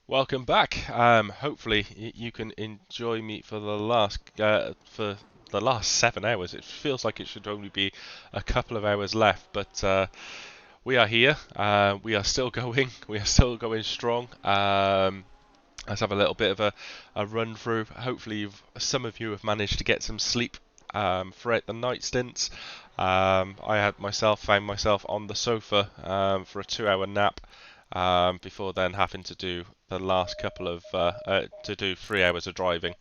Welcome back. Hopefully you can enjoy me for the last 7 hours. It feels like it should only be a couple of hours left, but we are here. We are still going. We are still going strong. Let's have a little bit of a run through. Hopefully, some of you have managed to get some sleep throughout the night stints. Found myself on the sofa for a 2 hour nap before then having to do the last couple of to do 3 hours of driving.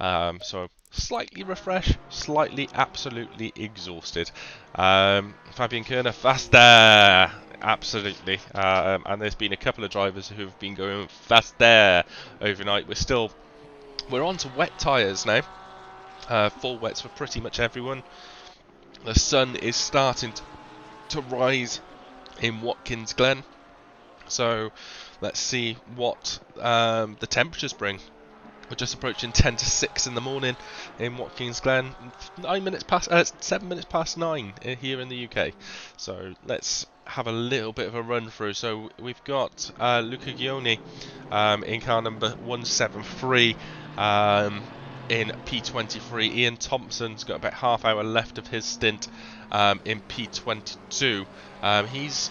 So slightly refreshed, slightly absolutely exhausted. Fabian Kerner, faster! Absolutely. And there's been a couple of drivers who have been going faster overnight. We're on to wet tyres now. Full wets for pretty much everyone. The sun is starting to rise in Watkins Glen. So let's see what the temperatures bring. We're just approaching 10 to 6 in the morning in Watkins Glen. 7 minutes past 9 here in the UK. So let's have a little bit of a run through. So we've got Luca Gioni in car number 173 in P23. Ian Thompson's got about half hour left of his stint in P22. He's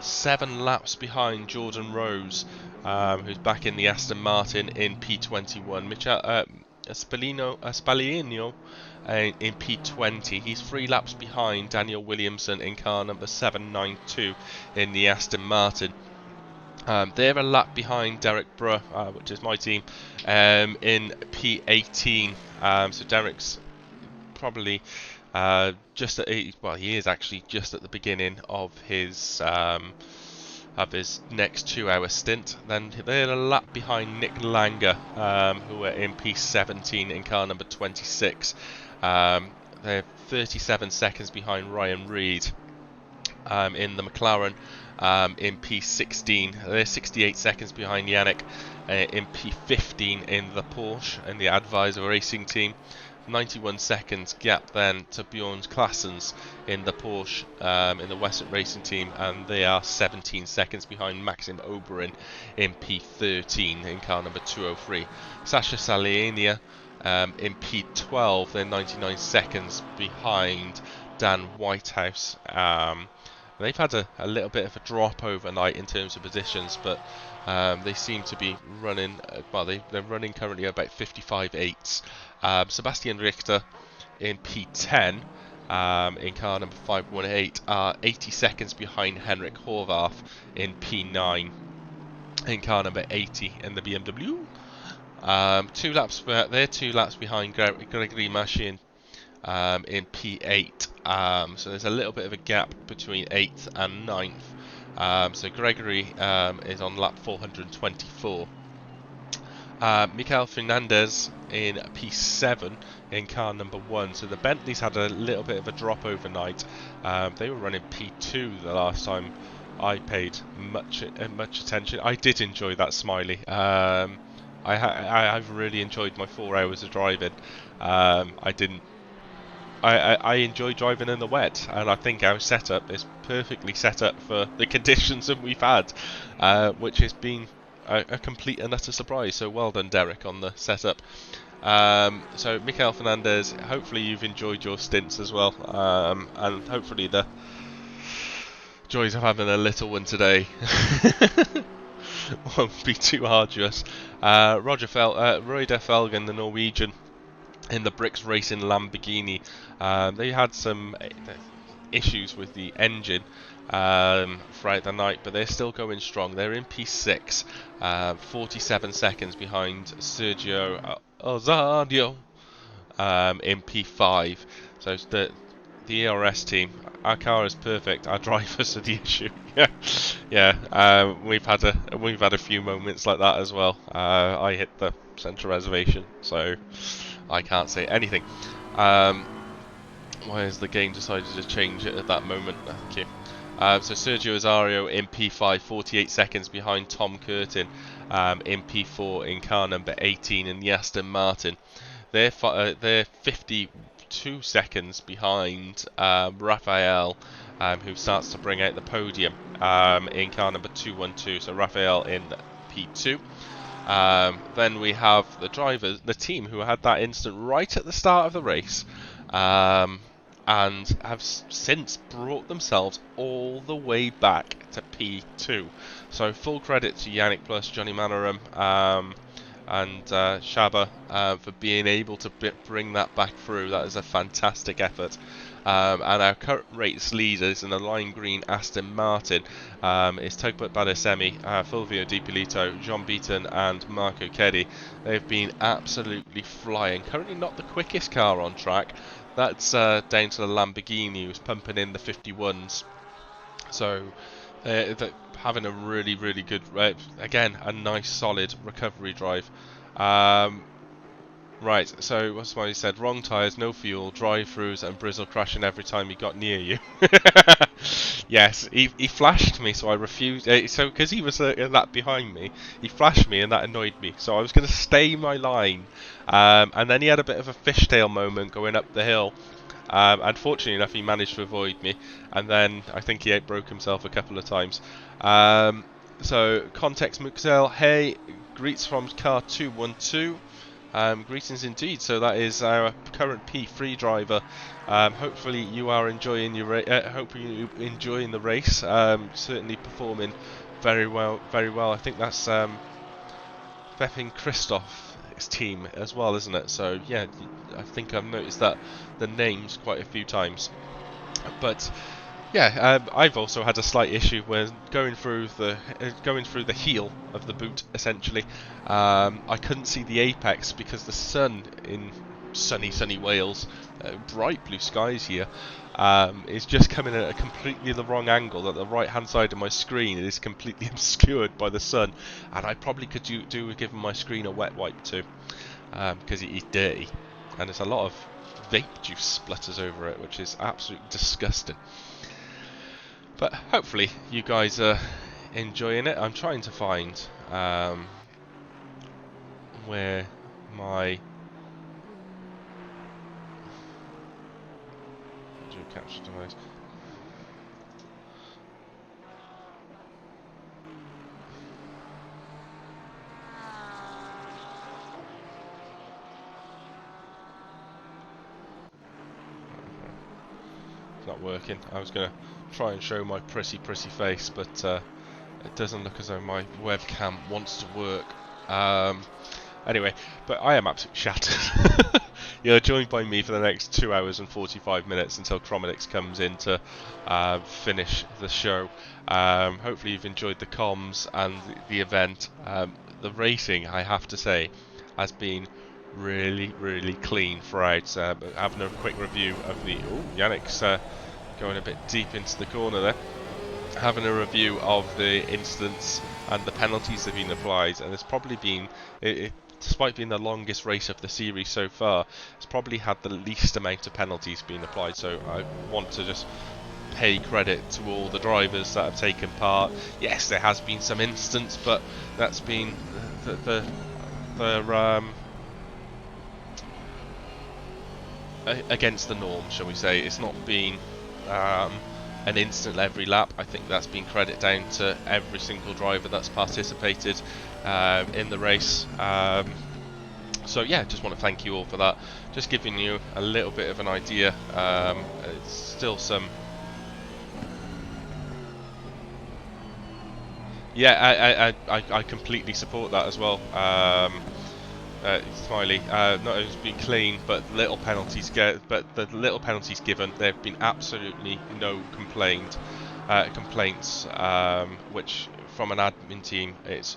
7 laps behind Jordan Rose, who's back in the Aston Martin in P21. Spalino in P20. He's 3 laps behind Daniel Williamson in car number 792 in the Aston Martin. They're a lap behind Derek Bruh, which is my team, in P18. So Derek's probably he is actually just at the beginning of his next 2 hour stint. Then they're a lap behind Nick Langer, who are in P17 in car number 26. They're 37 seconds behind Ryan Reed in the McLaren in P16. They're 68 seconds behind Yannick in P15 in the Porsche in the Advisor Racing team. 91 seconds gap then to Bjorn Claessens in the Porsche in the Western Racing team, and they are 17 seconds behind Maxim Oberin in P13 in car number 203. Sasha Salenia in P12, they're 99 seconds behind Dan Whitehouse. They've had a little bit of a drop overnight in terms of positions, but they seem to be running, they're running currently about 55.8s. Sebastian Richter in P10 in car number 518 are 80 seconds behind Henrik Horvath in P9 in car number 80 in the BMW. They're 2 laps behind Gregory Machin in P8. So there's a little bit of a gap between 8th and 9th. So Gregory is on lap 424. Michael Fernandez in P7 in car number 1. So the Bentleys had a little bit of a drop overnight. They were running P2 the last time I paid much attention. I did enjoy that Smiley. I've really enjoyed my 4 hours of driving. I enjoy driving in the wet, and I think our setup is perfectly set up for the conditions that we've had, which has been a complete and utter surprise. So well done, Derek, on the setup. So Michael Fernandez, hopefully you've enjoyed your stints as well, and hopefully the joys of having a little one today won't be too arduous. Royder Felgen, the Norwegian, in the Bricks Racing Lamborghini. They had some issues with the engine throughout the night, but they're still going strong. They're in P6, 47 seconds behind Sergio Ozadio in P5. So the ERS team, our car is perfect. Our drivers are the issue. yeah. We've had a few moments like that as well. I hit the central reservation, so I can't say anything. Why has the game decided to change it at that moment? Thank you. So Sergio Azario in P5, 48 seconds behind Tom Curtin in P4 in car number 18 in the Aston Martin. They're 52 seconds behind Raphael, who starts to bring out the podium in car number 212. So Raphael in P2. Then we have the team who had that incident right at the start of the race, and have since brought themselves all the way back to P2. So full credit to Yannick plus Johnny Manoram and Shaba for being able to bring that back through. That is a fantastic effort. And our current race leaders in the lime green Aston Martin is Togbert Badesemi, Fulvio Di Pilito, John Beaton and Marco Keddy. They've been absolutely flying. Currently not the quickest car on track. That's down to the Lamborghini, who's pumping in the 51s. So having a really, really good, again, a nice solid recovery drive. Right, so what's what he said? Wrong tyres, no fuel, drive-throughs, and Brizzle crashing every time he got near you. Yes, he flashed me, so I refused. So because he was that behind me, he flashed me, and that annoyed me. So I was going to stay my line, and then he had a bit of a fishtail moment going up the hill. Unfortunately enough, he managed to avoid me, and then I think he broke himself a couple of times. So Context Muxel, hey, greets from car 212. Greetings indeed. So that is our current P3 driver. Hopefully you are enjoying your enjoying the race. Certainly performing very well. Very well. I think that's Pepin Christoph's team as well, isn't it? So yeah, I think I've noticed that the names quite a few times. But yeah, I've also had a slight issue when going through the heel of the boot. Essentially, I couldn't see the apex because the sun in sunny Wales, bright blue skies here, is just coming at a completely the wrong angle. At the right hand side of my screen, it is completely obscured by the sun, and I probably could do with giving my screen a wet wipe too, because it is dirty, and there's a lot of vape juice splatters over it, which is absolutely disgusting. But hopefully you guys are enjoying it. I'm trying to find where my video capture device. It's not working. I was going to try and show my pretty face, but it doesn't look as though my webcam wants to work. Anyway, but I am absolutely shattered. You're joined by me for the next 2 hours and 45 minutes until Chromadix comes in to finish the show. Hopefully you've enjoyed the comms and the event. The racing, I have to say, has been really clean throughout. Having a quick review of the... Oh, Yannick's going a bit deep into the corner there. Having a review of the incidents and the penalties that have been applied, and it's probably been, despite being the longest race of the series so far, it's probably had the least amount of penalties being applied. So I want to just pay credit to all the drivers that have taken part. Yes, there has been some incidents, but that's been the against the norm, shall we say. It's not been an instant every lap. I think that's been credit down to every single driver that's participated in the race. So yeah, just want to thank you all for that. Just giving you a little bit of an idea. It's still some... Yeah, I completely support that as well. Smiley, not only has been clean, but the little penalties given, there have been absolutely no complaints, which from an admin team, it's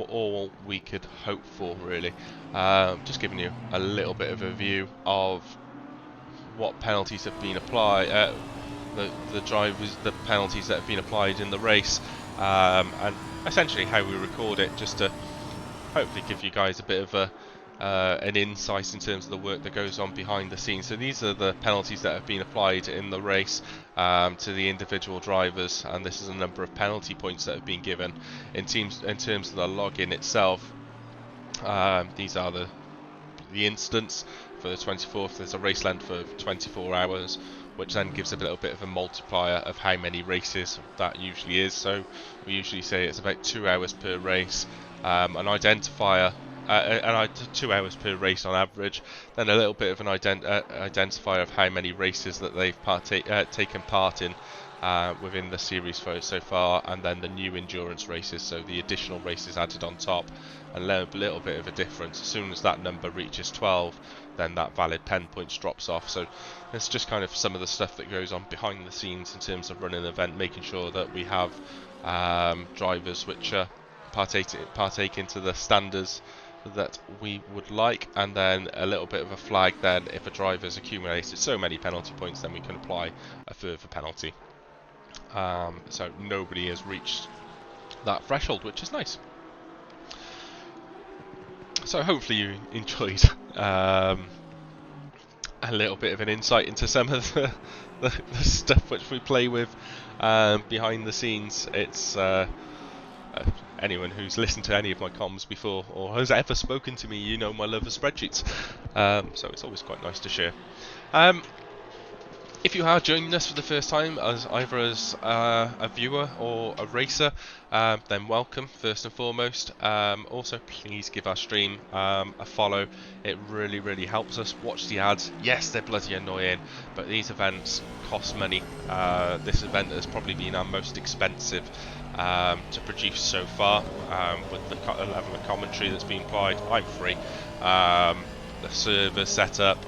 all we could hope for, really. Just giving you a little bit of a view of what penalties have been applied, the penalties that have been applied in the race, and essentially how we record it, just to hopefully give you guys a bit of an insight in terms of the work that goes on behind the scenes. So these are the penalties that have been applied in the race to the individual drivers, and this is a number of penalty points that have been given in terms of the login itself. These are the incidents for the 24th, there's a race length for 24 hours, which then gives a little bit of a multiplier of how many races that usually is. So we usually say it's about 2 hours per race, an identifier, 2 hours per race on average, then a little bit of an identifier of how many races that they've taken part in within the series so far, and then the new endurance races, so the additional races added on top, and a little bit of a difference. As soon as that number reaches 12, then that valid pen points drops off. So it's just kind of some of the stuff that goes on behind the scenes in terms of running an event, making sure that we have drivers which partake into the standards that we would like, and then a little bit of a flag then if a driver's accumulated so many penalty points, then we can apply a further penalty. So nobody has reached that threshold, which is nice. So hopefully you enjoyed a little bit of an insight into some of the stuff which we play with behind the scenes. It's anyone who's listened to any of my comms before or has ever spoken to me, you know my love of spreadsheets. So it's always quite nice to share. If you are joining us for the first time, as either as a viewer or a racer, then welcome first and foremost. Also, please give our stream a follow. It really helps us. Watch the ads. Yes, they're bloody annoying, but these events cost money. This event has probably been our most expensive to produce so far, with the level of commentary that's been applied. I'm free. The server setup.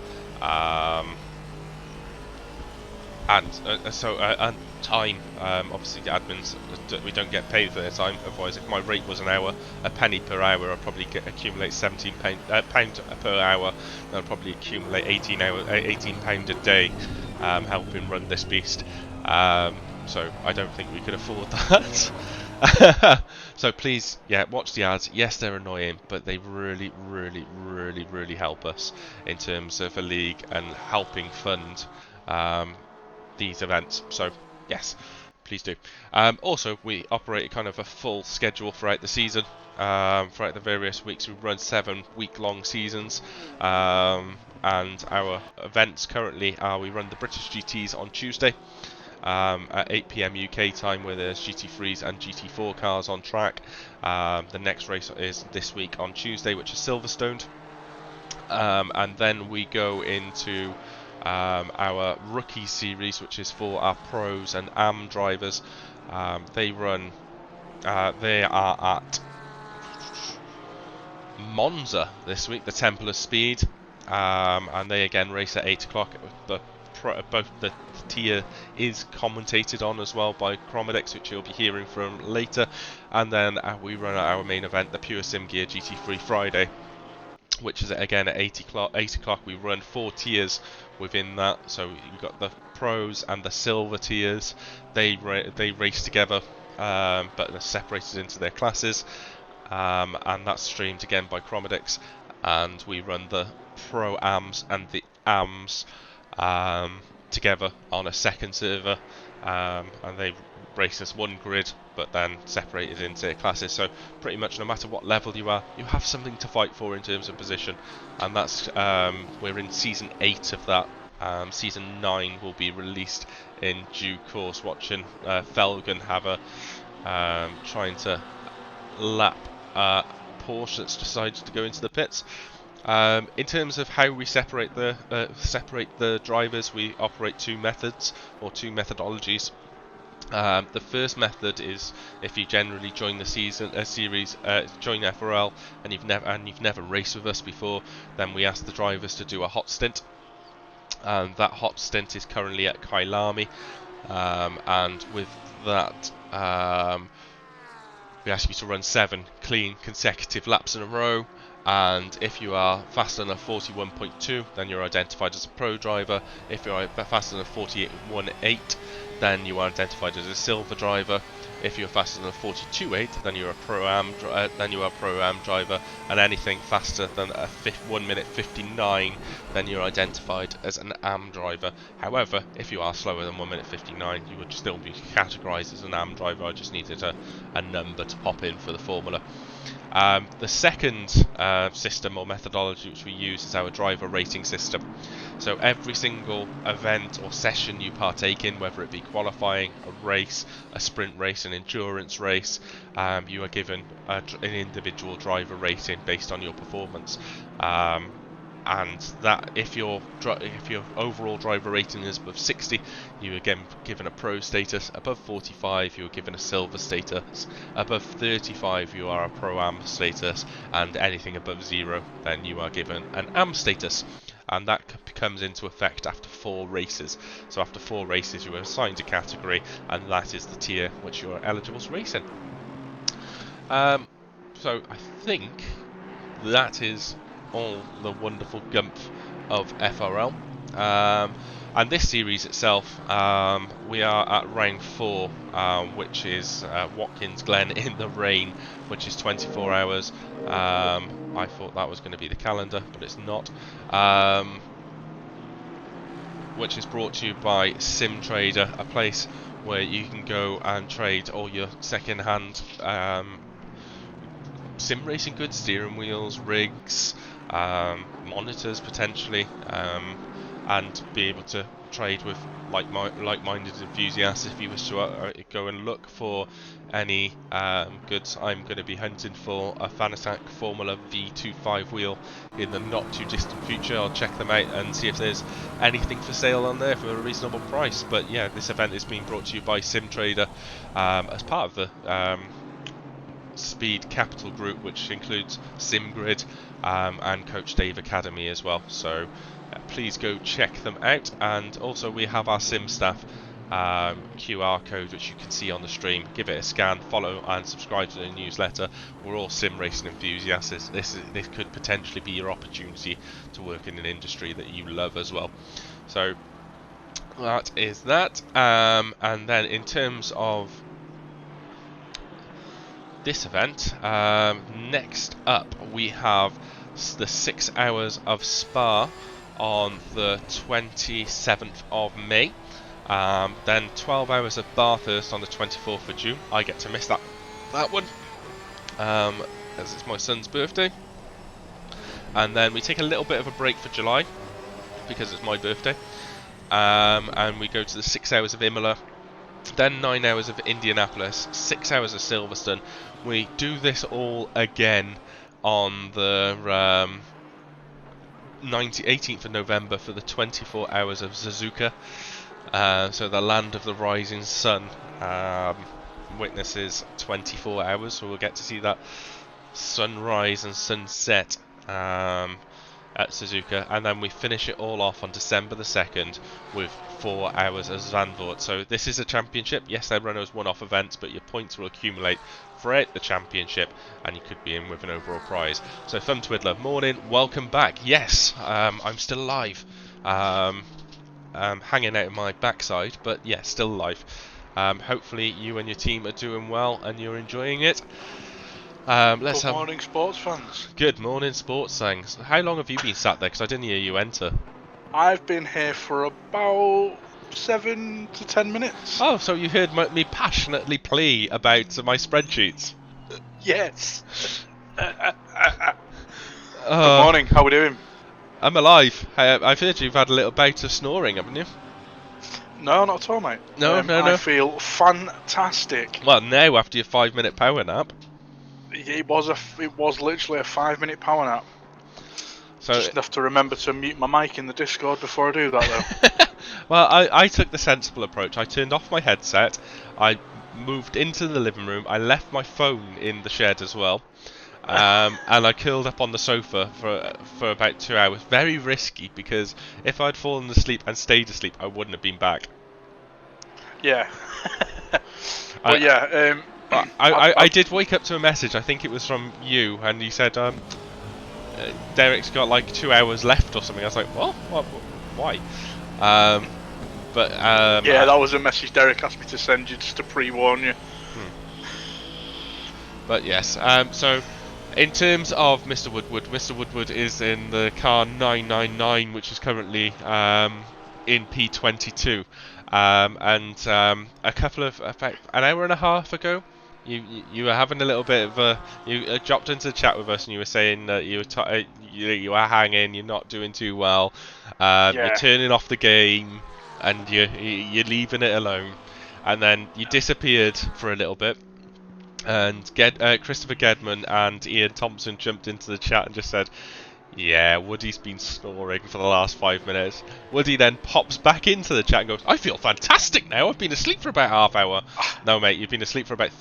And time. Obviously, the admins, we don't get paid for their time. Otherwise, if my rate was an hour, a penny per hour, I'd probably accumulate £17 per hour. And I'd probably accumulate £18 a day, helping run this beast. So I don't think we could afford that. So please, watch the ads. Yes, they're annoying, but they really help us in terms of a league and helping fund these events. So yes, please do. Also, we operate kind of a full schedule throughout the season. Throughout the various weeks, we run 7-week-long seasons, and our events currently are: we run the British GTs on Tuesday at 8 PM UK time, where there's GT3s and GT4 cars on track. The next race is this week on Tuesday, which is Silverstone, and then we go into our rookie series, which is for our pros and AM drivers. They are at Monza this week, the Temple of Speed, and they again race at 8 o'clock. Both the tier is commentated on as well by Chromadex, which you'll be hearing from later, and then we run our main event, the Pure Sim Gear GT3 Friday, which is again at 8 o'clock. We run 4 tiers within that, so you've got the pros and the silver tiers. They race together, but they're separated into their classes, and that's streamed again by Chromadex. And we run the pro AMs and the AMs together on a second server, and they race as one grid, but then separated into their classes. So pretty much no matter what level you are, you have something to fight for in terms of position, and that's we're in season 8 of that. Season 9 will be released in due course. Watching Felgen have a trying to lap Porsche that's decided to go into the pits. In terms of how we separate the drivers, we operate 2 methods or 2 methodologies. The first method is if you generally join the series, join FRL, and you've never raced with us before, then we ask the drivers to do a hot stint. That hot stint is currently at Kailami, and with that, we ask you to run 7 clean consecutive laps in a row. And if you are faster than a 41.2, then you're identified as a pro driver. If you're faster than a 48.18, then you are identified as a silver driver. If you're faster than a 42.8, then you're a pro-am driver, and anything faster than a 1 minute 59, then you're identified as an am driver. However, if you are slower than 1 minute 59, you would still be categorised as an am driver. I just needed a number to pop in for the formula. The second system or methodology which we use is our driver rating system. So every single event or session you partake in, whether it be qualifying, a race, a sprint race, an endurance race, you are given an individual driver rating based on your performance. And that if your overall driver rating is above 60, you are again given a pro status. Above 45, you are given a silver status. Above 35, you are a pro-am status, and anything above 0, then you are given an am status. And that comes into effect after 4 races. So after 4 races, you are assigned a category, and that is the tier which you are eligible to race in. So I think that is all the wonderful gumph of FRL. And this series itself, we are at round 4, which is Watkins Glen in the rain, which is 24 hours. I thought that was going to be the calendar, but it's not. Which is brought to you by Simtrader, a place where you can go and trade all your second-hand sim racing goods, steering wheels, rigs, monitors potentially, and be able to trade with like-minded enthusiasts. If you wish to go and look for any goods, I'm going to be hunting for a Fanatec Formula V25 wheel in the not too distant future. I'll check them out and see if there's anything for sale on there for a reasonable price. But yeah, this event is being brought to you by Simtrader as part of the Speed Capital Group, which includes SimGrid and Coach Dave Academy as well. So please go check them out. And also we have our Sim Staff QR code, which you can see on the stream. Give it a scan, follow and subscribe to the newsletter. We're all sim racing enthusiasts. This could potentially be your opportunity to work in an industry that you love as well. So that is that. And then in terms of this event, next up we have the 6 hours of Spa on the 27th of May. Then 12 hours of Bathurst on the 24th of June. I get to miss that one as it's my son's birthday. And then we take a little bit of a break for July because it's my birthday. And we go to the 6 hours of Imola, then 9 hours of Indianapolis, 6 hours of Silverstone. We do this all again on the 18th of November for the 24 hours of Suzuka. So the land of the rising sun witnesses 24 hours, so we'll get to see that sunrise and sunset at Suzuka, and then we finish it all off on December the 2nd with 4 hours of Zandvoort. So this is a championship. Yes, they run as one-off events, but your points will accumulate throughout the championship, and you could be in with an overall prize. So Thumb Twiddler, morning, welcome back. Yes, I'm still alive. Hanging out of my backside, but yeah, still alive. Hopefully you and your team are doing well and you're enjoying it. Good morning, sports fans. Good morning, sports fans. How long have you been sat there? Because I didn't hear you enter. I've been here for about 7 to 10 minutes. Oh, so you heard me passionately plea about my spreadsheets? Yes. Good morning, how are we doing? I'm alive. I've heard you've had a little bout of snoring, haven't you? No, not at all, mate. No. I feel fantastic. Well, now after your 5-minute power nap. It was literally a 5-minute power nap. So just have to remember to mute my mic in the Discord before I do that, though. Well, I took the sensible approach. I turned off my headset. I moved into the living room. I left my phone in the shed as well. And I curled up on the sofa for about 2 hours. Very risky, because if I'd fallen asleep and stayed asleep, I wouldn't have been back. Yeah. But yeah, I did wake up to a message. I think it was from you, and you said Derek's got like 2 hours left or something. I was like, what? Why? Yeah, that was a message Derek asked me to send you just to pre-warn you. But yes, so in terms of Mr. Woodward is in the car 999, which is currently in P22. A couple of about an hour and a half ago, you were having a little bit of a you dropped into the chat with us and you were saying that you were hanging, you're not doing too well, you're Yeah. turning off the game and you're leaving it alone, and then you disappeared for a little bit. And Christopher Gedman and Ian Thompson jumped into the chat and just said, "Yeah, Woody's been snoring for the last 5 minutes." Woody then pops back into the chat and goes, "I feel fantastic now. I've been asleep for about half hour." No, mate, you've been asleep for about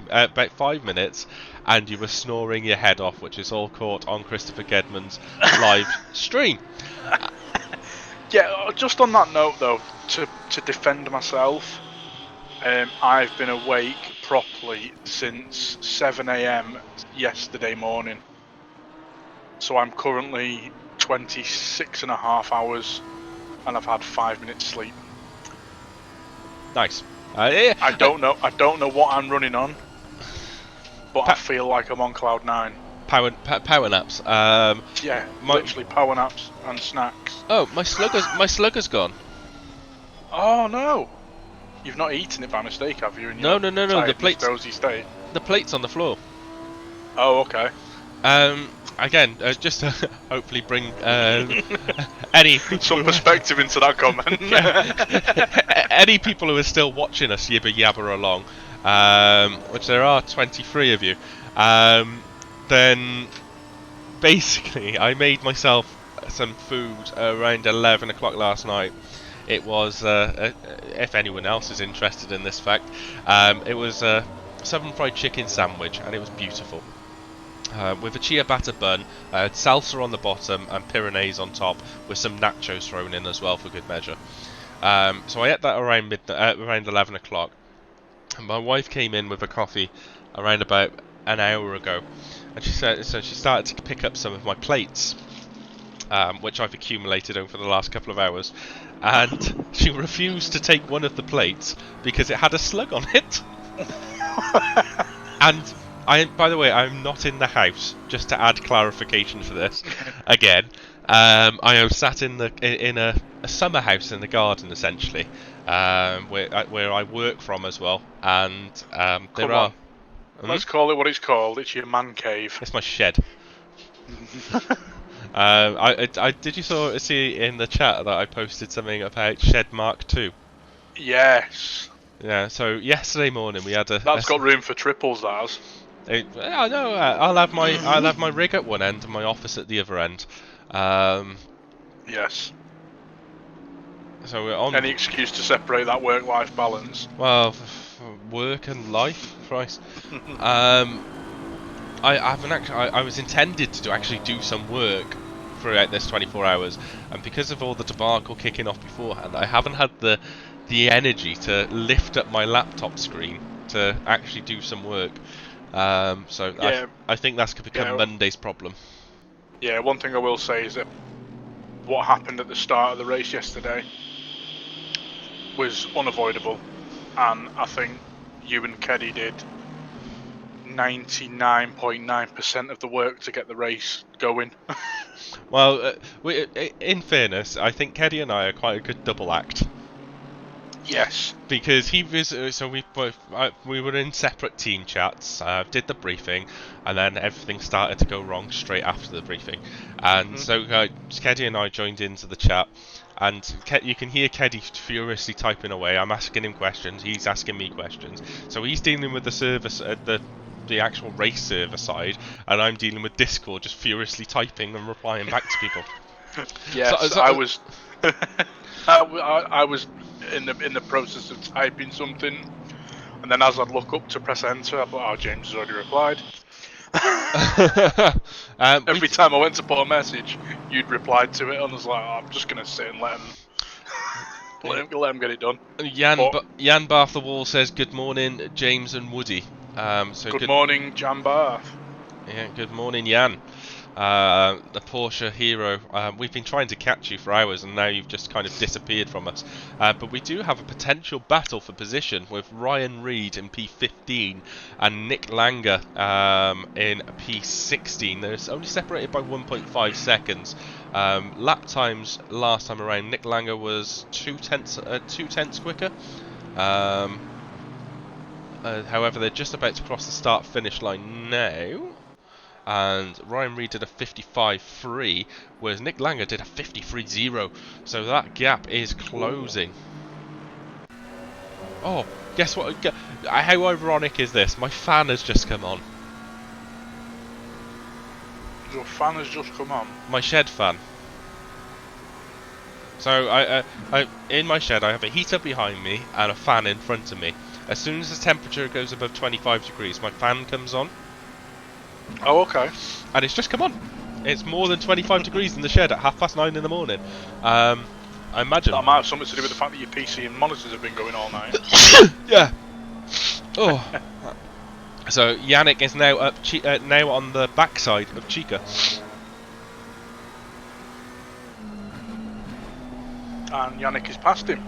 about 5 minutes, and you were snoring your head off, which is all caught on Christopher Gedman's live stream. Yeah, just on that note though, to defend myself, I've been awake properly since 7 AM yesterday morning. So I'm currently 26 and a half hours and I've had 5 minutes sleep. Nice. I don't know what I'm running on, but I feel like I'm on cloud 9. Power naps. Yeah, literally power naps and snacks. Oh, my slugger's gone. Oh no! You've not eaten it by mistake, have you? No. The plate's dozy state. The plate's on the floor. Oh, okay. Again, just to hopefully bring any some perspective into that comment. Any people who are still watching us yibber yabber along, which there are 23 of you, then basically I made myself some food around 11 o'clock last night. It was, if anyone else is interested in this fact, it was a southern fried chicken sandwich, and it was beautiful. With a ciabatta bun, salsa on the bottom, and Pyrenees on top, with some nachos thrown in as well for good measure. So I ate that around around 11 o'clock. And my wife came in with a coffee around about an hour ago, and she started to pick up some of my plates, which I've accumulated over the last couple of hours, and she refused to take one of the plates because it had a slug on it. And by the way, I'm not in the house. Just to add clarification for this, again, I am sat in a summer house in the garden, essentially, where I work from as well, and there are. Let's call it what it's called. It's your man cave. It's my shed. Did you see in the chat that I posted something about Shed Mark 2? Yes. Yeah. So yesterday morning we had That's got room for triples. That has. I know. I'll have my rig at one end and my office at the other end. Yes. So we're on. Any excuse to separate that work-life balance? Well, work and life, Christ. I was intended to actually do some work throughout this 24 hours, and because of all the debacle kicking off beforehand, I haven't had the energy to lift up my laptop screen to actually do some work. So yeah, I think that's going to become Monday's problem. Yeah, one thing I will say is that what happened at the start of the race yesterday was unavoidable, and I think you and Keddy did 99.9% of the work to get the race going. Well, in fairness, I think Keddy and I are quite a good double act. Yes. Because he was, so we were in separate team chats, did the briefing, and then everything started to go wrong straight after the briefing. And so Keddy and I joined into the chat, and you can hear Keddy furiously typing away. I'm asking him questions, he's asking me questions. So he's dealing with the service, the actual race server side, and I'm dealing with Discord, just furiously typing and replying back to people. Yes, I was. I was in the process of typing something, and then as I'd look up to press enter, I thought, "Oh, James has already replied." Every time I went to put a message, you'd replied to it, and I was like, "Oh, I'm just gonna sit and let him get it done." Jan Barth the Wall says, "Good morning, James and Woody." Good morning, Jan Barth. Yeah, good morning, Jan. the Porsche hero. We've been trying to catch you for hours, and now you've just kind of disappeared from us. But we do have a potential battle for position with Ryan Reed in P15 and Nick Langer in P16. They're only separated by 1.5 seconds. Lap times last time around, Nick Langer was two tenths quicker. However, they're just about to cross the start-finish line now. And Ryan Reed did a 55.3, whereas Nick Langer did a 53.0. So that gap is closing. Oh, guess what? How ironic is this? My fan has just come on. Your fan has just come on? My shed fan. So I in my shed I have a heater behind me and a fan in front of me. As soon as the temperature goes above 25 degrees, my fan comes on. Oh, okay. And it's just come on. It's more than 25 degrees in the shed at 9:30 in the morning. I imagine That might have something to do with the fact that your PC and monitors have been going all night. yeah. Oh. So Yannick is now up, now on the backside of Chica. And Yannick is past him.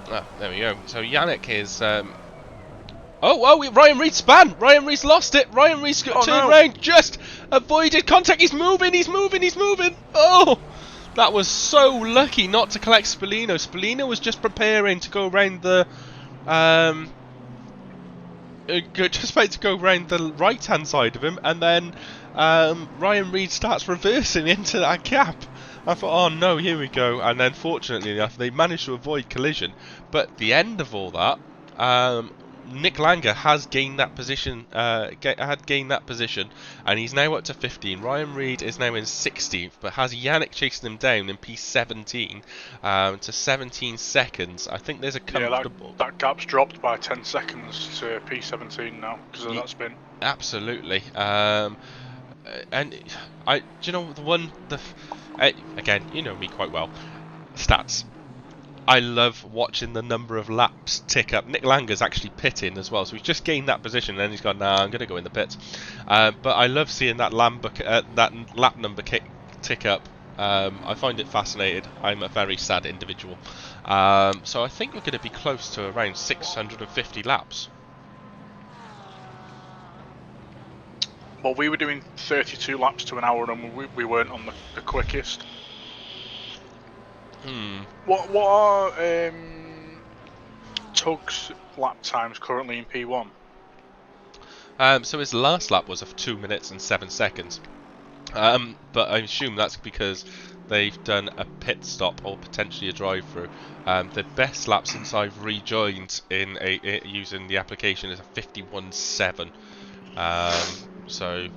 Ah, there we go. So Yannick is. Ryan Reed span! Ryan Reed's lost it! Ryan Reed's turned around, just avoided contact. He's moving! Oh! That was so lucky not to collect Spallino. Spallino was just preparing to go around the. Just about to go around the right hand side of him, and then Ryan Reed starts reversing into that gap. I thought, oh no, here we go. And then, fortunately enough, they managed to avoid collision. But at the end of all that, Nick Langer has gained that position, and he's now up to 15. Ryan Reed is now in 16th, but has Yannick chasing him down in P17 to 17 seconds. I think there's a comfortable... Yeah, that gap's dropped by 10 seconds to P17 now because of that spin. Absolutely. And do you know again, you know me quite well. Stats. I love watching the number of laps tick up. Nick Langer's actually pitting as well, so he's just gained that position, and then he's gone, nah, I'm going to go in the pits. But I love seeing that lap number tick up. I find it fascinating. I'm a very sad individual. So I think we're going to be close to around 650 laps. Well, we were doing 32 laps to an hour, and we weren't on the quickest. What are Tug's lap times currently in P1? So his last lap was of 2 minutes and 7 seconds. But I assume that's because they've done a pit stop or potentially a drive-through. The best lap since I've rejoined in using the application is a 51.7. So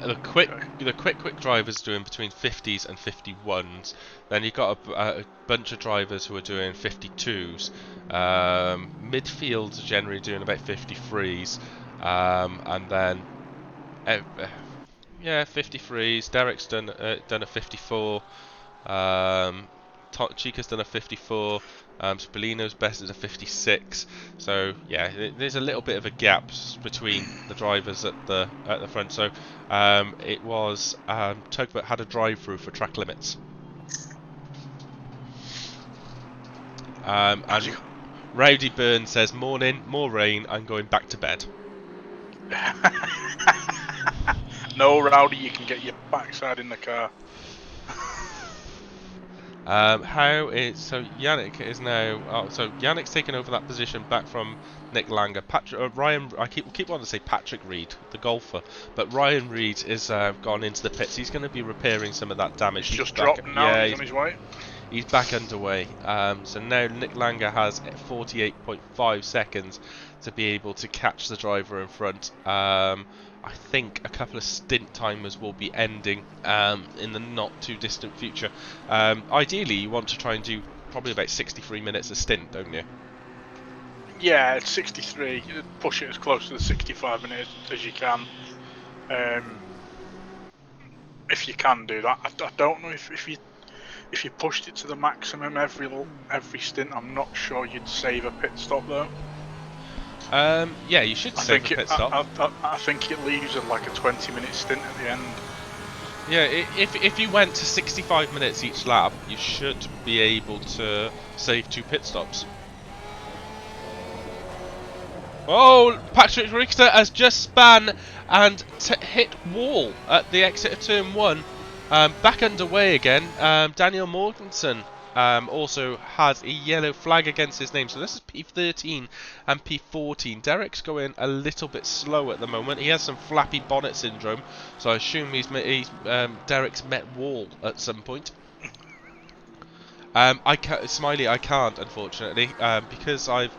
the quick drivers doing between 50s and 51s. Then you've got a bunch of drivers who are doing 52s. Midfields are generally doing about 53s, and then 53s. Derek's done a 54. Chica's done a 54. Spallino's best is a 56. So yeah, there's a little bit of a gap between the drivers at the front. So it was Tugboat had a drive-through for track limits. And Rowdy Byrne says, "Morning, more rain. I'm going back to bed." No, Rowdy, you can get your backside in the car. So Yannick is now. So Yannick's taken over that position back from Nick Langer. Ryan, I keep wanting to say Patrick Reed, the golfer, but Ryan Reed is gone into the pits. He's going to be repairing some of that damage. He's just dropped now. Yeah, he's on his way. He's back underway. So now Nick Langer has 48.5 seconds to be able to catch the driver in front. I think a couple of stint timers will be ending in the not too distant future. Ideally, you want to try and do probably about 63 minutes a stint, don't you? Yeah, it's 63. Push it as close to the 65 minutes as you can. If you can do that, I don't know if you pushed it to the maximum every stint. I'm not sure you'd save a pit stop though. Yeah, you should I save a think pit stop. I think it leaves at like a 20-minute stint at the end. Yeah, if you went to 65 minutes each lap, you should be able to save 2 pit stops. Oh, Patrick Richter has just spun and hit wall at the exit of turn 1. Back underway again. Daniel Mortensen also has a yellow flag against his name. So this is P13 and P14. Derek's going a little bit slow at the moment. He has some flappy bonnet syndrome. So I assume Derek's met wall at some point. Smiley, I can't, unfortunately, because I've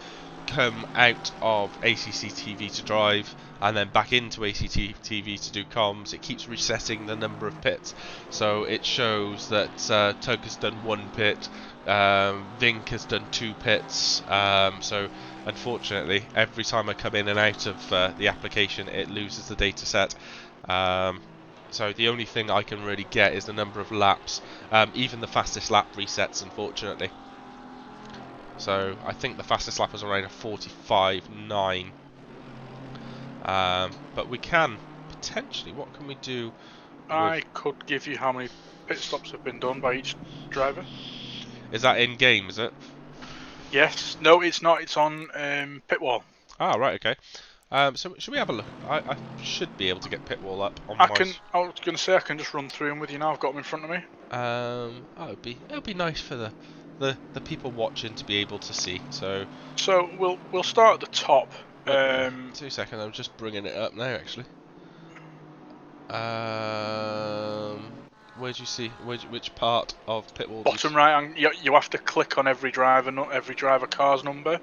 come out of ACC TV to drive and then back into ACT TV to do comms. It keeps resetting the number of pits, so it shows that Tug has done 1 pit, Vink has done 2 pits. So unfortunately, every time I come in and out of the application, it loses the data set. So the only thing I can really get is the number of laps. Even the fastest lap resets, unfortunately. So I think the fastest lap was around a 45.9. But we can potentially. What can we do with? I could give you how many pit stops have been done by each driver. Is that in game? Is it? Yes. No, it's not. It's on pit wall. Ah, right. Okay. So should we have a look? I should be able to get pit wall up on I my. was going to say I can just run through them with you now. I've got them in front of me. Oh, it'd be nice for the people watching to be able to see. So we'll start at the top. 2 seconds. I'm just bringing it up now, actually. Where do you see which part of pit wall? Bottom right, and you have to click on every driver car's number,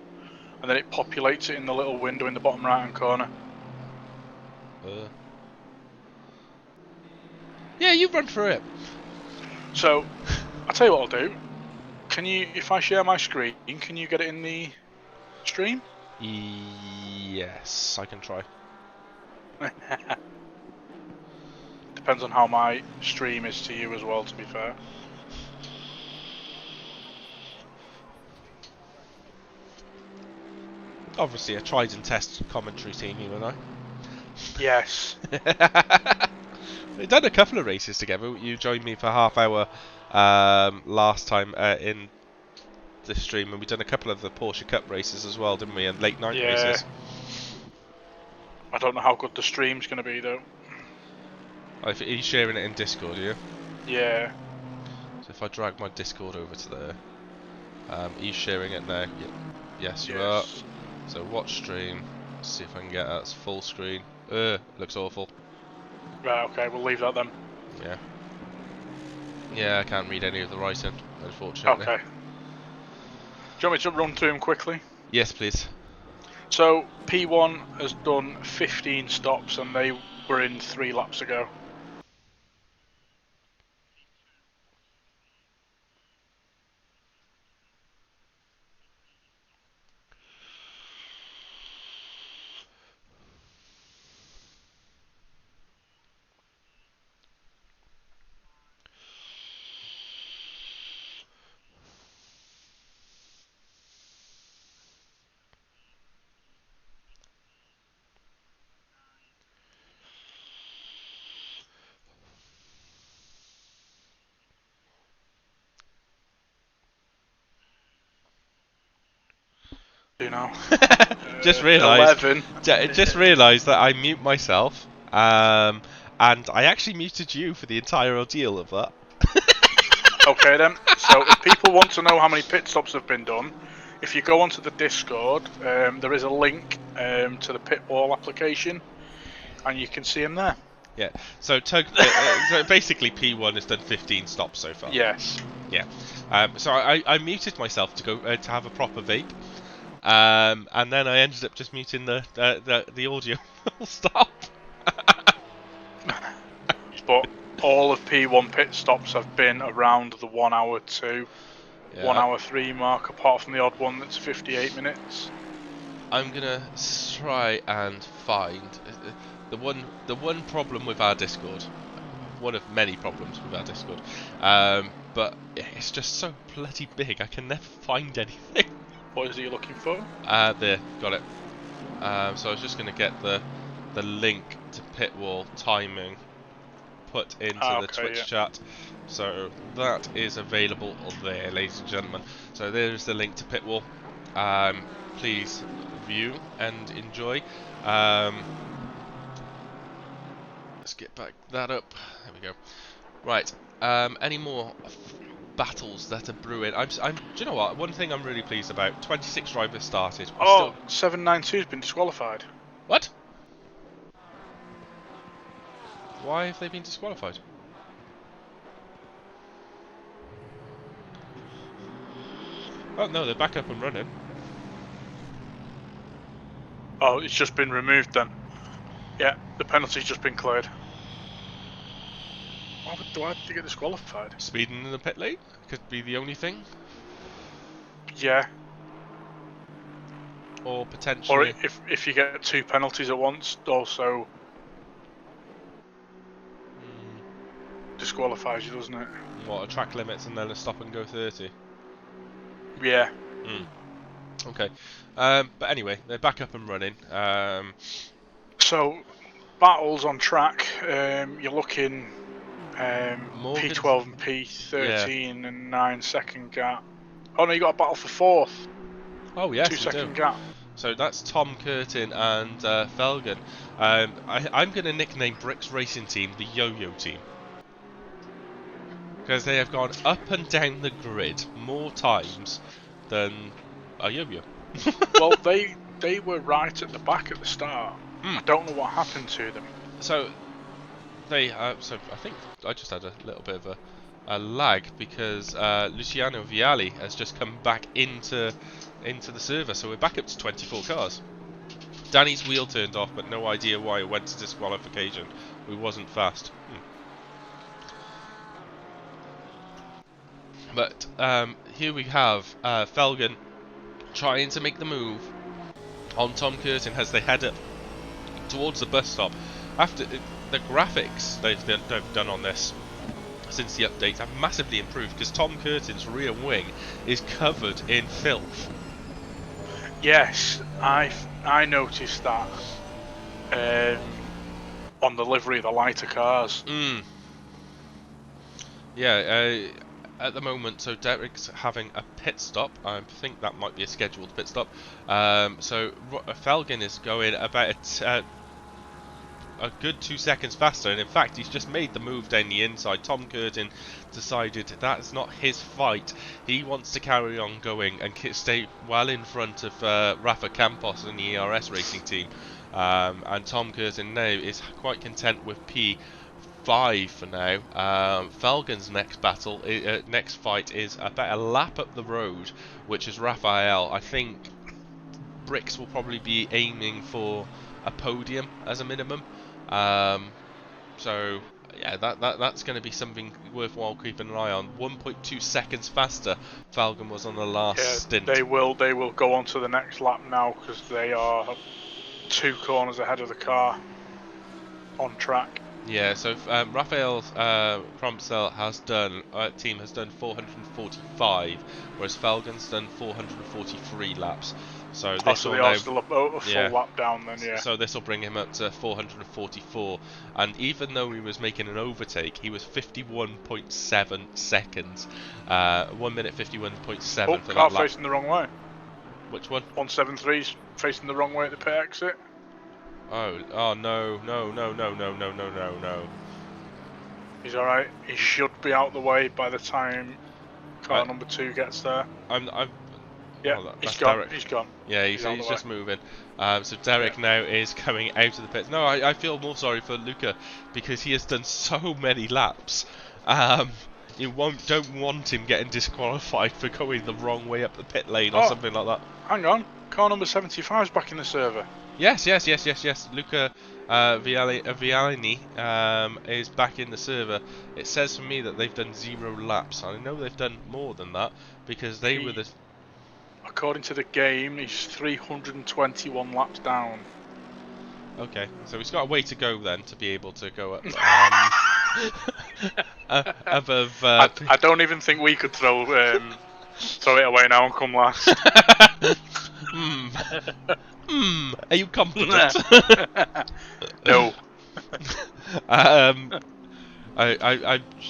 and then it populates it in the little window in the bottom right hand corner. Yeah, you run through it. So I'll tell you what I'll do. Can you, if I share my screen, can you get it in the stream? Yes, I can try. Depends on how my stream is to you as well, to be fair. Obviously, a tried and tested commentary team, you and I. Yes. We've done a couple of races together. You joined me for half hour last time in the stream, and we've done a couple of the Porsche Cup races as well, didn't we? And late night races. I don't know how good the stream's going to be though. Are you sharing it in Discord, are you? Yeah. So if I drag my Discord over to there, are you sharing it now? Yes, you are. So watch stream. Let's see if I can get that full screen. Looks awful. Right, okay, we'll leave that then. Yeah. Yeah, I can't read any of the writing, unfortunately. Okay. Do you want me to run through them quickly? Yes, please. So P1 has done 15 stops and they were in 3 laps ago. You know. Just realised. 11. Just realised that I mute myself, and I actually muted you for the entire ordeal of that. Okay then. So if people want to know how many pit stops have been done, if you go onto the Discord, there is a link to the pit wall application, and you can see them there. Yeah. So so basically, P1 has done 15 stops so far. Yes. Yeah. So I muted myself to go to have a proper vape. And then I ended up just muting the audio full stop. But all of P1 pit stops have been around the 1 hour 2, 1 hour 3 mark, apart from the odd one that's 58 minutes. I'm gonna try and find the one problem with our Discord. One of many problems with our Discord. But it's just so bloody big. I can never find anything. What is it you're looking for? There, got it. So I was just going to get the link to pit wall timing put into the Okay, yeah. Twitch chat. So that is available there, ladies and gentlemen. So there's the link to pit wall. Please view and enjoy. Let's get back that up. There we go. Right. Any more battles that are brewing? Do you know what? One thing I'm really pleased about. 26 drivers started. We Oh, still. 792's been disqualified. What? Why have they been disqualified? Oh no, they're back up and running. Oh, it's just been removed then. Yeah, the penalty's just been cleared. Why did they get disqualified? Speeding in the pit lane could be the only thing, Yeah. or Or potentially. if you get 2 penalties at once, also disqualifies you, doesn't it? What, a track limits and then a stop and go 30? Yeah. Okay. But anyway, they're back up and running. So, battles on track, you're looking Morgan. P12 and Yeah. P13 and 9-second gap. Oh no, you got a battle for 4th. Oh yes, 2-second we do. gap. So that's Tom Curtin and Felgen. I'm going to nickname Brick's racing team the Yo-Yo team. Because they have gone up and down the grid more times than a yo-yo. Well, they were right at the back at the start. I don't know what happened to them. So they so I think I just had a little bit of a lag because Luciano Vialli has just come back into the server, so we're back up to 24 cars. Danny's wheel turned off, but no idea why it went to disqualification. We wasn't fast. But here we have Felgen trying to make the move on Tom Curtin as they head up towards the bus stop. After the graphics they've done on this since the update have massively improved because Tom Curtin's rear wing is covered in filth. Yes, I noticed that on the livery of the lighter cars. Yeah, at the moment, so Derek's having a pit stop. I think that might be a scheduled pit stop. So Felgen is going about a good 2 seconds faster, and in fact he's just made the move down the inside. Tom Curtin decided that's not his fight. He wants to carry on going and stay well in front of Rafa Campos and the ERS racing team. And Tom Curtin now is quite content with P5 for now. Felgen's next next fight is about a lap up the road, which is Raphael. I think Bricks will probably be aiming for a podium as a minimum. So yeah, that's going to be something worthwhile keeping an eye on. 1.2 seconds faster Falcon was on the last stint. They will go on to the next lap now because they are 2 corners ahead of the car on track. Yeah, so Raphael's Prompsel team has done 445, whereas Falcon's done 443 laps. So this so will they now, are still a full lap down then, yeah. So this will bring him up to 444, and even though he was making an overtake, he was 51.7 seconds, 1 minute 51.7 for that car lap. facing the wrong way. Which one? 173's facing the wrong way at the pit exit. Oh no. He's alright. He should be out the way by the time car number 2 gets there. Yeah, he's gone. Derek. He's gone. Yeah, he's just moving. So Derek now is coming out of the pits. No, I feel more sorry for Luca because he has done so many laps. You don't want him getting disqualified for going the wrong way up the pit lane or something like that. Hang on, car number 75 is back in the server. Yes. Luca Vialini is back in the server. It says for me that they've done 0 laps. I know they've done more than that because they were the... According to the game, he's 321 laps down. Okay, so he's got a way to go then to be able to go up above... I don't even think we could throw it away now and come last. Are you confident? No. um,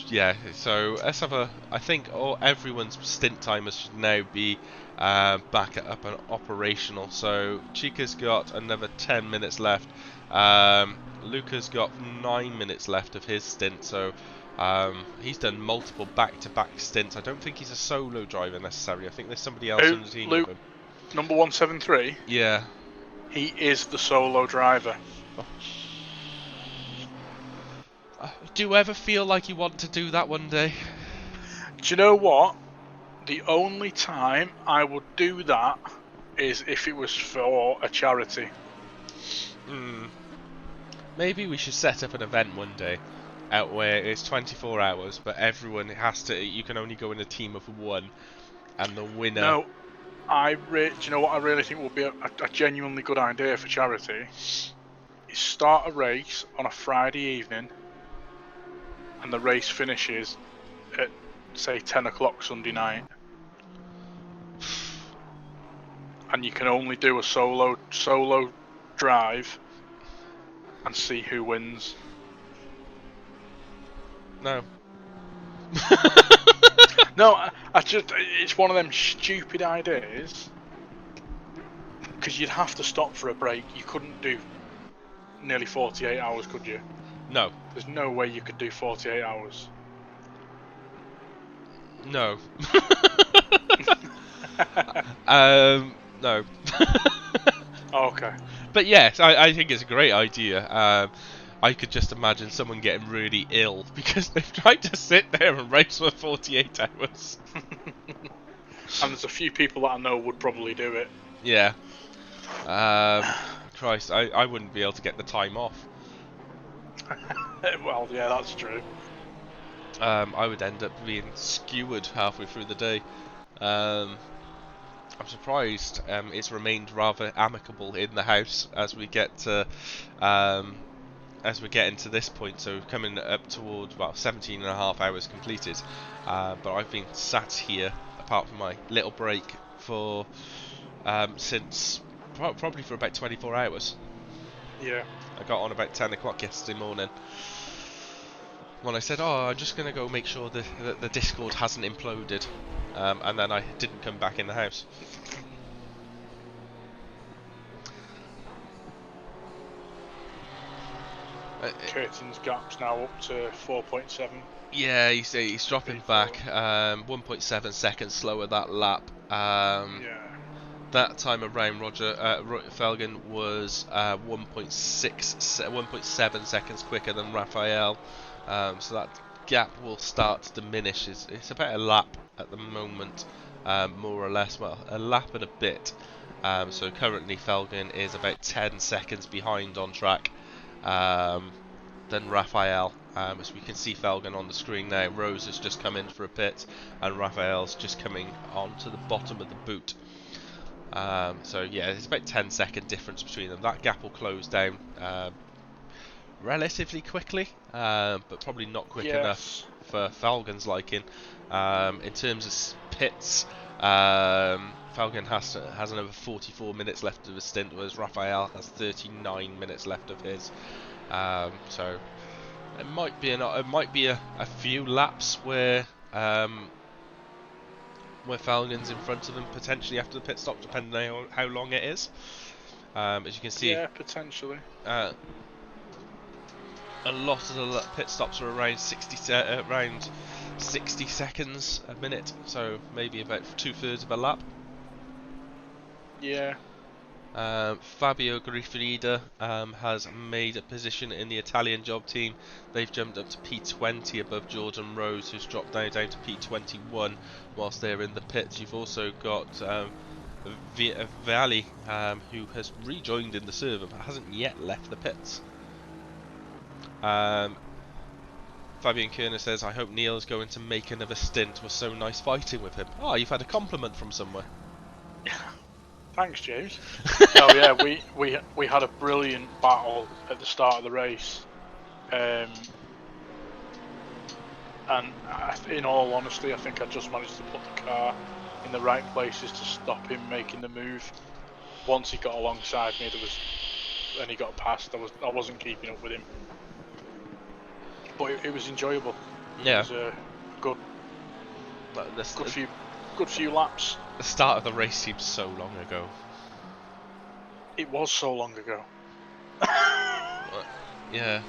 yeah. So let's have a. I think everyone's stint timers should now be back up and operational. So Chica's got another 10 minutes left. Luca's got 9 minutes left of his stint. So he's done multiple back-to-back stints. I don't think he's a solo driver necessarily. I think there's somebody else on the team with Luke, him. number 173. Yeah. He is the solo driver. Do you ever feel like you want to do that one day? Do you know what? The only time I would do that is if it was for a charity. Maybe we should set up an event one day out where it's 24 hours, but everyone has to. You can only go in a team of one, and the winner. No, do you know what I really think would be a genuinely good idea for charity? Is start a race on a Friday evening, and the race finishes at say 10 o'clock Sunday night, and you can only do a solo drive and see who wins. No. No, it's one of them stupid ideas, because you'd have to stop for a break. You couldn't do nearly 48 hours, could you? No. There's no way you could do 48 hours. No. No. Okay. But yes, I think it's a great idea. I could just imagine someone getting really ill because they've tried to sit there and race for 48 hours. And there's a few people that I know would probably do it. Yeah. Christ, I wouldn't be able to get the time off. Well, yeah, that's true. I would end up being skewered halfway through the day. I'm surprised it's remained rather amicable in the house as we get to, as we get into this point. So coming up towards about 17 and a half hours completed. But I've been sat here, apart from my little break, for since probably for about 24 hours. Yeah. I got on about 10 o'clock yesterday morning when I said, oh, I'm just going to go make sure that the Discord hasn't imploded, and then I didn't come back in the house. Curtin's gap's now up to 4.7. Yeah, he's dropping back 1.7 seconds slower that lap. Yeah. That time around, Felgen was 1.7 seconds quicker than Raphael, so that gap will start to diminish. It's about a lap at the moment, more or less. Well, a lap and a bit. So currently Felgen is about 10 seconds behind on track than Raphael. As we can see Felgen on the screen now, Rose has just come in for a pit, and Raphael's just coming on to the bottom of the boot. So yeah, there's about 10-second difference between them. That gap will close down relatively quickly, but probably not quick enough for Felgen's liking. In terms of pits, Felgen has another 44 minutes left of his stint, whereas Raphael has 39 minutes left of his. So it might be a few laps where Felgen's in front of him potentially after the pit stop, depending on how long it is. As you can see, yeah, potentially. A lot of the pit stops are around 60 seconds a minute, so maybe about 2/3 of a lap. Yeah. Fabio Griffinida has made a position in the Italian job team. They've jumped up to P20 above Jordan Rose, who's dropped down to P21 whilst they're in the pits. You've also got Viali, who has rejoined in the server but hasn't yet left the pits. Fabian Kerner says, I hope Neil is going to make another stint. It was so nice fighting with him. Oh, you've had a compliment from somewhere. Thanks, James. Oh yeah, we had a brilliant battle at the start of the race, and in all honesty, I think I just managed to put the car in the right places to stop him making the move. once he got alongside me, and he got past, I wasn't keeping up with him. But it was enjoyable. Yeah. It was a good few laps. The start of the race seems so long ago. It was so long ago. Yeah.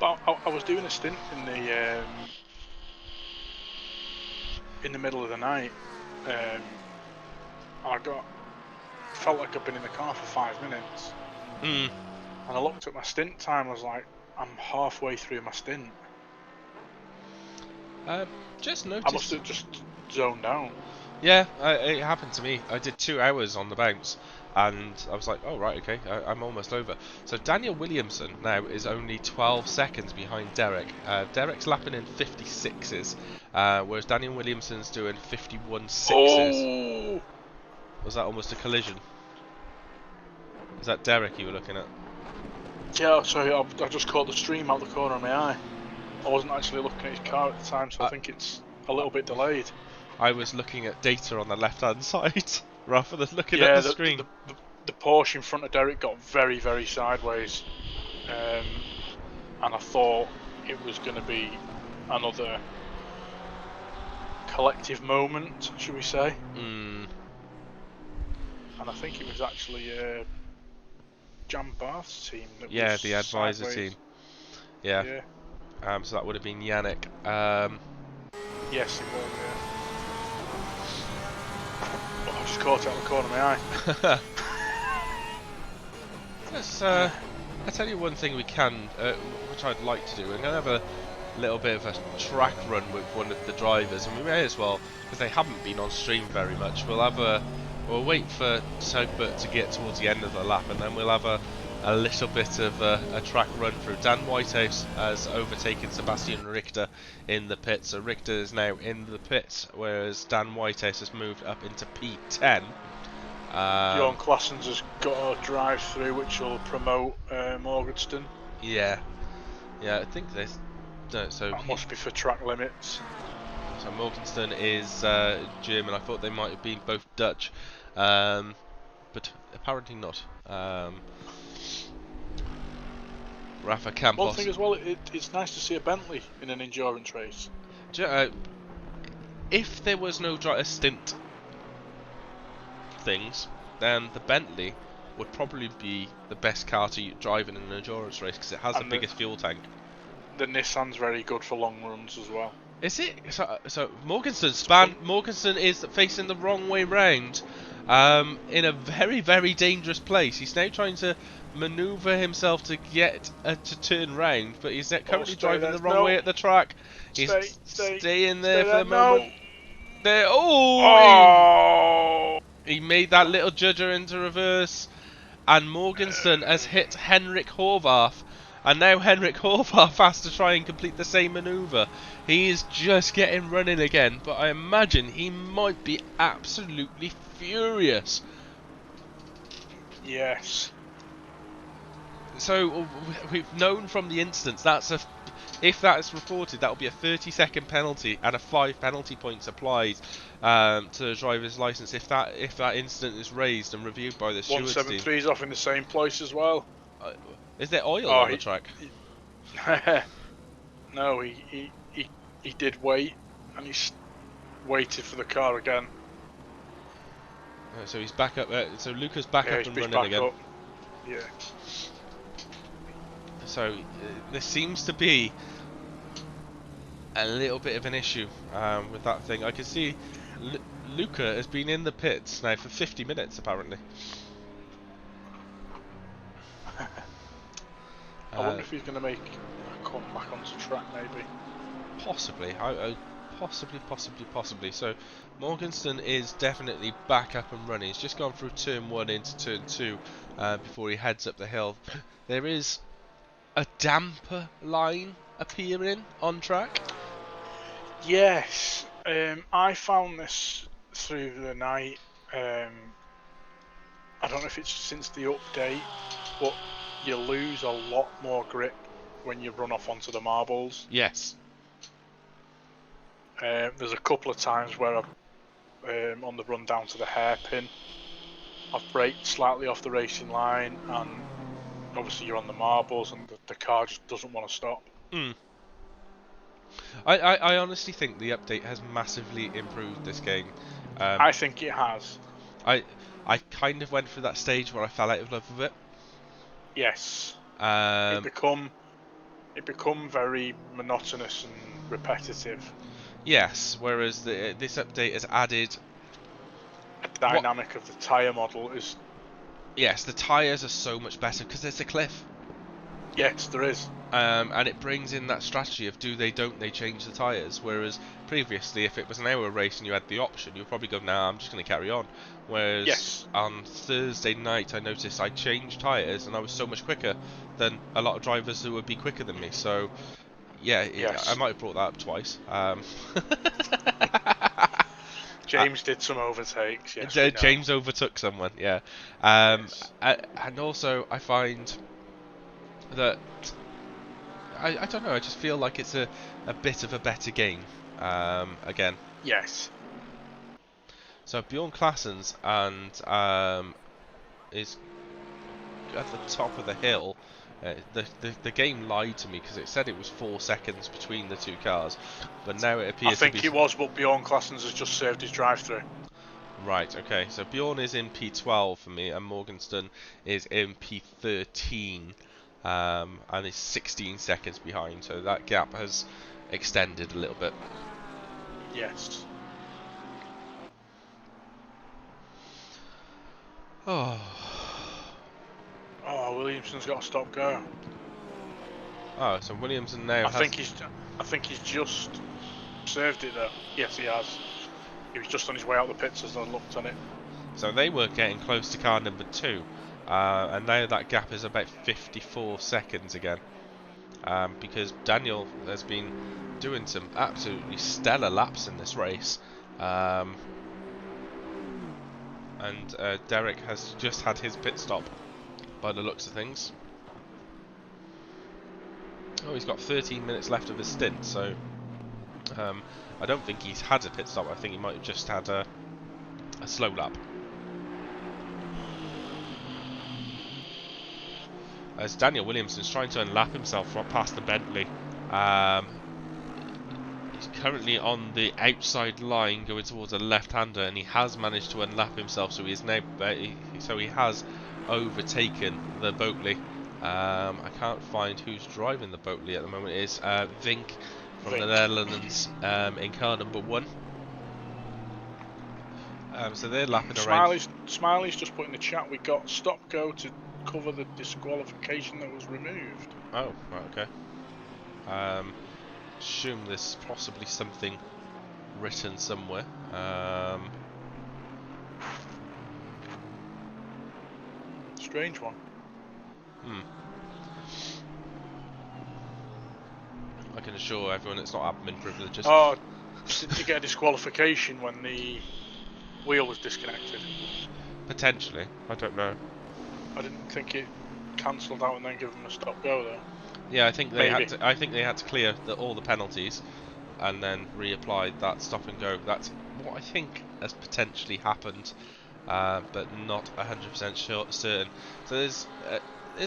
But I was doing a stint in the middle of the night. I felt like I'd been in the car for 5 minutes. Mm. And I looked at my stint time. I was like, I'm halfway through my stint. Just noticed. I must have just zoned out. Yeah, it happened to me. I did 2 hours on the bounce, and I was like, oh right, okay, I'm almost over. So Daniel Williamson now is only 12 seconds behind Derek. Derek's lapping in 56s, whereas Daniel Williamson's doing 51.6s. Oh! Was that almost a collision? Is that Derek you were looking at? Yeah, sorry, I just caught the stream out the corner of my eye. I wasn't actually looking at his car at the time, so I think it's a little bit delayed. I was looking at data on the left-hand side rather than looking Yeah, at the screen. The Porsche in front of Derek got very, very sideways, and I thought it was going to be another collective moment, should we say? Mm. And I think it was actually Jan Barth's team that was Yeah, the advisor sideways. team. Yeah. So that would have been Yannick. Yes, it was. Yeah. Oh, I just caught it out the corner of my eye. I tell you one thing we can, which I'd like to do. We're going to have a little bit of a track run with one of the drivers, and we may as well, because they haven't been on stream very much. We'll wait for Soapert to get towards the end of the lap, and then we'll have a little bit of a track run through. Dan Whitehouse has overtaken Sebastian Richter in the pits, so Richter is now in the pits, whereas Dan Whitehouse has moved up into P10. Bjorn Claessens has got a drive through which will promote Morgenstern. Yeah, I think there's. No, so that must be for track limits. So Morgenstern is German. I thought they might have been both Dutch, but apparently not. Rafa Campos. One thing as well, it's nice to see a Bentley in an endurance race. If there was no stint things, then the Bentley would probably be the best car to drive in an endurance race because it has the biggest fuel tank. The Nissan's very good for long runs as well. Is it? So Morgenstern is facing the wrong way round, in a very, very dangerous place. He's now trying to manoeuvre himself to get to turn round, but he's currently driving the wrong way at the track. He's staying there for the moment. There. Oh! He made that little judger into reverse, and Morgenstern has hit Henrik Horvath. And now Henrik Horvath has to try and complete the same manoeuvre. He is just getting running again, but I imagine he might be absolutely furious. Yes. So we've known from the instance if that is reported, that will be a 30-second penalty and a 5 penalty points applied to the driver's license if that incident is raised and reviewed by the stewards team. 173 is off in the same place as well. Is there oil on the track? No, he did wait, and he's waited for the car again. So he's back up. So Luca's back up and running again. Yeah. So there seems to be a little bit of an issue with that thing. I can see Luca has been in the pits now for 50 minutes apparently. I wonder if he's going to make a comeback onto track, maybe. Possibly. Possibly. So Morgenstern is definitely back up and running. He's just gone through turn 1 into turn 2 before he heads up the hill. There is a damper line appearing on track. Yes, I found this through the night. I don't know if it's since the update, but you lose a lot more grip when you run off onto the marbles. Yes. There's a couple of times where I've on the run down to the hairpin, I've braked slightly off the racing line, and obviously you're on the marbles, and the car just doesn't want to stop. Mm. I honestly think the update has massively improved this game. I think it has. I I kind of went through that stage where I fell out of love with it. Yes. It Um, become very monotonous and repetitive. yes, whereas this update has added The dynamic of the tyre model is... Yes, the tyres are so much better because there's a cliff. Yes, there is. And it brings in that strategy of don't they change the tyres, whereas previously if it was an hour race and you had the option, you'd probably go, nah, I'm just going to carry on. Whereas Yes. on Thursday night I noticed I changed tyres and I was so much quicker than a lot of drivers who would be quicker than me, so yeah, I Yes. might have brought that up twice. James did some overtakes, yes, we know. James overtook someone, yeah. Yes. And also I find that I don't know. I just feel like it's a bit of a better game. Again, Yes. so Bjorn Claessens and is at the top of the hill. The game lied to me because it said it was 4 seconds between the two cars, but now it I appears to be. think it was, but Bjorn Claessens has just saved his drive-through. Right. Okay. So Bjorn is in P12 for me, and Morgenstern is in P13, and is 16 seconds behind. So that gap has extended a little bit. Yes. Oh. Oh, Williamson's got to stop go. Oh, so Williamson now I has. think he's just served it though. Yes, he has. He was just on his way out the pits as I looked on it. So they were getting close to car number 2, and now that gap is about 54 seconds again. Because Daniel has been doing some absolutely stellar laps in this race. And Derek has just had his pit stop by the looks of things. Oh, he's got 13 minutes left of his stint, so I don't think he's had a pit stop. I think he might have just had a slow lap. As Daniel Williamson's trying to unlap himself from past the Bentley. He's currently on the outside line going towards a left-hander, and he has managed to unlap himself, so he is now he has overtaken the Boatley. I can't find who's driving the Boatley at the moment. It's Vink from the Netherlands in car number 1. So they're lapping around. Smiley's just put in the chat, we got stop go to cover the disqualification that was removed. Oh, right, okay. Assume there's possibly something written somewhere. Strange one. I can assure everyone it's not admin privileges. Oh, did you get a disqualification when the wheel was disconnected? Potentially, I don't know. I didn't think it cancelled out and then give them a stop go though. Yeah, I think they Maybe. had to clear all the penalties, and then reapplied that stop and go. That's what I think has potentially happened, but not 100% certain. So there's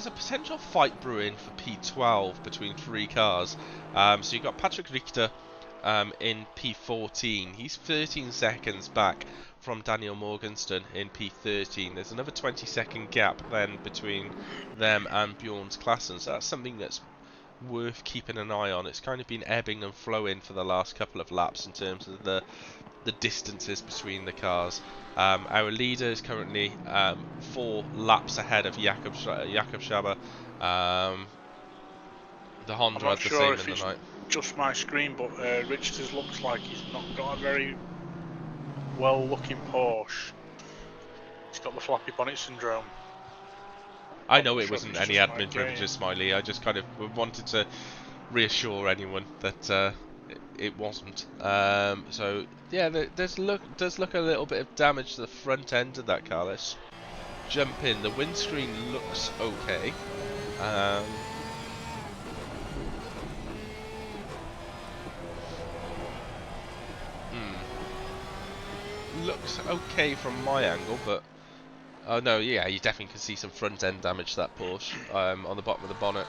a potential fight brewing for P12 between 3 cars. So you've got Patrick Richter in P14. He's 13 seconds back from Daniel Morgenstern in P13. There's another 20-second gap then between them and Bjorn's Claessens. So that's something that's worth keeping an eye on. It's kind of been ebbing and flowing for the last couple of laps in terms of the distances between the cars. Our leader is currently 4 laps ahead of Jakob Schaber. The Honda I'm not had the sure same if in the it's night. just my screen, but Richards looks like he's not got a very well-looking Porsche. He's got the flappy bonnet syndrome. I I'm know not it sure if wasn't it's any just my admin game. privileges, Smiley. I just kind of wanted to reassure anyone that it wasn't. So yeah, does look a little bit of damage to the front end of that car. Let's jump in. The windscreen looks okay. Looks okay from my angle, but Oh no, yeah, you definitely can see some front end damage to that Porsche on the bottom of the bonnet.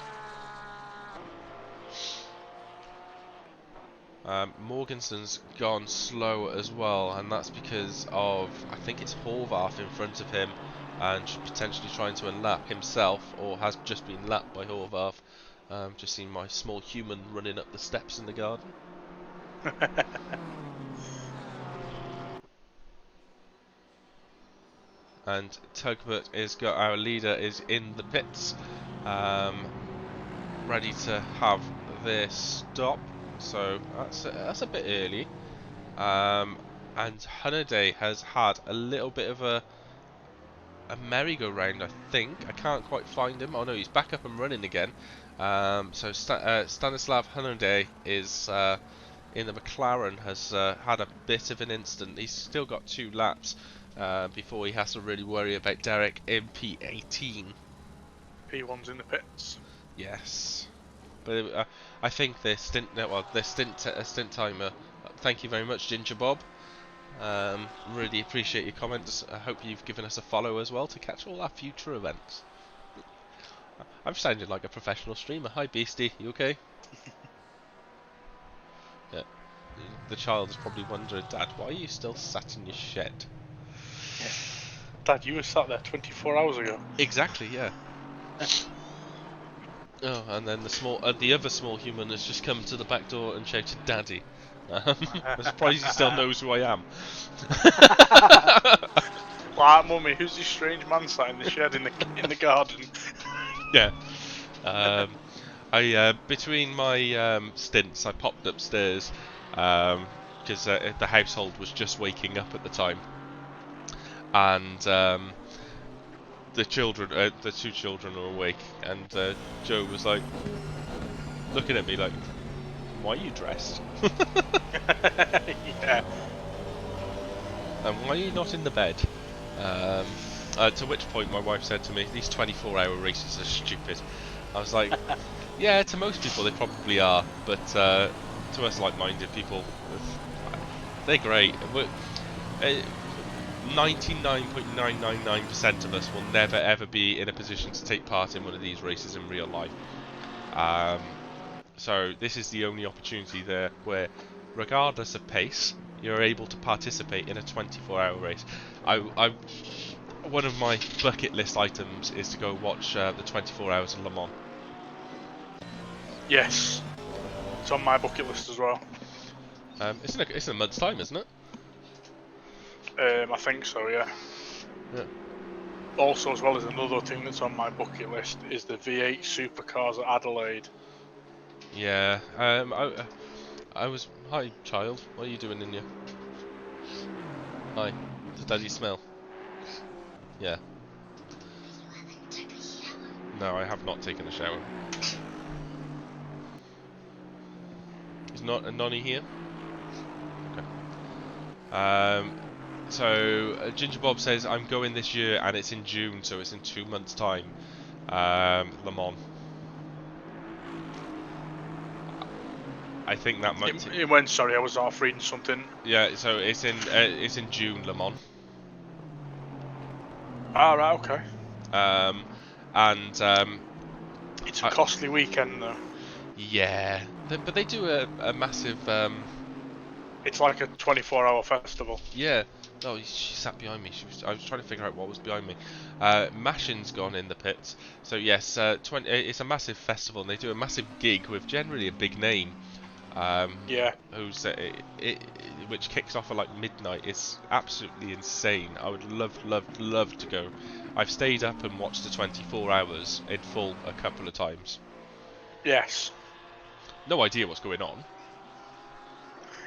Morganson's gone slow as well, and that's because of, I think it's Horvath in front of him, and potentially trying to unlap himself, or has just been lapped by Horvath. Just seen my small human running up the steps in the garden. And Tugbert our leader is in the pits, ready to have their stop. So that's a bit early. And Hunnaday has had a little bit of a merry-go-round, I think. I can't quite find him. Oh no, he's back up and running again. So Stanislav Hunnaday is in the McLaren, has had a bit of an incident. He's still got 2 laps before he has to really worry about Derek in P18. P1's in the pits. Yes, but I think their stint timer. Thank you very much, Ginger Bob. Really appreciate your comments. I hope you've given us a follow as well to catch all our future events. I've sounded like a professional streamer. Hi Beastie, you okay? Yeah. The child is probably wondering, Dad, why are you still sat in your shed? Yeah. Dad, you were sat there 24 hours ago. Exactly, yeah. Oh, and then the other small human has just come to the back door and shouted, "Daddy." I'm surprised he still knows who I am. Like, Mummy, who's this strange man sat in the shed in the garden? Yeah. I between my stints, I popped upstairs because the household was just waking up at the time, and the 2 children are awake, and Joe was like looking at me like, "Why are you dressed? Yeah. And why are you not in the bed?" To which point my wife said to me, "These 24-hour races are stupid." I was like, "Yeah, to most people they probably are, but to us like-minded people, they're great. 99.999% of us will never ever be in a position to take part in one of these races in real life. So this is the only opportunity there where, regardless of pace, you're able to participate in a 24-hour race. One of my bucket list items is to go watch the 24 Hours of Le Mans. Yes. It's on my bucket list as well. It's in a month's time, isn't it? I think so, yeah. Yeah. Also, as well as another thing that's on my bucket list is the V8 supercars at Adelaide. Yeah. I was. Hi, child. What are you doing in here? Hi. Does Daddy smell? Yeah. No, I have not taken a shower. Is not a nonny here? Okay. So Ginger Bob says I'm going this year, and it's in June, so it's in 2 months' time. Le Mans. I think that might. It went. Sorry, I was off reading something. Yeah, so it's in June, Le Mans. Ah, right, okay. And It's a costly weekend though. yeah, but they do a massive. It's like a 24-hour festival. Yeah. Oh, she sat behind me. I was trying to figure out what was behind me. Mashin's gone in the pits. So yes, it's a massive festival, and they do a massive gig with generally a big name. Yeah. Who's which kicks off at like midnight. It's absolutely insane. I would love to go. I've stayed up and watched the 24 hours in full a couple of times. Yes. No idea what's going on.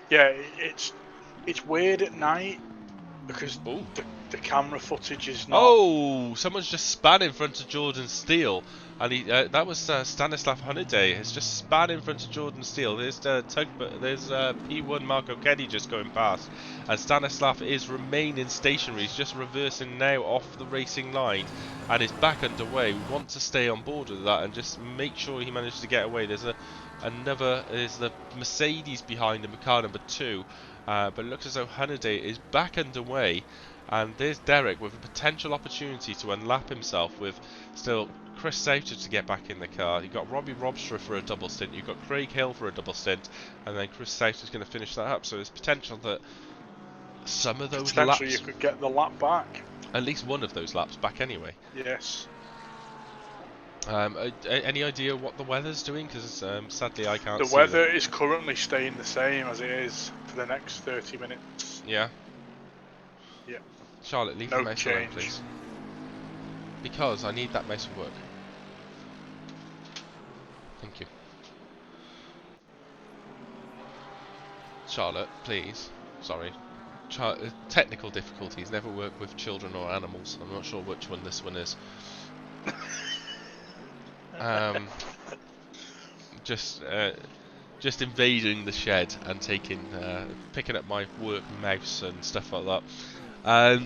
Yeah, it's weird at night because Ooh. the camera footage is not. Oh, someone's just span in front of Jordan Steele, and that was Stanislav Hunnaday has just span in front of Jordan Steele. There's P1 Marco Kenny just going past, and Stanislav is remaining stationary. He's just reversing now off the racing line, and is back underway. We want to stay on board with that and just make sure he manages to get away. There's the Mercedes behind him, car number 2. but it looks as though Hunniday is back underway, and there's Derek with a potential opportunity to unlap himself with still Chris Sauter to get back in the car. You've got Robbie Robstra for a double stint, you've got Craig Hill for a double stint, and then Chris Sauter's going to finish that up. So there's potential that some of those Potentially you laps, could get the lap back. at least one of those laps back anyway. Yes. Any idea what the weather's doing? Because sadly I can't The see weather is currently staying the same as it is for the next 30 minutes. Yeah. Yeah. Charlotte, leave the No mouse alone, change. please. Because I need that mouse to work. Thank you. Charlotte, please. Sorry. Technical difficulties never work with children or animals. I'm not sure which one this one is. Just invading the shed and picking up my work mouse and stuff like that.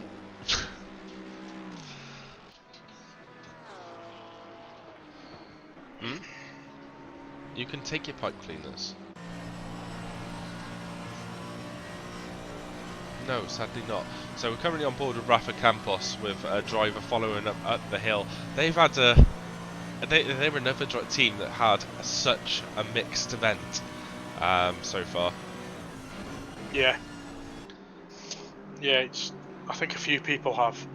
You can take your pipe cleaners. No, sadly not. So we're currently on board with Rafa Campos with a driver following up the hill. They've had they were another team that had such a mixed event so far. Yeah. Yeah, I think a few people have.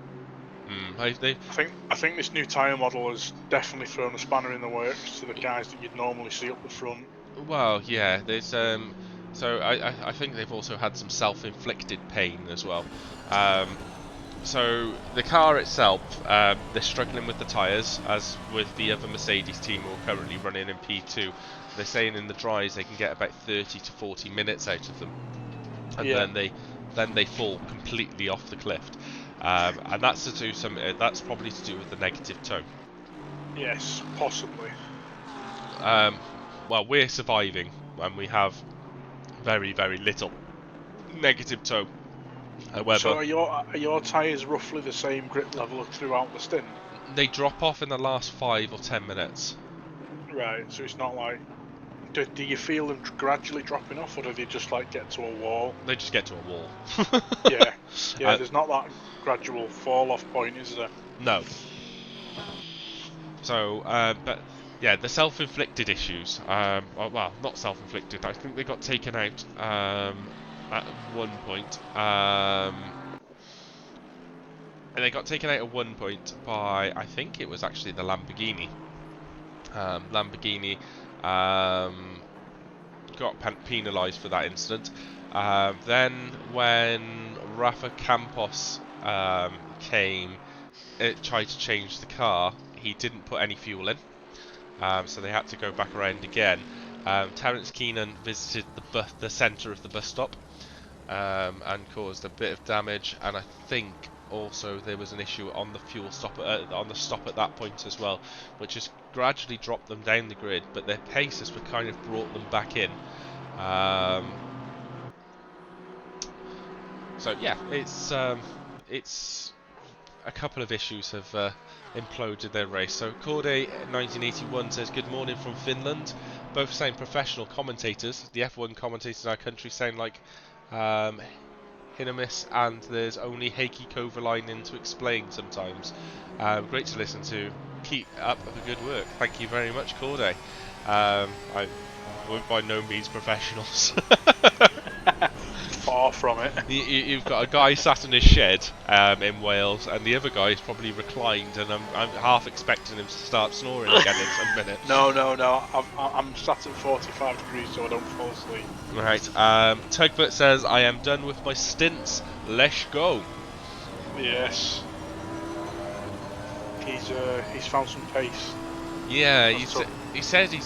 I think this new tyre model has definitely thrown a spanner in the works to the guys that you'd normally see up the front. Well, yeah, there's so I think they've also had some self-inflicted pain as well. So the car itself, they're struggling with the tyres, as with the other Mercedes team who are currently running in P2. They're saying in the dries they can get about 30 to 40 minutes out of them, and Yeah. then they fall completely off the cliff. And that's that's probably to do with the negative toe. Yes, possibly. Well, we're surviving, and we have very, very little negative toe. However, so are your tyres roughly the same grip level throughout the stint? they drop off in the last 5 or 10 minutes. Right, so it's not like... Do you feel them gradually dropping off, or do they just like get to a wall? They just get to a wall. Yeah, there's not that gradual fall-off point, is there? No. So, but yeah, the self-inflicted issues. Well, not self-inflicted. I think they got taken out at one point. And they got taken out at one point by, I think it was actually the Lamborghini. Lamborghini got penalised for that incident. Then when Rafa Campos came, it tried to change the car. He didn't put any fuel in, so they had to go back around again. Terence Keenan visited the centre of the bus stop and caused a bit of damage, and I think also there was an issue on the fuel stop on the stop at that point as well, which has gradually dropped them down the grid, but their pace has kind of brought them back in. So yeah, it's a couple of issues have imploded their race. So Corday 1981 says, "Good morning from Finland." Both sound professional commentators. The F1 commentators in our country sound like Hinamis, and there's only Heikki Kovalainen to explain sometimes. Great to listen to. Keep up the good work. Thank you very much, Corday. We're by no means professionals. Far from it. You've got a guy sat in his shed in Wales, and the other guy is probably reclined, and I'm half expecting him to start snoring again in some minutes. No. I'm sat at 45 degrees, so I don't fall asleep. Right. Tugfoot says, "I am done with my stints. Let's go." Yes. He's found some pace. Yeah, he said he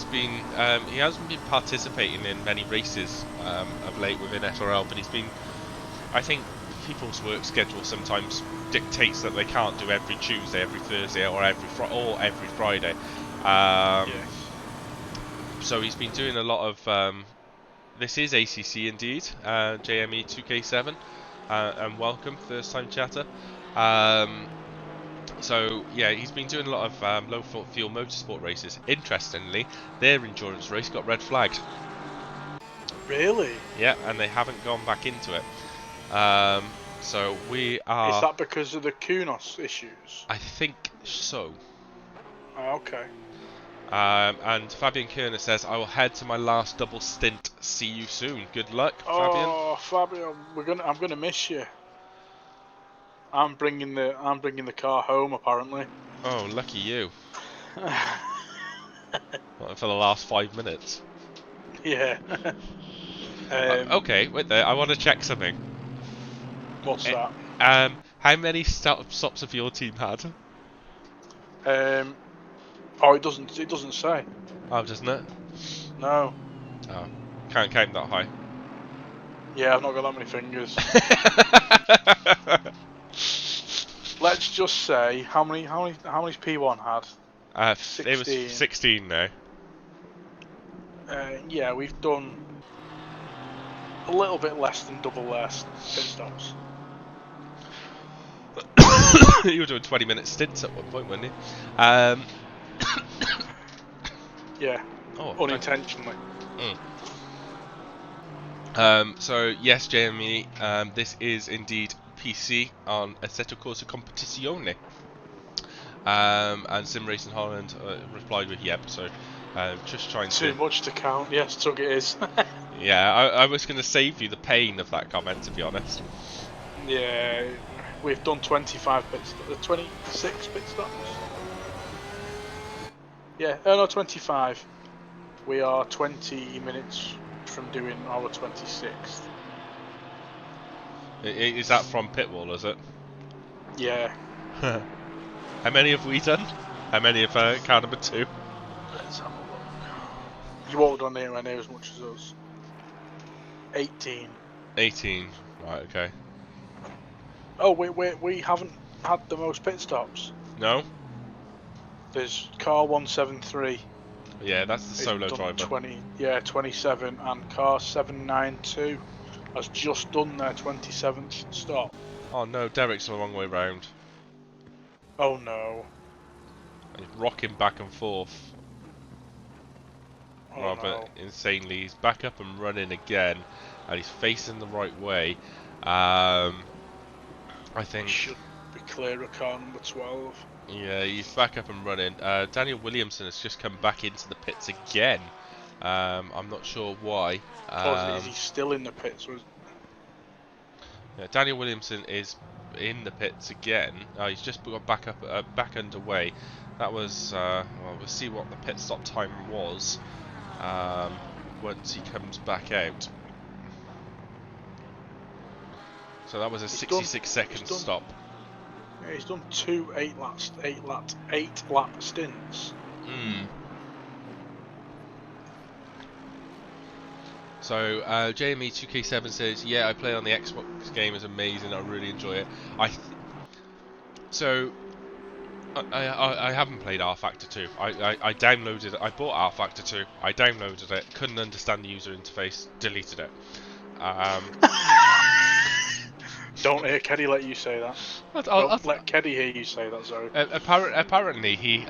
hasn't been participating in many races of late within SRL, but I think people's work schedule sometimes dictates that they can't do every Tuesday, every Thursday, or every Friday. Yes. So he's been doing a lot of. This is ACC indeed, JME 2K7, and welcome, first time chatter. So yeah, he's been doing a lot of low fuel motorsport races. Interestingly, their endurance race got red flagged. Really? Yeah, and they haven't gone back into it. So we Is are. that because of the Kunos issues? I think so. Oh, okay. And Fabian Kerner says, "I will head to my last double stint. See you soon. Good luck, Fabian." Oh, Fabio, I'm gonna miss you. I'm bringing the car home apparently. Oh, lucky you. What, for the last 5 minutes. Yeah. Okay, wait there. I want to check something. What's Eh, that? How many stops have your team had? Um, oh, it doesn't say. Oh, doesn't it? No. Oh, can't count that high. Yeah, I've not got that many fingers. Let's just say how many's P1 had? It was 16. 16 now. Yeah, we've done a little bit less than double less pit stops. You were doing 20-minute stints at one point, weren't you? Yeah, Oh, thank. unintentionally. So yes, Jamie, this is indeed PC on Assetto Corsa Competizione. And Sim Racing Holland replied with yep. So just trying Too to. much to count. Yes, Tug it is. Yeah, I was going to save you the pain of that comment, to be honest. Yeah, we've done 25 26 pit stops. Yeah, no, 25. We are 20 minutes from doing our 26th. Is that from Pitwall? Is it? Yeah. How many have we done? How many have car number 2? Let's have a look. You won't have done anywhere near as much as us. 18. 18. Right. Okay. Oh, we haven't had the most pit stops. No. There's car 173. Yeah, that's the It's solo done driver. 27, and car 792 has just done their 27th stop. Oh no, Derek's the wrong way round. Oh no. And he's rocking back and forth Oh rather no. insanely. He's back up and running again, and he's facing the right way. I We think. should be clear of car number 12. Yeah, he's back up and running. Daniel Williamson has just come back into the pits again. I'm not sure why. Or is he still in the pits? Yeah, Daniel Williamson is in the pits again. He's just got back up, back underway. That was. Well, we'll see what the pit stop time was once he comes back out. So that was a 66-second stop. Yeah, he's done two 8-lap stints. So JME2K7 says, "Yeah, I play on the Xbox game. It's amazing. I really enjoy it. I haven't played rFactor 2. I downloaded it. I bought rFactor 2. I downloaded it. Couldn't understand the user interface. Deleted it. Don't hear Keddy let you say that. Don't let Keddy hear you say that, sorry. Apparently he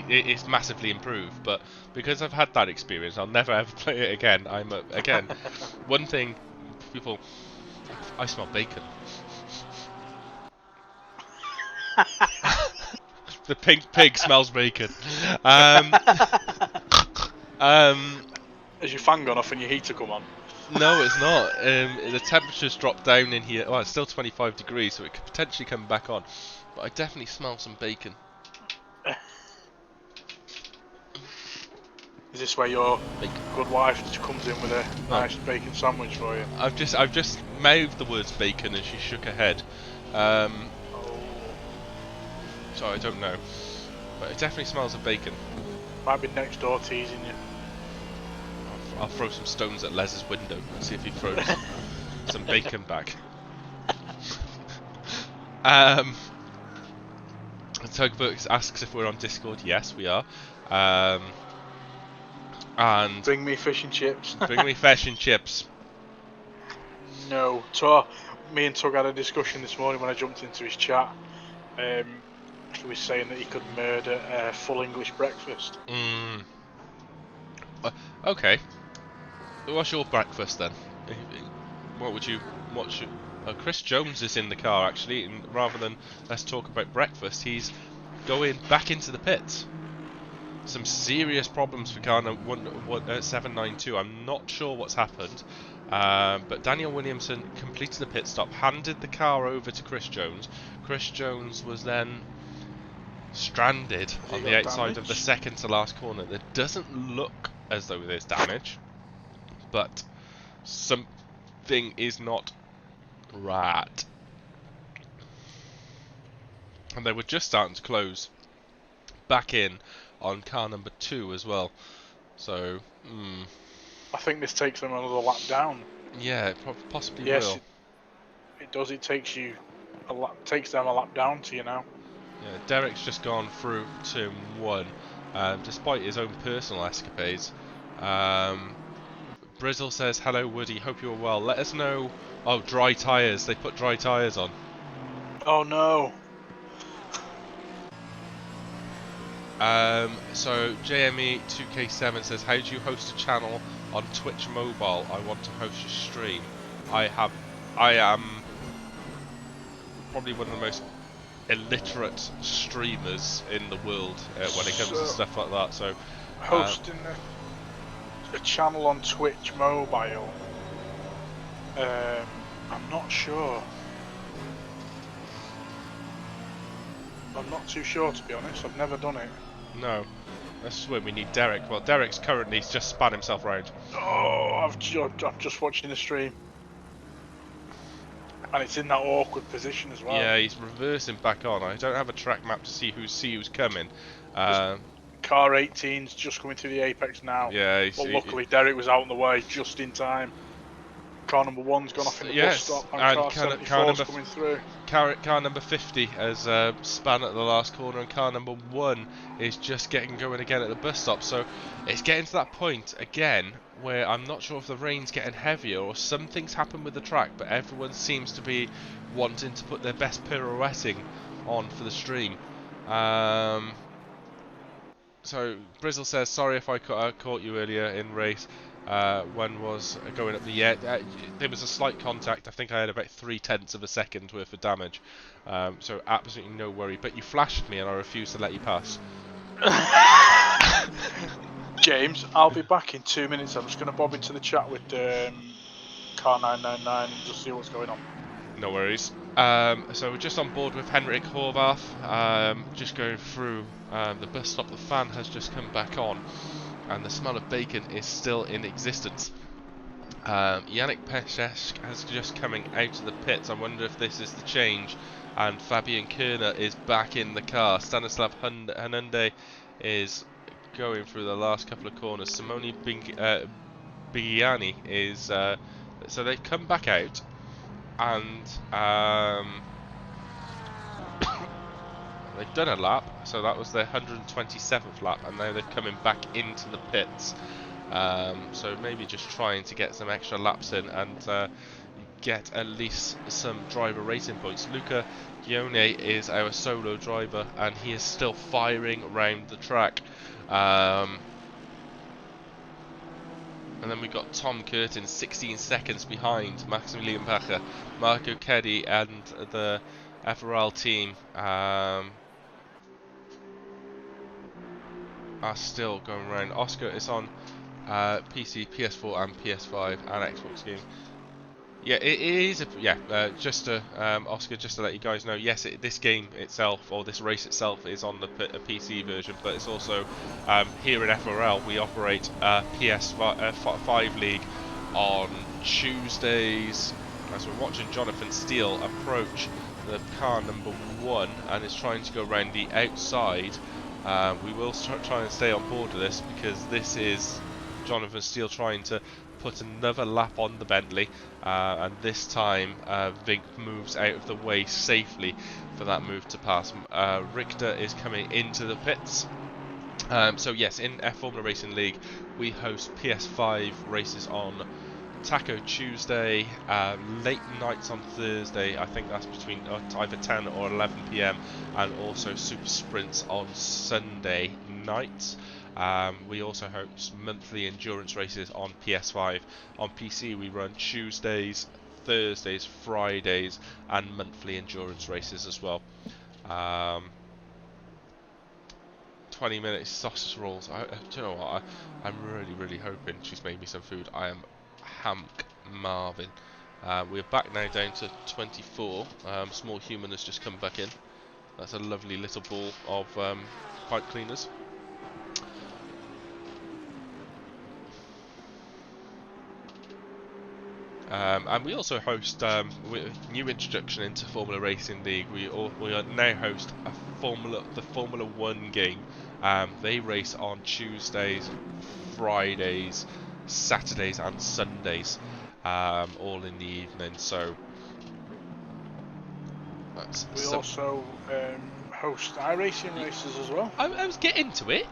is massively improved, but because I've had that experience, I'll never ever play it again. Again, one thing, people, I smell bacon. The pink pig smells bacon. Has your fan gone off and your heater come on? No, it's not. The temperature's dropped down in here. Well, it's still 25 degrees, so it could potentially come back on. But I definitely smell some bacon. Is this where your good wife comes in with a nice bacon sandwich for you? I've just mouthed the words bacon and she shook her head. So I don't know, but it definitely smells of bacon. Might be next door teasing you. I'll throw some stones at Les's window and see if he throws some bacon back. Tugbooks asks if we're on Discord. Yes, we are. And bring me fish and chips. Bring me fish and chips. No. Me and Tug had a discussion this morning when I jumped into his chat. He was saying that he could murder a full English breakfast. Okay. What's your breakfast then? What would you? What should? Chris Jones is in the car actually, and rather than let's talk about breakfast, he's going back into the pits. Some serious problems for car 792. I'm not sure what's happened, but Daniel Williamson completed the pit stop, handed the car over to Chris Jones. Chris Jones was then stranded Has he on the got outside of the damage? second to last corner. There doesn't look as though there's damage, but something is not right. And they were just starting to close back in on car number 2 as well. So, I think this takes them another lap down. yeah, it possibly Yes, will. it does. It takes them a lap down to you now. Yeah, Derek's just gone through turn 1, despite his own personal escapades. Brizzle says, hello Woody, hope you're well. Let us know. Oh, dry tyres. They put dry tyres on. Oh no. So JME 2K7 says, how do you host a channel on Twitch Mobile? I want to host a stream. I am probably one of the most illiterate streamers in the world when it comes to stuff like that. So hosting a channel on Twitch Mobile. I'm not sure. I'm not too sure, to be honest. I've never done it. no, that's where we need Derek. Well, Derek's currently just spun himself round. Oh, I'm just watching the stream. And it's in that awkward position as well. Yeah, he's reversing back on. I don't have a track map to see who's coming. Car 18's just coming through the apex now. Yeah, but luckily Derek was out in the way just in time. Car number 1's gone off in the bus stop, and car 74's coming through. Car number 50 has spun at the last corner, and car number 1 is just getting going again at the bus stop. So it's getting to that point again where I'm not sure if the rain's getting heavier or something's happened with the track, but everyone seems to be wanting to put their best pirouetting on for the stream. So Brizzle says, sorry if I caught you earlier in race. When was going up the air. There was a slight contact. I think I had about 0.3 of a second worth of damage. So absolutely no worry. But you flashed me and I refused to let you pass. James, I'll be back in 2 minutes. I'm just going to bob into the chat with Car 999 and just see what's going on. No worries. So we're just on board with Henrik Horvath. Just going through the bus stop. The fan has just come back on, and the smell of bacon is still in existence. Yannick Peshesk has just coming out of the pits. I wonder if this is the change. And Fabian Kerner is back in the car. Stanislav Hanunde is going through the last couple of corners. Simone Bigiani is... so they've come back out. And they've done a lap, so that was their 127th lap, and now they're coming back into the pits. So maybe just trying to get some extra laps in and get at least some driver racing points. Luca Gione is our solo driver, and he is still firing around the track. And then we've got Tom Curtin 16 seconds behind Maximilian Pacher. Marco Keddy and the FRL team are still going around. Oscar is on PC, PS4 and PS5 and Xbox game. Yeah, it is. Just to Oscar, just to let you guys know, yes, this game itself or this race itself is on the PC version, but it's also here in FRL we operate PS5 League on Tuesdays. As we're watching Jonathan Steele approach the car number 1 and is trying to go around the outside. We will try and stay on board with this because this is Jonathan Steele trying to put another lap on the Bentley, and this time Vink moves out of the way safely for that move to pass. Richter is coming into the pits. So yes, in F Formula Racing League we host PS5 races on Taco Tuesday, late nights on Thursday. I think that's between either 10 or 11 p.m. and also super sprints on Sunday nights. We also host monthly endurance races on PS5. On PC, we run Tuesdays, Thursdays, Fridays, and monthly endurance races as well. 20-minute sausage rolls. Do you know what? I'm really hoping she's made me some food. I am hamk Marvin. We're back now down to 24. Small human has just come back in. That's a lovely little ball of pipe cleaners. And we also host new introduction into Formula Racing League. We now host the Formula One game. They race on Tuesdays, Fridays, Saturdays, and Sundays, all in the evening. So we also host iRacing races as well. I was getting to it.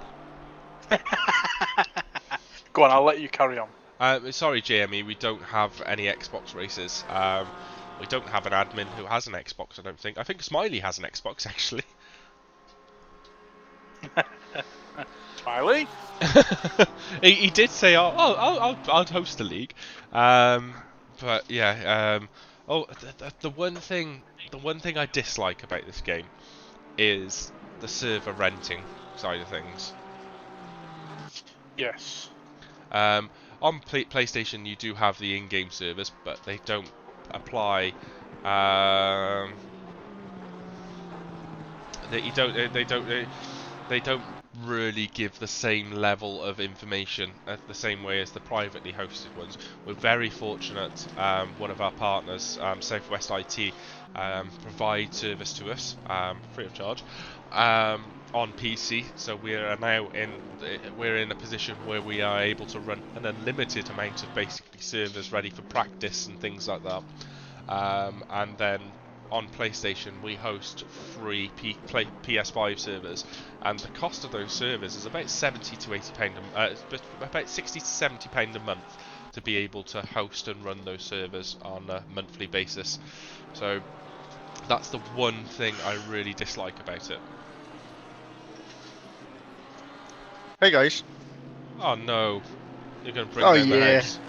Go on, I'll let you carry on. Sorry, JME, we don't have any Xbox races. We don't have an admin who has an Xbox, I don't think. I think Smiley has an Xbox, actually. Smiley? he did say, I'll host a league. But yeah, the one thing I dislike about this game is the server renting side of things. Yes. On PlayStation, you do have the in-game servers, but they don't apply. They don't really give the same level of information the same way as the privately hosted ones. We're very fortunate. One of our partners, Southwest IT, provide service to us free of charge on PC. So we're in a position where we are able to run an unlimited amount of basically servers ready for practice and things like that. And then on PlayStation, we host free PS5 servers, and the cost of those servers is about £70 to £80 about £60 to £70 a month to be able to host and run those servers on a monthly basis. So that's the one thing I really dislike about it. Hey guys. Oh no, you're going to bring down the house.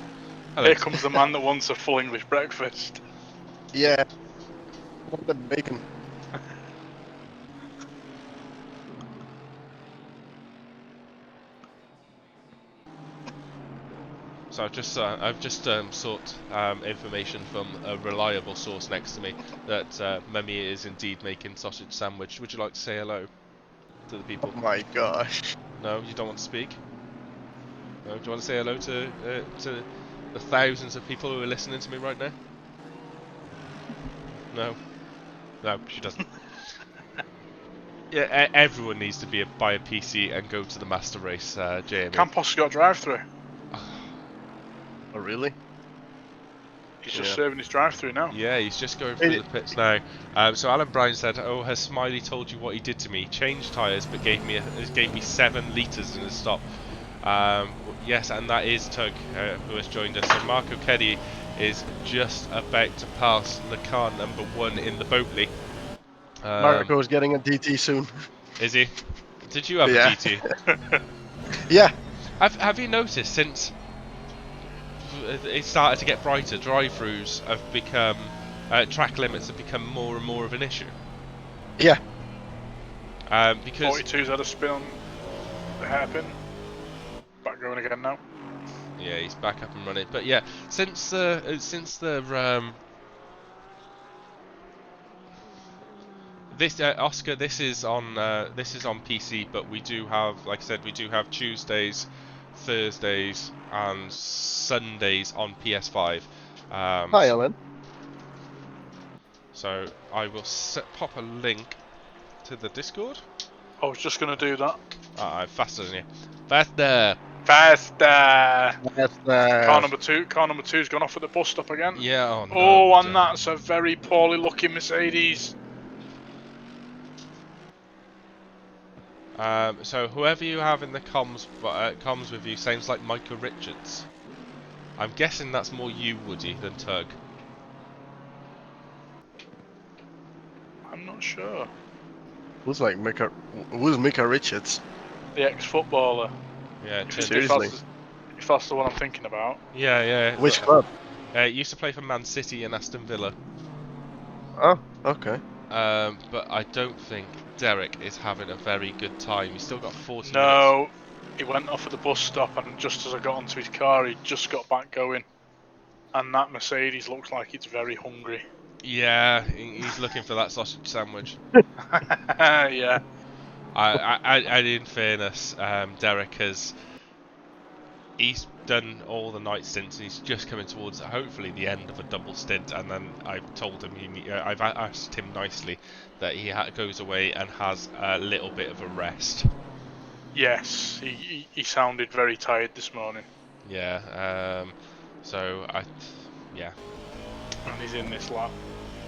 Hello. Here comes the man that wants a full English breakfast. Yeah. I want the bacon. So I've just sought information from a reliable source next to me that Mummy is indeed making sausage sandwich. Would you like to say hello to the people? Oh my gosh. No, you don't want to speak? No, do you want to say hello to the thousands of people who are listening to me right now? No, no, she doesn't. Yeah, everyone needs to buy a PC and go to the master race, Jamie. Campos got drive-through. Oh really? He's just serving his drive-through now. Yeah, he's just going through the pits now. So Alan Brown said, "Oh, has Smiley told you what he did to me? Changed tyres, but gave me 7 litres in a stop." Yes, and that is Tug who has joined us. So Marco Keddy is just about to pass the car number 1 in the Boatley. Marco's getting a DT soon. Is he? Did you have a GT? Yeah. Have you noticed since it started to get brighter, drive-throughs have become track limits have become more and more of an issue? Yeah. Because 42's had a spin on the hairpin. Back going again now. Yeah, he's back up and running. But yeah, since the Oscar, this is on PC, but we do have, like I said, we do have Tuesdays, Thursdays, and Sundays on PS5. Hi, Alan. So I will pop a link to the Discord. I was just going to do that. I'm faster than you. Faster! Car number 2's gone off at the bus stop again. Yeah, oh no. Oh, and that's a very poorly looking Mercedes. So whoever you have in the comms with you sounds like Micah Richards. I'm guessing that's more you, Woody, than Tug. I'm not sure. Who's Mika Richards? The ex-footballer. Yeah, Seriously? If that's the one I'm thinking about. yeah. Which club? He used to play for Man City and Aston Villa. Oh, okay. But I don't think Derek is having a very good time. He's still got 40 minutes. No, he went off at the bus stop, and just as I got onto his car, he just got back going. And that Mercedes looks like it's very hungry. Yeah, he's looking for that sausage sandwich. Yeah. I in fairness, Derek he's done all the night stints and he's just coming towards hopefully the end of a double stint, and then I've told him I've asked him nicely that he goes away and has a little bit of a rest. Yes, he sounded very tired this morning. Yeah. So yeah. And he's in this lap.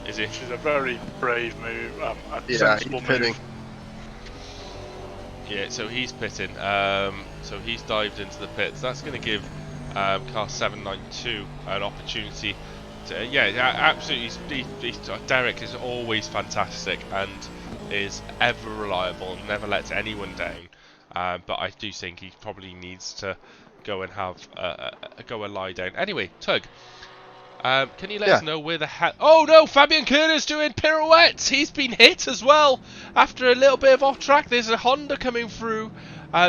Is he? Which is a very brave move, a Yeah, sensible he's pitting. move. Yeah, so he's pitting. So he's dived into the pits. That's going to give car 792 an opportunity. Absolutely. Derek is always fantastic and is ever reliable and never lets anyone down. But I do think he probably needs to go and have go and lie down. Anyway, Tug. Can you let us know where the hell... Oh no, Fabian Koerner's doing pirouettes! He's been hit as well! After a little bit of off-track, there's a Honda coming through.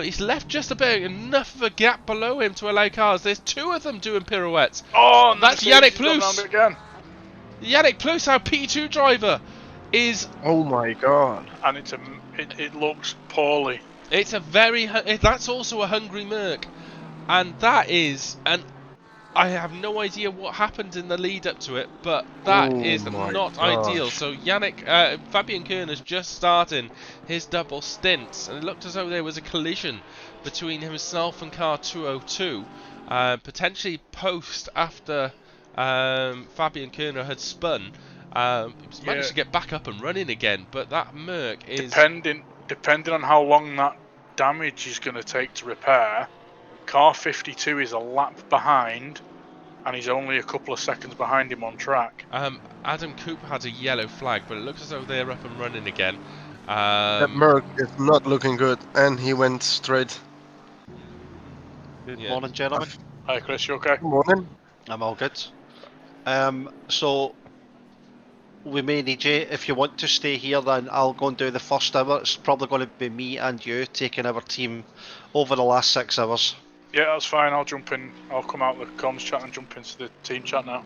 He's left just about enough of a gap below him to allow cars. There's two of them doing pirouettes. Oh, that's Yannick Plus! Yannick Plus, our P2 driver, is... Oh my god. And it looks poorly. It's a very... That's also a hungry Merc. And that is... I have no idea what happened in the lead up to it, but that is not ideal. So Fabian Koerner's just starting his double stints, and it looked as though there was a collision between himself and car 202, potentially after Fabian Koerner had spun. He managed to get back up and running again, but that Merc is... Depending on how long that damage is going to take to repair, car 52 is a lap behind, and he's only a couple of seconds behind him on track. Adam Cooper had a yellow flag, but it looks as though they're up and running again. That Merc is not looking good, and he went straight. Good morning, gentlemen. Hi, Chris, you okay? Good morning. I'm all good. So we may need you. If you want to stay here, then I'll go and do the first hour. It's probably going to be me and you taking our team over the last 6 hours. Yeah, that's fine. I'll jump in. I'll come out the comms chat and jump into the team chat now.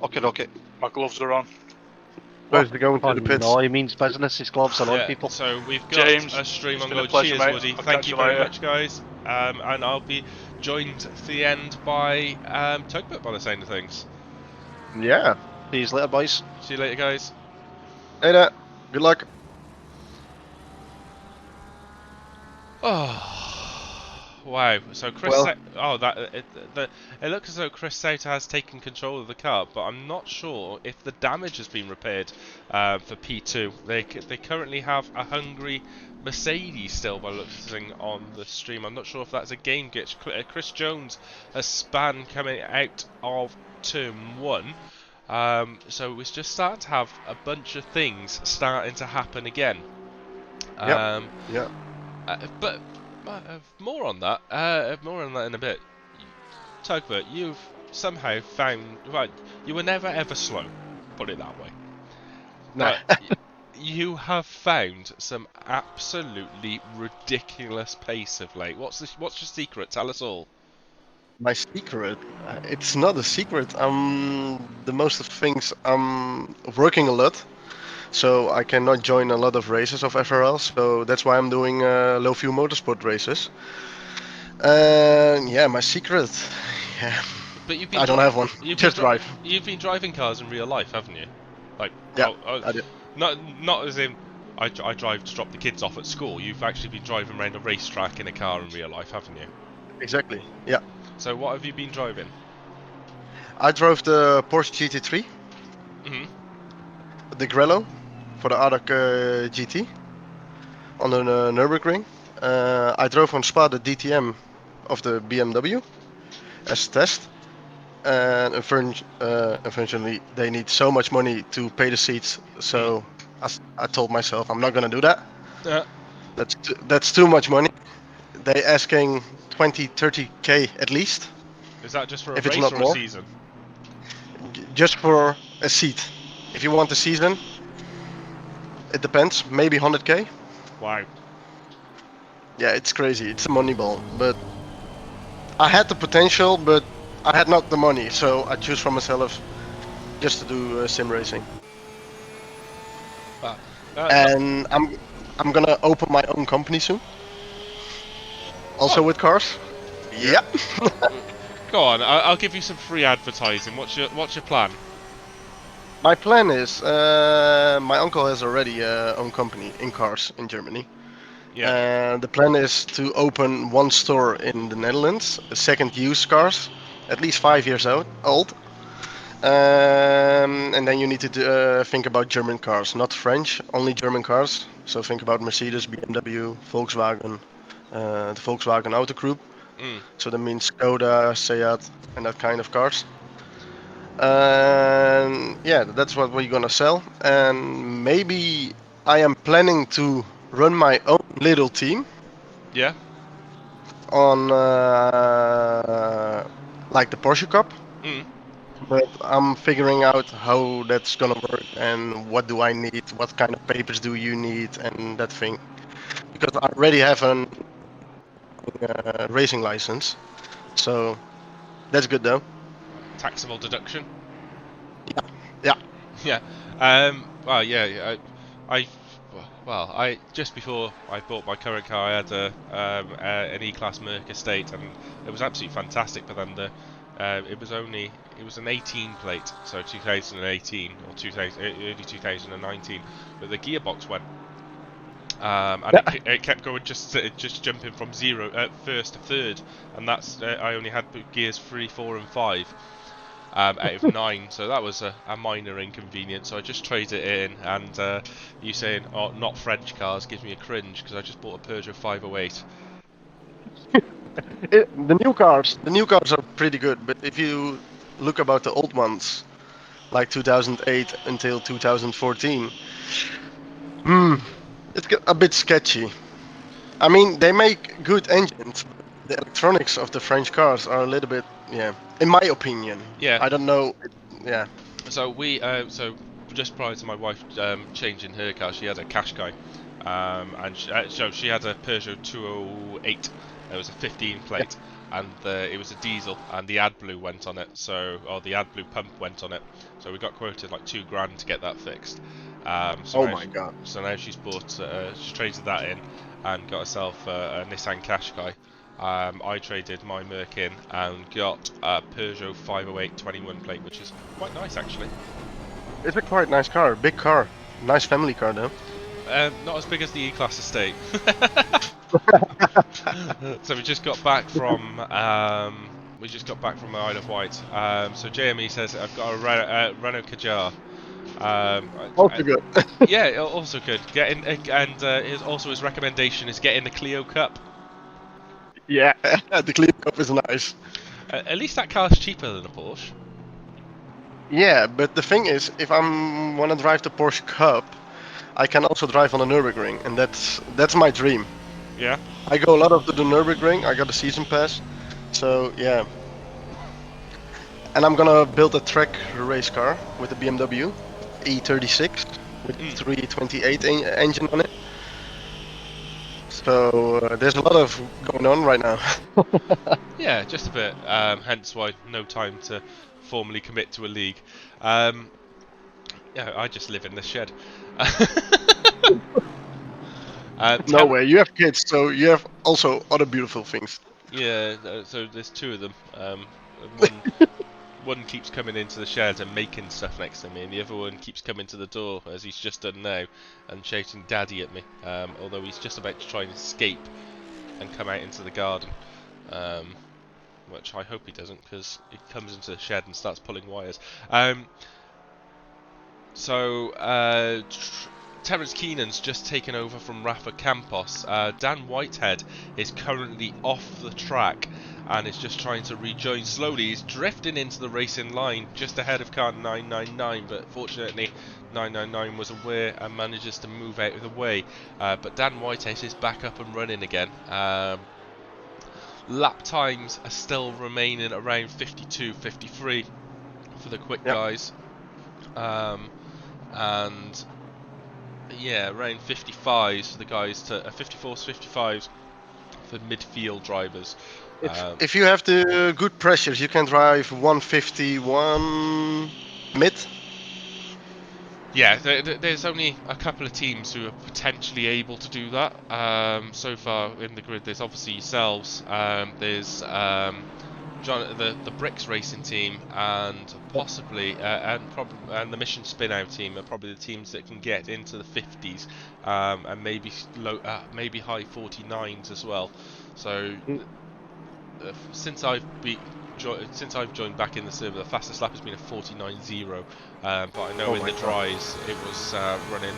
Okay. My gloves are on. Supposed to go into the pits. No, he means business. His gloves are on, people. So we've got James, a stream on been a Go. pleasure, Cheers, mate. Woody. I'll Thank catch you you very later. much, guys. And I'll be joined to the end by Tugbert by the sound of things. Yeah. See you later, boys. See you later, guys. Later. Good luck. Oh, wow. So Chris, it looks as though Chris Sauter has taken control of the car, but I'm not sure if the damage has been repaired for P2. They currently have a hungry Mercedes still by looking on the stream. I'm not sure if that's a game glitch. Chris Jones has spun coming out of turn 1. So we're just starting to have a bunch of things starting to happen again. Yeah. But more on that in a bit. Tugbert, you've somehow found... Right, you were never ever slow, put it that way. No. You have found some absolutely ridiculous pace of late. What's your secret? Tell us all. My secret? It's not a secret. The most of things I'm working a lot, so I cannot join a lot of races of FRL. So that's why I'm doing low fuel motorsport races. Yeah, my secret. Yeah. But you've been I don't have one. Just drive. You've been driving cars in real life, haven't you? Like, yeah, I did. Not as in I drive to drop the kids off at school. You've actually been driving around a racetrack in a car in real life, haven't you? Exactly. Yeah. So what have you been driving? I drove the Porsche GT3. The Grello for the ADAC GT on the Nürburgring. I drove on Spa the DTM of the BMW as test. and eventually they need so much money to pay the seats. So I told myself I'm not gonna do that. Uh, That's too much money. They asking 20, 30K at least, is that just for a if it's race not or a more, season? just for a seat. If you want a season, it depends. Maybe 100K. Wow. Yeah, it's crazy. It's a money ball. But I had the potential, but I had not the money, so I choose for myself just to do sim racing. Uh, not, And I'm gonna open my own company soon. Also oh, with cars. yeah. Yeah. Go on. I'll give you some free advertising. What's your plan? My plan is my uncle has already own company in cars in Germany. Yeah. The plan is to open one store in the Netherlands, a second used cars, at least 5 years old. And then you need to think about German cars, not French, only German cars. So think about Mercedes, BMW, Volkswagen, the Volkswagen Auto Group. Mm. So that means Skoda, Seat, and that kind of cars. And yeah, that's what we're gonna sell. And maybe I am planning to run my own little team Yeah. on like the Porsche Cup. Mm. But I'm figuring out how that's gonna work and what do I need, what kind of papers do you need, and that thing. Because I already have an racing license, so that's good though. Taxable deduction. Yeah. Yeah. Well, yeah. I well, I just before I bought my current car, I had an E-Class Merc Estate, and it was absolutely fantastic. But then it was an 18 plate, so 2018 or 2000 early 2019, but the gearbox went. And Yeah. it kept going, just jumping from zero first to third, and that's I only had gears 3, 4, and 5 out of 9, so that was a minor inconvenience. So I just traded it in, and you saying, "Oh, not French cars," gives me a cringe because I just bought a Peugeot 508. The new cars are pretty good, but if you look about the old ones, like 2008 until 2014, it's a bit sketchy. I mean, they make good engines. But the electronics of the French cars are a little bit, yeah, in my opinion. Yeah. I don't know. Yeah. So so just prior to my wife changing her car, she had a Qashqai, and so she had a Peugeot 208. It was a 15 plate, and it was a diesel, and the AdBlue went on it. Or the AdBlue pump went on it. So we got quoted like £2,000 to get that fixed. Oh my god. So now she's traded that in, and got herself a Nissan Qashqai. I traded my Merc in and got a Peugeot 508 21 plate, which is quite nice actually. It's a quite nice car, big car, nice family car though. Not as big as the E-Class estate. So we just got back from the Isle of Wight. So JME says I've got a Renault Kadjar. Also good. Yeah, also good. Getting and his recommendation is getting the Clio Cup. Yeah, the Clio Cup is nice. At least that car's cheaper than a Porsche. Yeah, but the thing is, if I'm wanna drive the Porsche Cup, I can also drive on the Nürburgring, and that's my dream. Yeah. I go a lot of to the Nürburgring. I got a season pass, so yeah. And I'm gonna build a track race car with a BMW E36 with 328 engine on it. So there's a lot of going on right now. Yeah, just a bit. Hence why no time to formally commit to a league. Yeah, I just live in this shed. No way, you have kids, so you have also other beautiful things. Yeah, so there's two of them. One one keeps coming into the shed and making stuff next to me, and the other one keeps coming to the door, as he's just done now, and shouting "Daddy" at me. Although he's just about to try and escape and come out into the garden. Which I hope he doesn't, because he comes into the shed and starts pulling wires. Terence Keenan's just taken over from Rafa Campos. Dan Whitehead is currently off the track, and is just trying to rejoin slowly. He's drifting into the racing line just ahead of car 999, but fortunately 999 was aware and manages to move out of the way. But Dan Whitehouse is back up and running again. Lap times are still remaining around 52, 53 for the quick guys. And yeah, around 55s for the guys to 54s, 55s for midfield drivers. If you have the good pressures, you can drive 151 mid. Yeah, there's only a couple of teams who are potentially able to do that. So far in the grid, there's obviously yourselves. There's the Bricks Racing team, and possibly and the Mission Spin Out team are probably the teams that can get into the 50s, and maybe maybe high 49s as well. So since I've joined back in the server, the fastest lap has been a 49.0. But I know in the dries it was running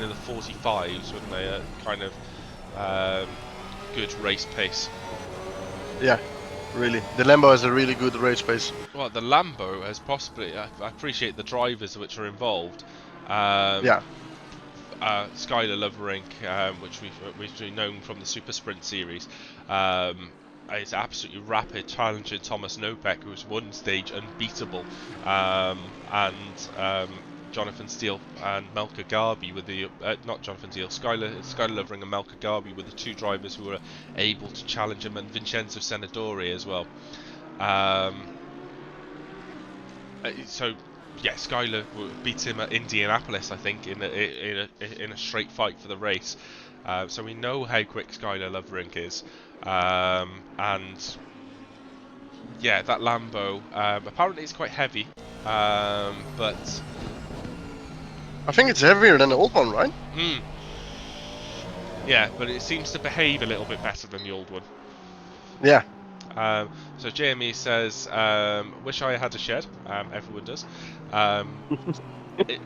in the 45s with a kind of good race pace. Yeah, really. The Lambo has a really good race pace. Well, the Lambo has possibly. I appreciate the drivers which are involved. Skylar Loverink, which we've known from the Super Sprint series, is absolutely rapid, challenging Thomas Nopek, who's one stage unbeatable, and Jonathan Steele and Melka Garby with the not Jonathan Steele, Skylar Lovering and Melka Garby were the two drivers who were able to challenge him, and Vincenzo Senadori as well. So yeah, Skylar beats him at Indianapolis, I think, in a straight fight for the race. So we know how quick Skylar Loverink is, and yeah, that Lambo apparently it's quite heavy, but I think it's heavier than the old one, right? Yeah, but it seems to behave a little bit better than the old one. Yeah. So Jamie says, "Wish I had a shed." Everyone does.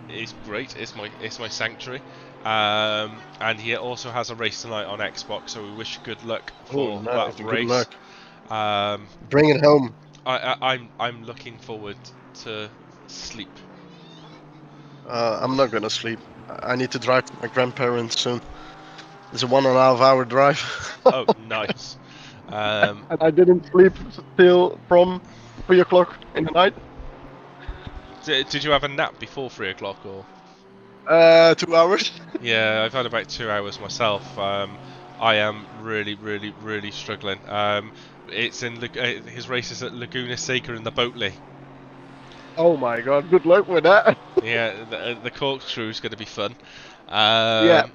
It's great. It's my sanctuary. And he also has a race tonight on Xbox. So we wish good luck for that race. Good luck. Bring it home. I'm looking forward to sleep. I'm not gonna sleep. I need to drive to my grandparents soon. It's a 1.5 hour drive. Oh, nice. And I didn't sleep till from 3 o'clock in the night. Did you have a nap before 3 o'clock or? 2 hours. Yeah, I've had about 2 hours myself. I am really struggling. It's in his race is at Laguna Seca in the Boatley. Oh my god! Good luck with that. Yeah, the corkscrew is going to be fun. Yeah.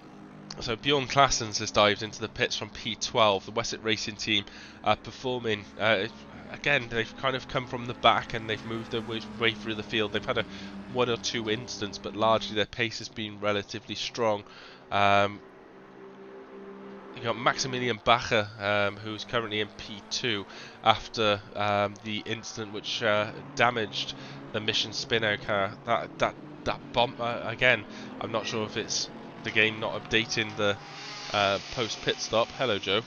So Bjorn Claessens has dived into the pits from P12. The Wesset Racing team are performing. Again, they've kind of come from the back and they've moved their way through the field. They've had one or two incidents, but largely their pace has been relatively strong. You got Maximilian Bacher, who's currently in P2 after the incident which damaged the Mission Spinout car. That bomb again. I'm not sure if it's the game not updating the post pit stop. Hello, Joe.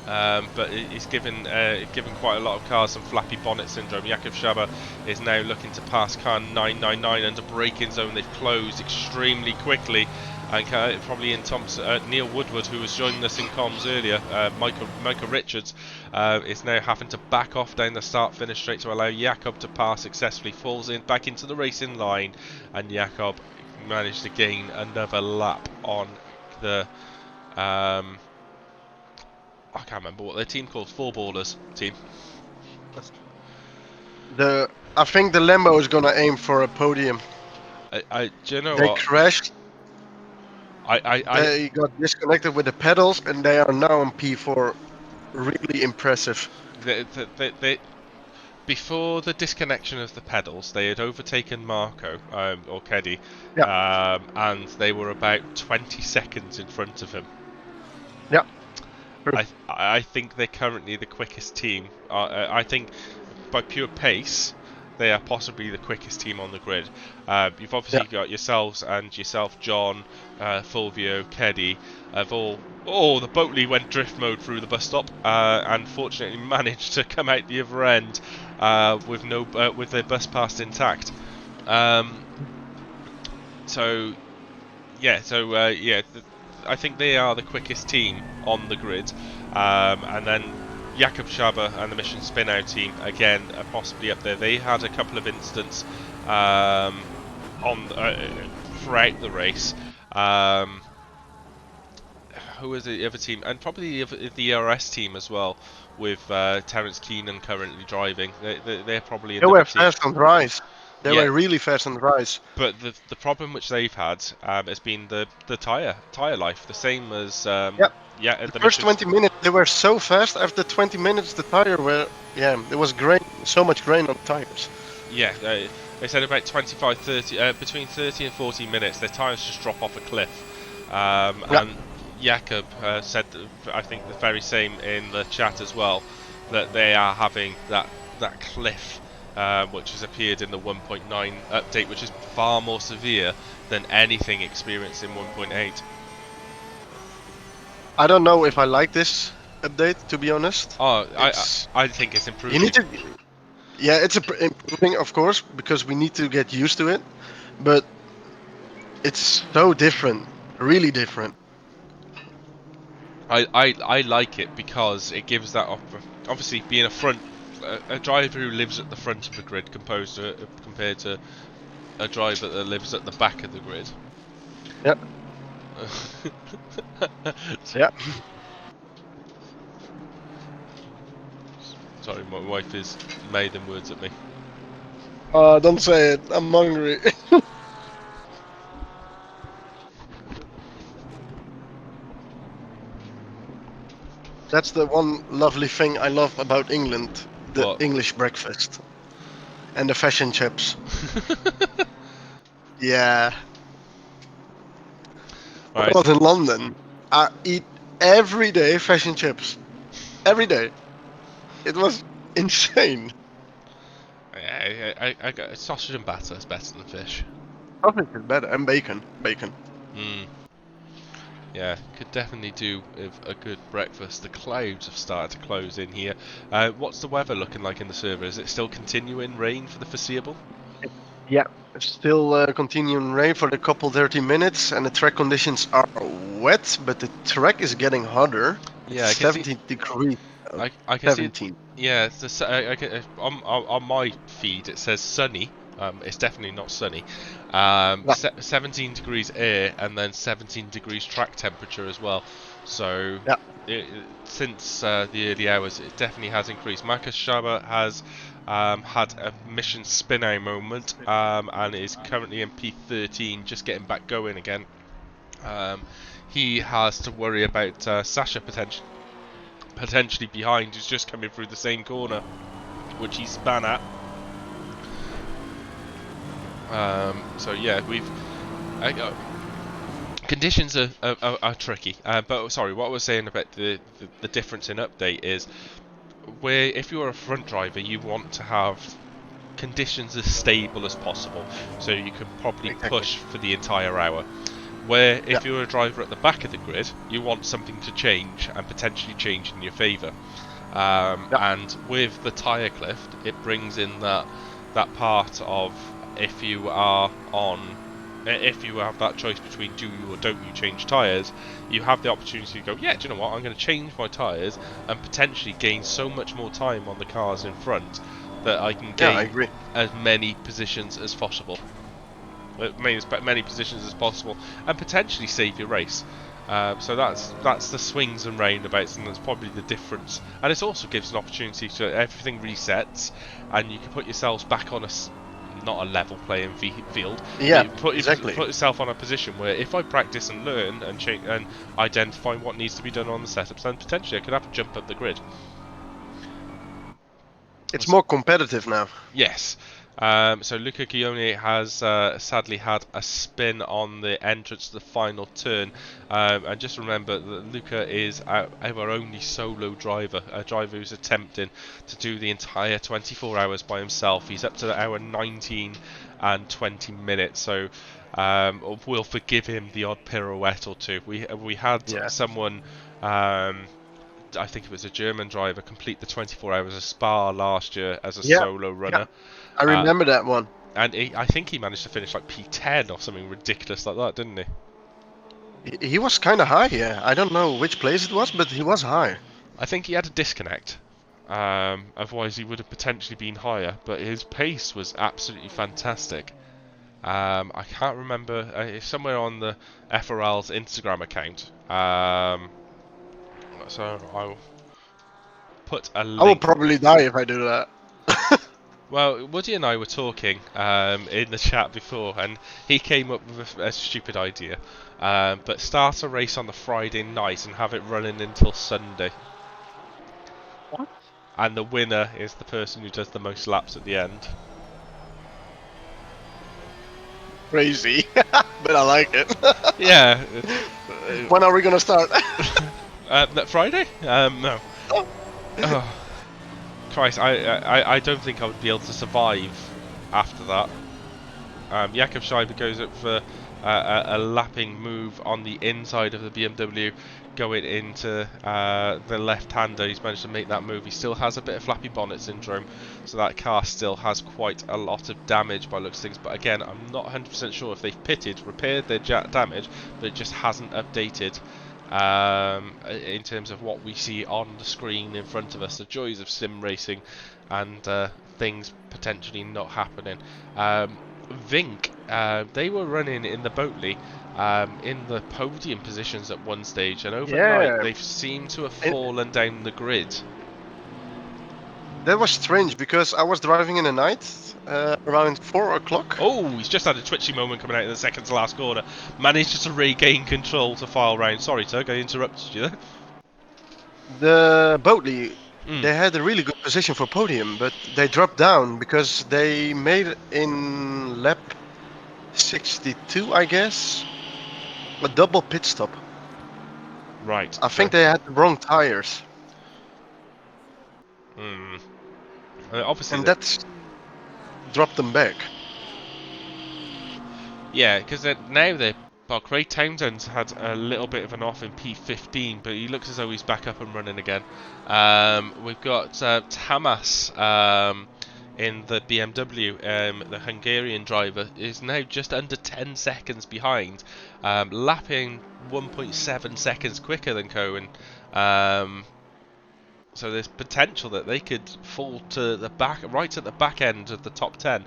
But he's given quite a lot of cars some flappy bonnet syndrome. Jakub Schaber is now looking to pass car 999 under braking zone. They've closed extremely quickly, and probably in Neil Woodward, who was joining us in comms earlier, Micah Richards, is now having to back off down the start-finish straight to allow Jakub to pass successfully. Falls in back into the racing line, and Jakub managed to gain another lap on the. I can't remember what their team called. Four Ballers team. I think the Lambo is gonna aim for a podium. Do you know they what? crashed. They got disconnected with the pedals, and they are now on P4. Really impressive. They before the disconnection of the pedals, they had overtaken Marco or Keddy, and they were about 20 seconds in front of him. Yeah. I think they're currently the quickest team. I think by pure pace, they are possibly the quickest team on the grid. You've obviously got yourselves and yourself, John, Fulvio, Keddy, have all. Oh, the Boatley went drift mode through the bus stop, and fortunately managed to come out the other end with with their bus pass intact. I think they are the quickest team on the grid, and then Jakob Schaber and the Mission Spinout team again are possibly up there. They had a couple of incidents throughout the race. Who was the other team? And probably the ERS team as well, with Terence Keenan currently driving. They're probably They another were team. fast on rise. They Yeah. were really fast on rise. But the problem which they've had has been the tire life, the same as The the first missions. 20 minutes they were so fast. After 20 minutes the tire were there was grain, so much grain on tires. Yeah, they said about 25, 30, between 30 and 40 minutes, their tires just drop off a cliff. And Jakob said, I think the very same in the chat as well, that they are having that cliff, which has appeared in the 1.9 update, which is far more severe than anything experienced in 1.8. I don't know if I like this update, to be honest. Oh, I think it's improving. You need to. Yeah, it's improving, of course, because we need to get used to it. But it's so different, really different. I like it because it gives that obviously being a driver who lives at the front of the grid compared to a driver that lives at the back of the grid. Yep. Yeah. Sorry, my wife is mouthing words at me. Don't say it. I'm hungry. That's the one lovely thing I love about England, the What? English breakfast and the fish and chips. Yeah. When Right. I was in London, I eat every day fish and chips. Every day. It was insane. I got sausage and batter is better than fish. Sausage is better, and bacon. Bacon. Yeah, could definitely do with a good breakfast. The clouds have started to close in here. What's the weather looking like in the server? Is it still continuing rain for the foreseeable? Yeah. Still continuing rain for the couple 30 minutes, and the track conditions are wet, but the track is getting hotter. Yeah, It's 17 degrees. I can see it. 17. Yeah, on my feed it says sunny. It's definitely not sunny. 17 degrees air and then 17 degrees track temperature as well. So since the early hours, it definitely has increased. Marcus Schaber has had a mission spin-out moment and is currently in P13, just getting back going again. He has to worry about Sasha potentially behind, who's just coming through the same corner, which he span at. So yeah, conditions are tricky. But sorry, what I was saying about the difference in update is, where if you're a front driver, you want to have conditions as stable as possible, so you can probably push for the entire hour. Where if you're a driver at the back of the grid, you want something to change and potentially change in your favour. And with the tyre cliff, it brings in that part of, if you have that choice between do you or don't you change tyres, you have the opportunity to go, yeah, do you know what, I'm going to change my tyres and potentially gain so much more time on the cars in front that I can gain as many positions as possible. Many positions as possible, and potentially save your race. So that's the swings and roundabouts, and that's probably the difference. And it also gives an opportunity to everything resets, and you can put yourselves back on not a level playing field. Yeah, put yourself on a position where if I practice and learn and change and identify what needs to be done on the setups, then potentially I could have to jump up the grid. It's more competitive now. Yes. So Luca Guioni has sadly had a spin on the entrance to the final turn, and just remember that Luca is our only solo driver, a driver who's attempting to do the entire 24 hours by himself. He's up to hour 19 and 20 minutes, so we'll forgive him the odd pirouette or two. We had Yeah. someone. I think it was a German driver complete the 24 hours of Spa last year as a solo runner. I remember that one. And I think he managed to finish like P10 or something ridiculous like that, didn't he? He was kind of high, yeah. I don't know which place it was, but he was high. I think he had a disconnect. Otherwise, he would have potentially been higher. But his pace was absolutely fantastic. I can't remember. It's somewhere on the FRL's Instagram account. So I'll put a link. I will probably die if I do that. Well, Woody and I were talking in the chat before, and he came up with a stupid idea. But start a race on the Friday night and have it running until Sunday. What? And the winner is the person who does the most laps at the end. Crazy, but I like it. Yeah. When are we gonna start? That Friday? No. Oh. Christ, I don't think I would be able to survive after that. Jakob Scheiber goes up for a lapping move on the inside of the BMW, going into the left-hander. He's managed to make that move. He still has a bit of flappy bonnet syndrome, so that car still has quite a lot of damage by looks of things. But again, I'm not 100% sure if they've pitted, repaired their damage, but it just hasn't updated. In terms of what we see on the screen in front of us, the joys of sim racing and things potentially not happening. Vink, they were running in the Boatley in the podium positions at one stage, and overnight they've seemed to have fallen down the grid. That was strange because I was driving in the night around 4 o'clock. Oh, he's just had a twitchy moment coming out in the second to last corner. Managed to regain control to file round. Sorry, Tug, I interrupted you there. The Boatley, they had a really good position for podium, but they dropped down because they made it in lap 62, I guess, a double pit stop. Right. I think they had the wrong tires. Obviously, and that's dropped them back. Yeah, because now they're. Well, Craig Townsend's had a little bit of an off in P15, but he looks as though he's back up and running again. We've got Tamas in the BMW, the Hungarian driver, is now just under 10 seconds behind, lapping 1.7 seconds quicker than Cohen. So there's potential that they could fall to the back, right at the back end of the top 10.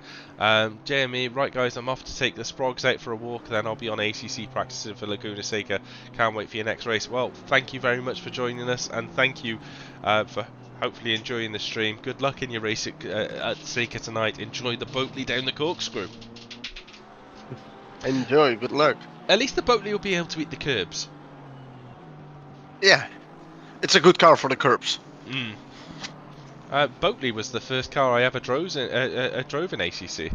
Jamie, right guys, I'm off to take the Sprogs out for a walk, then I'll be on ACC practicing for Laguna Seca. Can't wait for your next race. Well, thank you very much for joining us, and thank you for hopefully enjoying the stream. Good luck in your race at Seca tonight. Enjoy the Boatley down the corkscrew. Enjoy, good luck. At least the Boatley will be able to eat the curbs. Yeah, it's a good car for the curbs. Boatley was the first car I ever drove in ACC.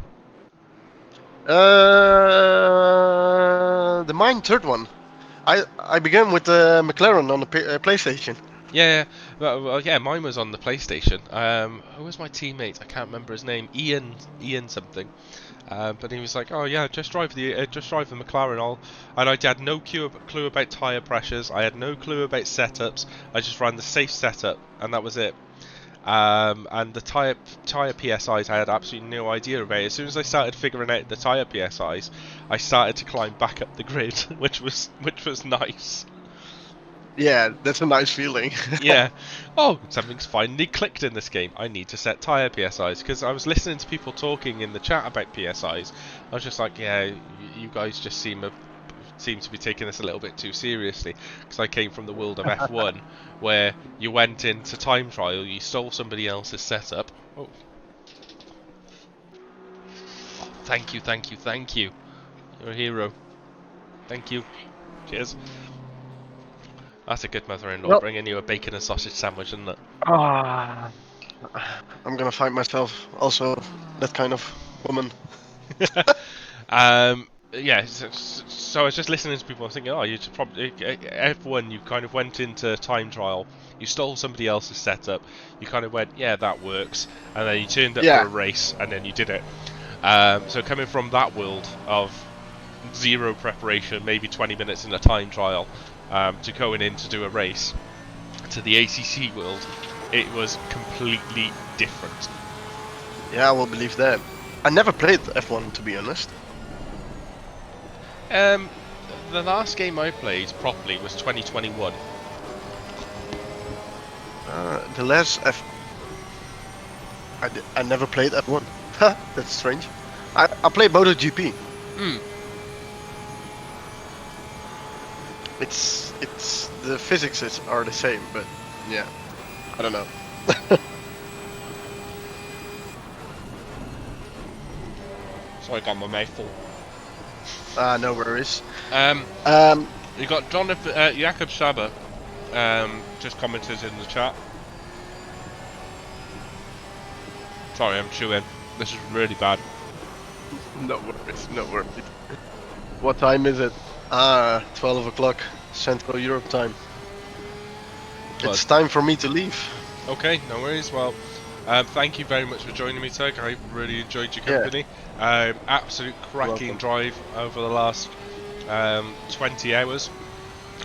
The mine third one. I began with the McLaren on the PlayStation. Yeah, well, yeah, mine was on the PlayStation. Who was my teammate? I can't remember his name. Ian something. But he was like, "Oh yeah, just drive the McLaren." And I had no clue about tyre pressures. I had no clue about setups. I just ran the safe setup, and that was it. And the tyre PSIs, I had absolutely no idea about. As soon as I started figuring out the tyre PSIs, I started to climb back up the grid, which was nice. Yeah, that's a nice feeling. Yeah. Oh, something's finally clicked in this game. I need to set tyre PSIs, because I was listening to people talking in the chat about PSIs. I was just like, yeah, you guys just seem to be taking this a little bit too seriously, because I came from the world of F1, where you went into time trial, you stole somebody else's setup. Oh. Thank you. You're a hero. Thank you. Cheers. That's a good mother-in-law, Well, bringing you a bacon and sausage sandwich, isn't it? I'm gonna find myself also that kind of woman. Yeah, so I was just listening to people. I was thinking, oh, you probably F1. You kind of went into time trial. You stole somebody else's setup. You kind of went, yeah, that works, and then you turned up for Yeah. a race, and then you did it. So coming from that world of zero preparation, maybe 20 minutes in a time trial, to going in to do a race, to the ACC world, it was completely different. Yeah, I will believe that. I never played F1 to be honest. The last game I played properly was 2021. The last I never played F1. That's strange. I played MotoGP. Hmm. It's the physics are the same, but yeah, I don't know. Sorry, I got my mouthful. No worries. Um, Um, you got Jakob Schaber, just commented in the chat. Sorry, I'm chewing. This is really bad. no worries, no worries. What time is it? 12 o'clock Central Europe time. Well, It's time for me to leave. okay, no worries. Well, thank you very much for joining me, Tug. I really enjoyed your Yeah. company. Absolute cracking Welcome. drive over the last 20 hours.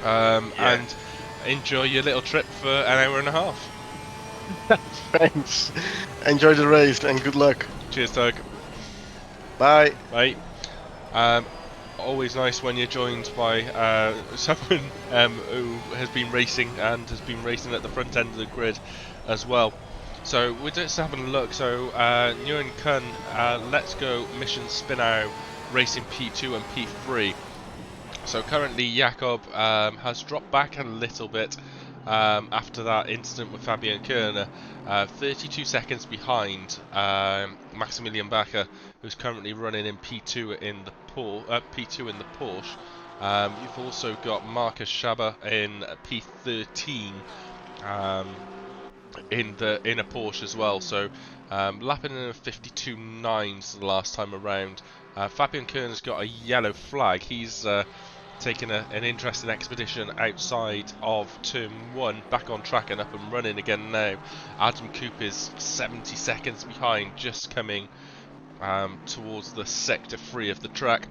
Yeah. And enjoy your little trip for an hour and a half. Thanks. Enjoy the race and good luck. Cheers, Tug. Bye. Bye. Always nice when you're joined by someone who has been racing and has been racing at the front end of the grid as well. So we're just having a look. So Nguyen Kun, Let's Go Mission Spinow racing P2 and P3. So currently Jakob has dropped back a little bit after that incident with Fabian Kerner, 32 seconds behind Maximilian Bacher, who's currently running in P2 in the P2 in the Porsche. You've also got Marcus Schaber in P13 in a Porsche as well. So lapping in a 52.9s the last time around. Fabian Kerner's got a yellow flag. He's taking an interesting expedition outside of turn 1, back on track and up and running again now. Adam Coop is 70 seconds behind, just coming towards the sector 3 of the track.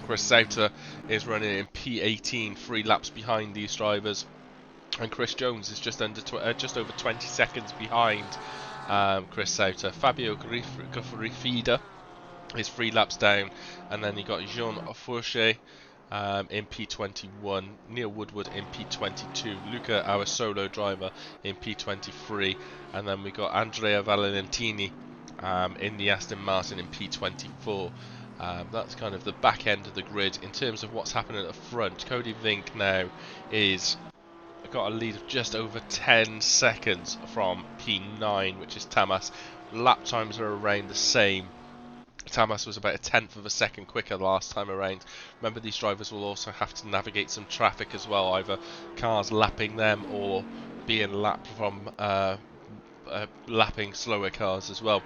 Chris Sauter is running in P18, 3 laps behind these drivers, and Chris Jones is just over 20 seconds behind Chris Sauter. Fabio Garifida is 3 laps down, and then you got Jean Fourchet in P21, Neil Woodward in P22, Luca, our solo driver, in P23, and then we got Andrea Valentini in the Aston Martin in P24. That's kind of the back end of the grid. In terms of what's happening at the front, Cody Vink now is got a lead of just over 10 seconds from P9, which is Tamas. Lap times are around the same. Tamas was about a tenth of a second quicker last time around. Remember, these drivers will also have to navigate some traffic as well, either cars lapping them or being lapped from lapping slower cars as well.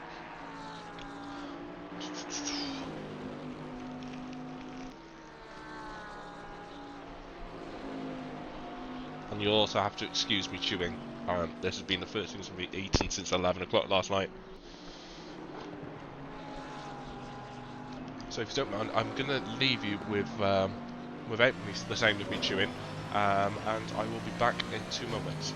And you'll also have to excuse me chewing. This has been the first thing I've eaten since 11 o'clock last night. So if you don't mind, I'm going to leave you without the sound of me chewing, and I will be back in 2 moments.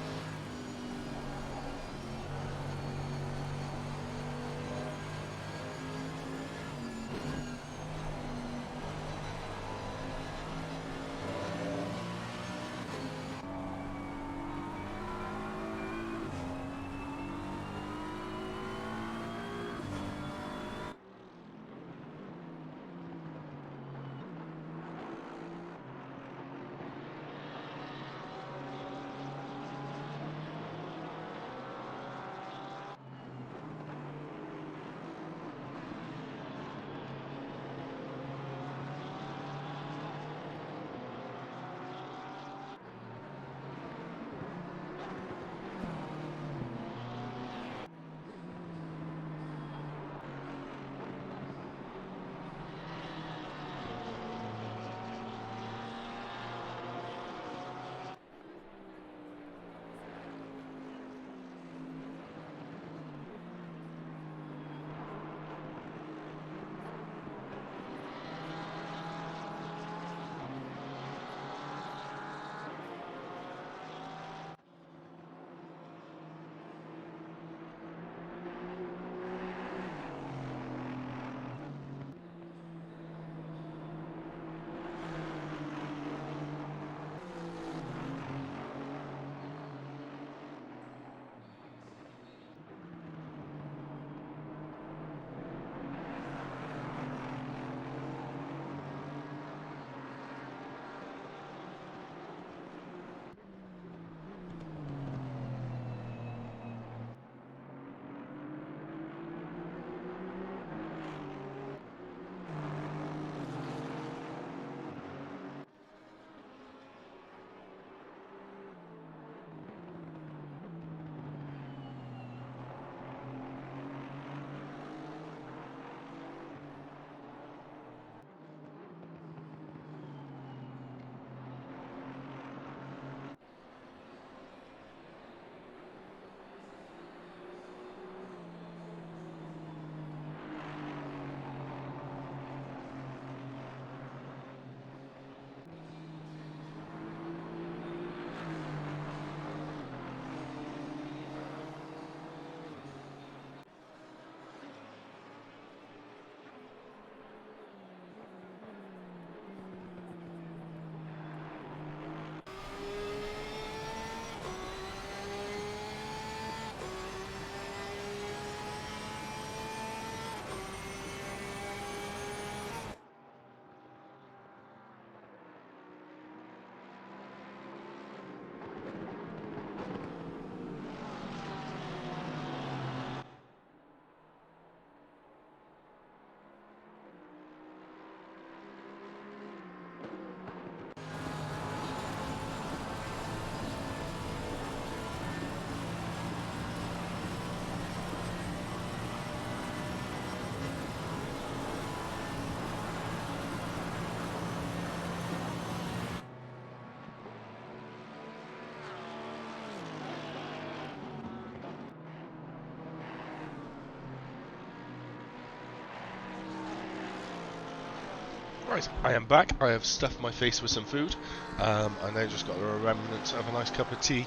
Right, I am back. I have stuffed my face with some food. I now just got a remnant of a nice cup of tea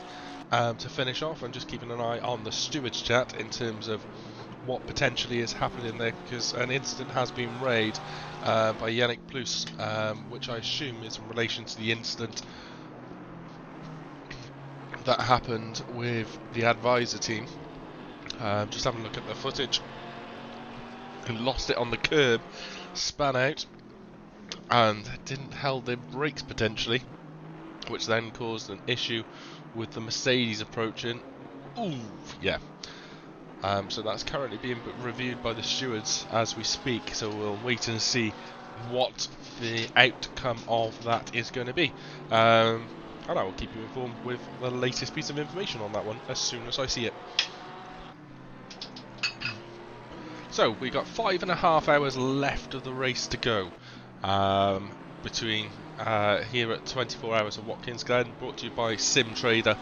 to finish off, and just keeping an eye on the stewards chat in terms of what potentially is happening there, because an incident has been raised by Yannick Plus, which I assume is in relation to the incident that happened with the advisor team. Just having a look at the footage. Who lost it on the curb, span out, and didn't held their brakes potentially, which then caused an issue with the Mercedes approaching. Ooh, yeah. So that's currently being reviewed by the stewards as we speak, so we'll wait and see what the outcome of that is going to be. And I will keep you informed with the latest piece of information on that one as soon as I see it. So we got 5.5 hours left of the race to go. Between here at 24 Hours of Watkins, Glen, brought to you by Simtrader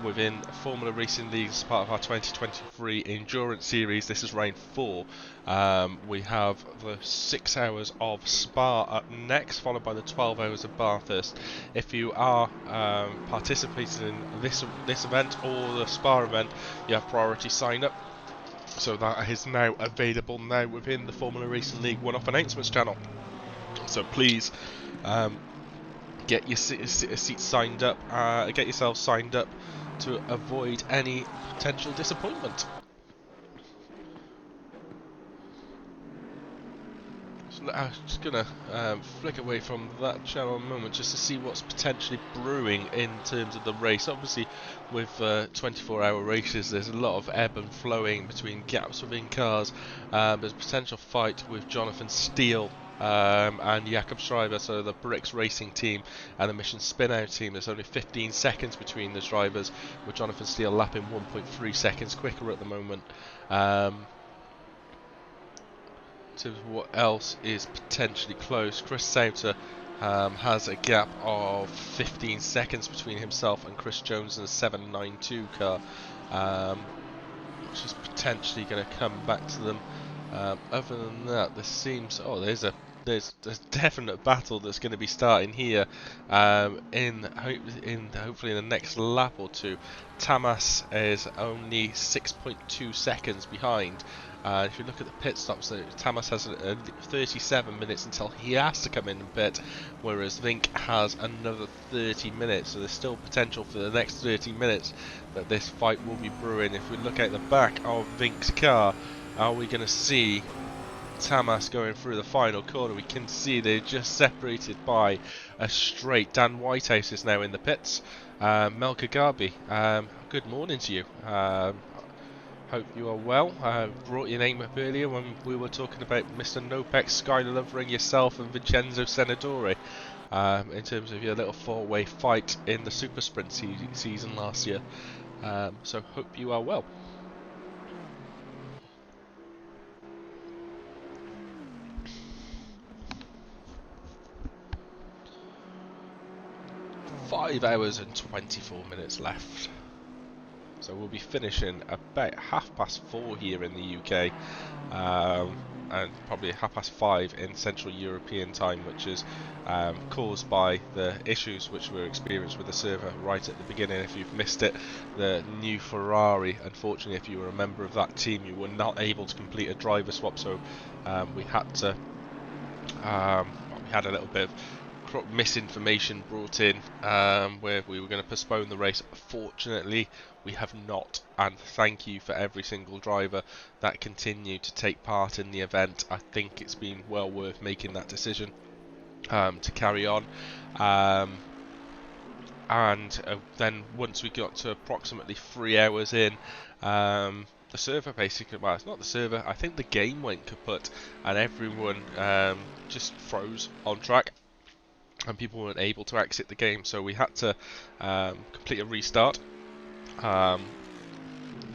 within Formula Racing League as part of our 2023 Endurance Series. This is round 4. We have the 6 hours of Spa up next, followed by the 12 hours of Bathurst. If you are participating in this event or the Spa event, you have priority sign up. So that is now available now within the Formula Racing League one-off announcements channel. So please get your seats signed up, get yourself signed up to avoid any potential disappointment. So I'm just gonna flick away from that channel a moment just to see what's potentially brewing in terms of the race. Obviously, with 24-hour races, there's a lot of ebb and flowing between gaps within cars. There's a potential fight with Jonathan Steele and Jakob Schreiber, so the Bricks Racing team and the Mission Spinout team. There's only 15 seconds between the drivers, with Jonathan Steele lapping 1.3 seconds quicker at the moment. In terms of what else is potentially close, Chris Sauter has a gap of 15 seconds between himself and Chris Jones in the 792 car, which is potentially going to come back to them. Other than that, there seems there's definite battle that's going to be starting here hopefully in the next lap or two. Tamas is only 6.2 seconds behind. If you look at the pit stops, Tamas has 37 minutes until he has to come in and pit, whereas Vink has another 30 minutes. So there's still potential for the next 30 minutes that this fight will be brewing. If we look at the back of Vink's car, are we going to see Tamas going through the final corner? We can see they're just separated by a straight. Dan Whitehouse is now in the pits. Mel Kagabi, good morning to you. Hope you are well. I brought your name up earlier when we were talking about Mr. Nopek, Skyler Lovering, yourself and Vincenzo Senatore in terms of your little four-way fight in the Super Sprint season last year. So hope you are well. "5 hours and 24 minutes left. So we'll be finishing about 4:30 here in the UK, and probably 5:30 in Central European time, which is caused by the issues which were experienced with the server right at the beginning. If you've missed it, the new Ferrari, unfortunately, if you were a member of that team, you were not able to complete a driver swap, so we had to, we had a little bit of misinformation brought in where we were going to postpone the race. Fortunately, we have not, and thank you for every single driver that continued to take part in the event. I think it's been well worth making that decision to carry on. And then once we got to approximately 3 hours in, the server basically, well, it's not the server, I think the game went kaput and everyone just froze on track and people weren't able to exit the game, so we had to complete a restart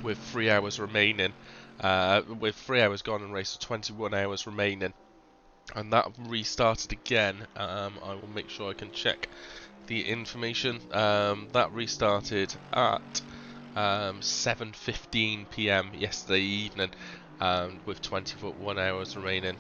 with 3 hours remaining, with 3 hours gone and race, 21 hours remaining, and that restarted again. I will make sure I can check the information. That restarted at 7:15 PM yesterday evening, with 21 hours remaining.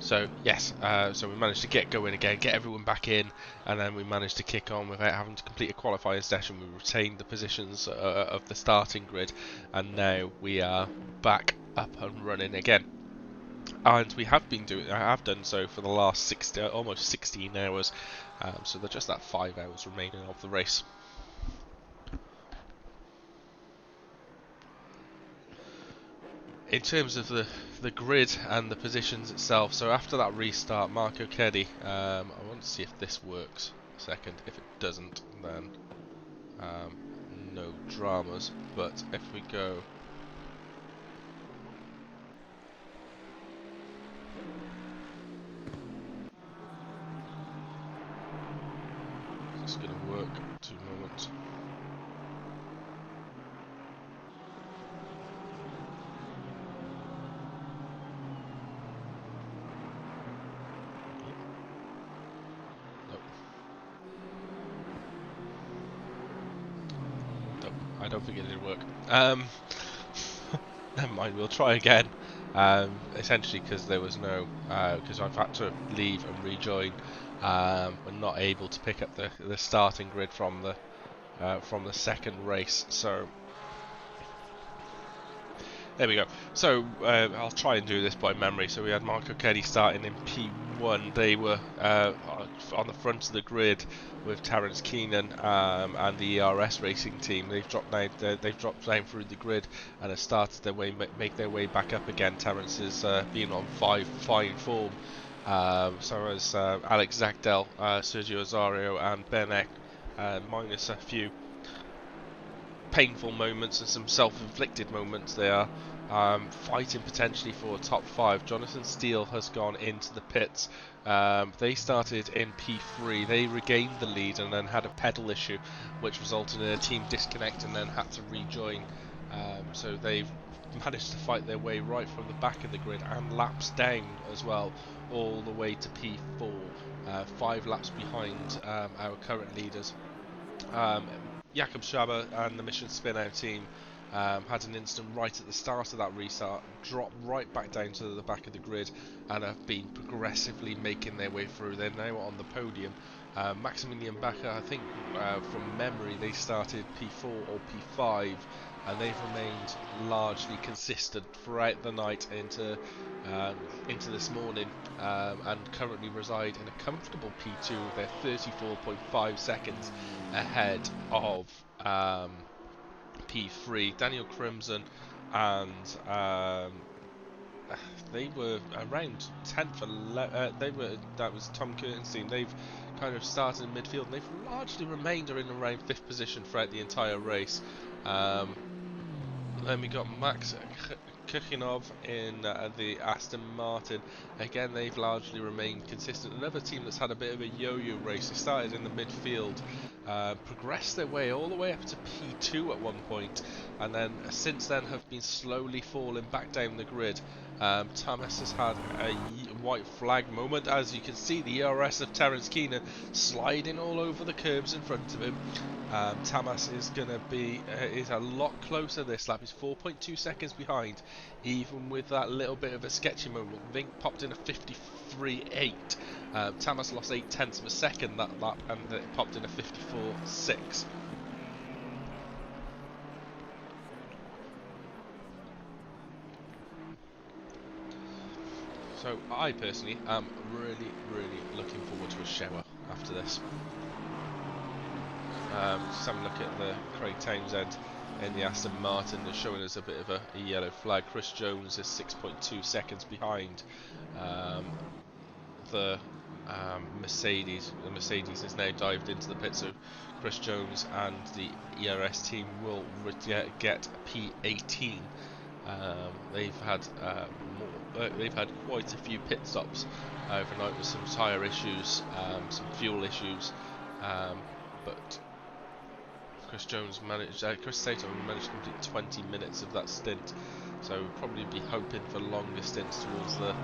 So yes, so we managed to get going again, get everyone back in, and then we managed to kick on without having to complete a qualifying session. We retained the positions of the starting grid, and now we are back up and running again. And we have been doing, I have done so for the last almost 16 hours. So there's just that 5 hours remaining of the race. In terms of the grid and the positions itself, so after that restart, Marco Keddy, I want to see if this works a second. If it doesn't, then no dramas. But if we go, it's going to work. 2 moments. I don't think it did work. Never mind, we'll try again. Essentially because there was no, because I've had to leave and rejoin. We're not able to pick up the starting grid from the second race. So there we go. So I'll try and do this by memory. So we had Marco Keddy starting in P1. They were on the front of the grid with Terence Keenan and the ERS racing team. They've dropped down through the grid and have started their way make their way back up again. Terence is been on fine form. So as Alex Zagdell, Sergio Azario, and Ben Eck, minus a few painful moments and some self-inflicted moments. They are fighting potentially for a top 5. Jonathan Steele has gone into the pits. They started in P3. They regained the lead and then had a pedal issue, which resulted in a team disconnect and then had to rejoin. So they've managed to fight their way right from the back of the grid and laps down as well, all the way to P4. 5 laps behind our current leaders. Jakob Schaber and the Mission Spin-Out team had an incident right at the start of that restart, dropped right back down to the back of the grid, and have been progressively making their way through. They're now on the podium. Maximilian Bacher, I think from memory, they started P4 or P5, and they've remained largely consistent throughout the night into this morning, and currently reside in a comfortable P2. They're 34.5 seconds ahead of P3. Daniel Crimson and they were around 10th. That was Tom Curtin's team. They've kind of started in midfield and they've largely remained in around 5th position throughout the entire race. Then we got Max Kukhinov in the Aston Martin. Again, they've largely remained consistent. Another team that's had a bit of a yo-yo race. They started in the midfield, progressed their way all the way up to P2 at one point, and then since then have been slowly falling back down the grid. Thomas has had a white flag moment. As you can see, the ERS of Terence Keenan sliding all over the curbs in front of him. Tamas is going to be is a lot closer this lap. He's 4.2 seconds behind, even with that little bit of a sketchy moment. Vink popped in a 53.8. Tamas lost 0.8 of a second that lap, and it popped in a 54.6. So I personally am really looking forward to a shower after this. Just having a look at the Craig Townsend in the Aston Martin is showing us a bit of a yellow flag. Chris Jones is 6.2 seconds behind the Mercedes. The Mercedes has now dived into the pit, so Chris Jones and the ERS team will get P18. They've had quite a few pit stops overnight with some tyre issues, some fuel issues, but Chris Sato managed to complete 20 minutes of that stint, so we'll probably be hoping for longer stints towards the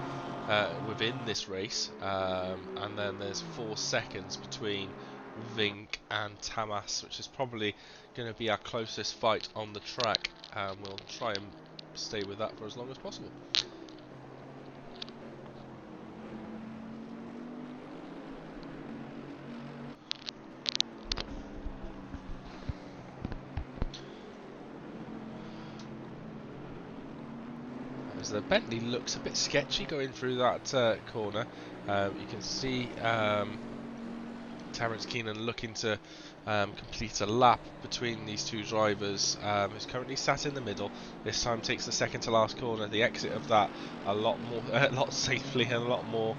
within this race, and then there's 4 seconds between Vink and Tamas, which is probably going to be our closest fight on the track. We'll try and stay with that for as long as possible. the Bentley looks a bit sketchy going through that corner. You can see Terence Keenan looking to complete a lap between these two drivers. Who's currently sat in the middle. This time takes the second to last corner. The exit of that a lot more, a lot safely, and a lot more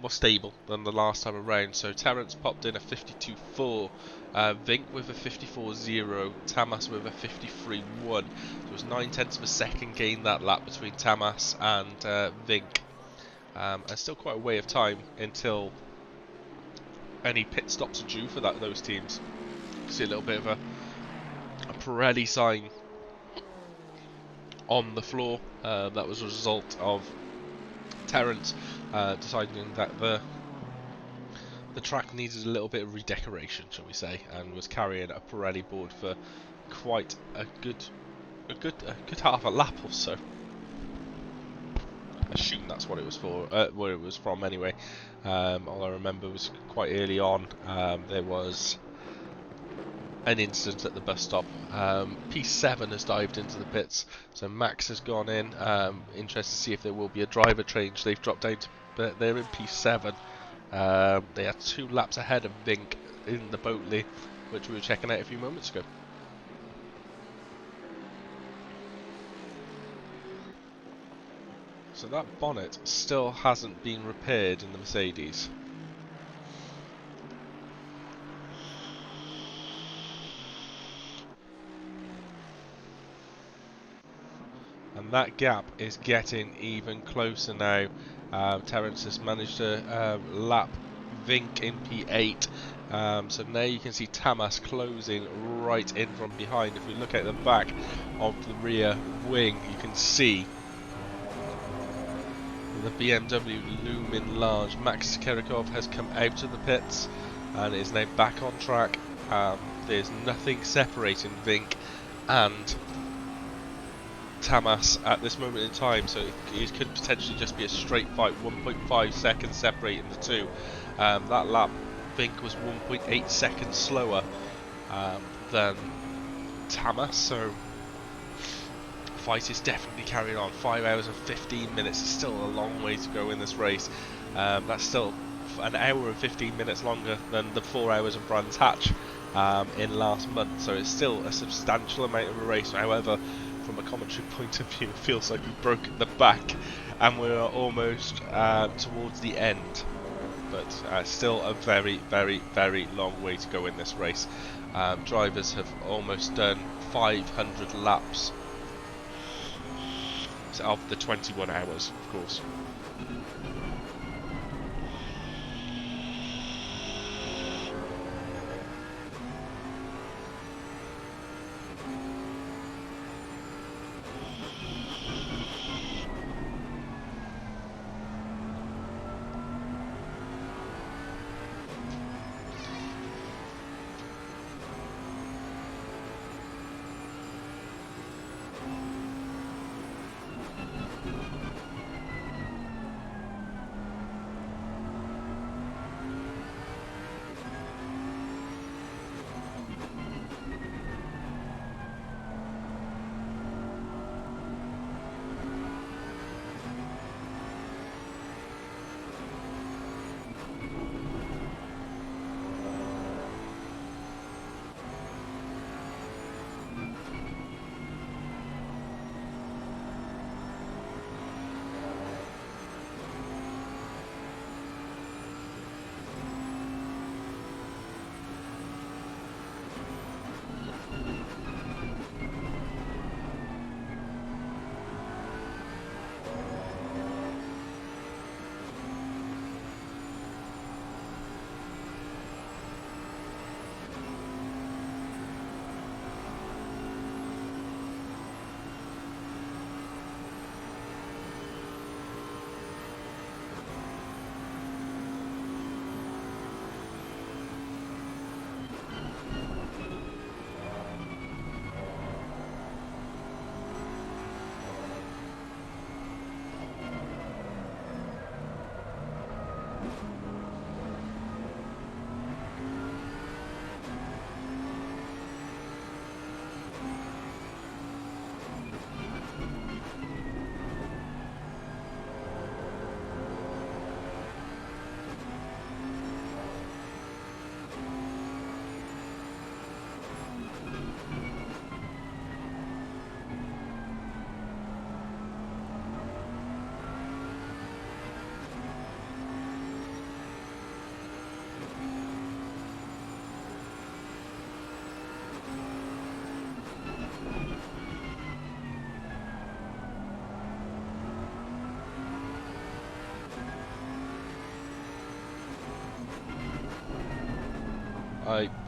stable than the last time around. So Terence popped in a 52.4, Vink with a 54.0, Tamas with a 53.1. So it was 9/10 of a second gain that lap between Tamas and Vink. And still quite a way of time until any pit stops are due for those teams. See a little bit of a Pirelli sign on the floor. That was a result of Terence deciding that the track needed a little bit of redecoration, shall we say, and was carrying a Pirelli board for quite a good half a lap or so. I assume that's what it was for, where it was from anyway. All I remember was quite early on, there was an incident at the bus stop. P7 has dived into the pits, so Max has gone in. Interested to see if there will be a driver change. They've dropped down to, they're in P7. They are 2 laps ahead of Vink in the Boatley, which we were checking out a few moments ago. So that bonnet still hasn't been repaired in the Mercedes. And that gap is getting even closer now. Terence has managed to lap Vink in P8. So now you can see Tamas closing right in from behind. If we look at the back of the rear wing, you can see the BMW looming large. Max Kerikov has come out of the pits and is now back on track. There's nothing separating Vink and Tamas at this moment in time, so it could potentially just be a straight fight. 1.5 seconds separating the two. That lap, Vink was 1.8 seconds slower than Tamas, so the fight is definitely carrying on. 5 hours and 15 minutes is still a long way to go in this race. That's still an hour and 15 minutes longer than the 4 hours of Brands Hatch in last month, so it's still a substantial amount of a race. However, from a commentary point of view, it feels like we've broken the back and we're almost towards the end, but still a very, very, very long way to go in this race. Drivers have almost done 500 laps of the 21 hours, of course.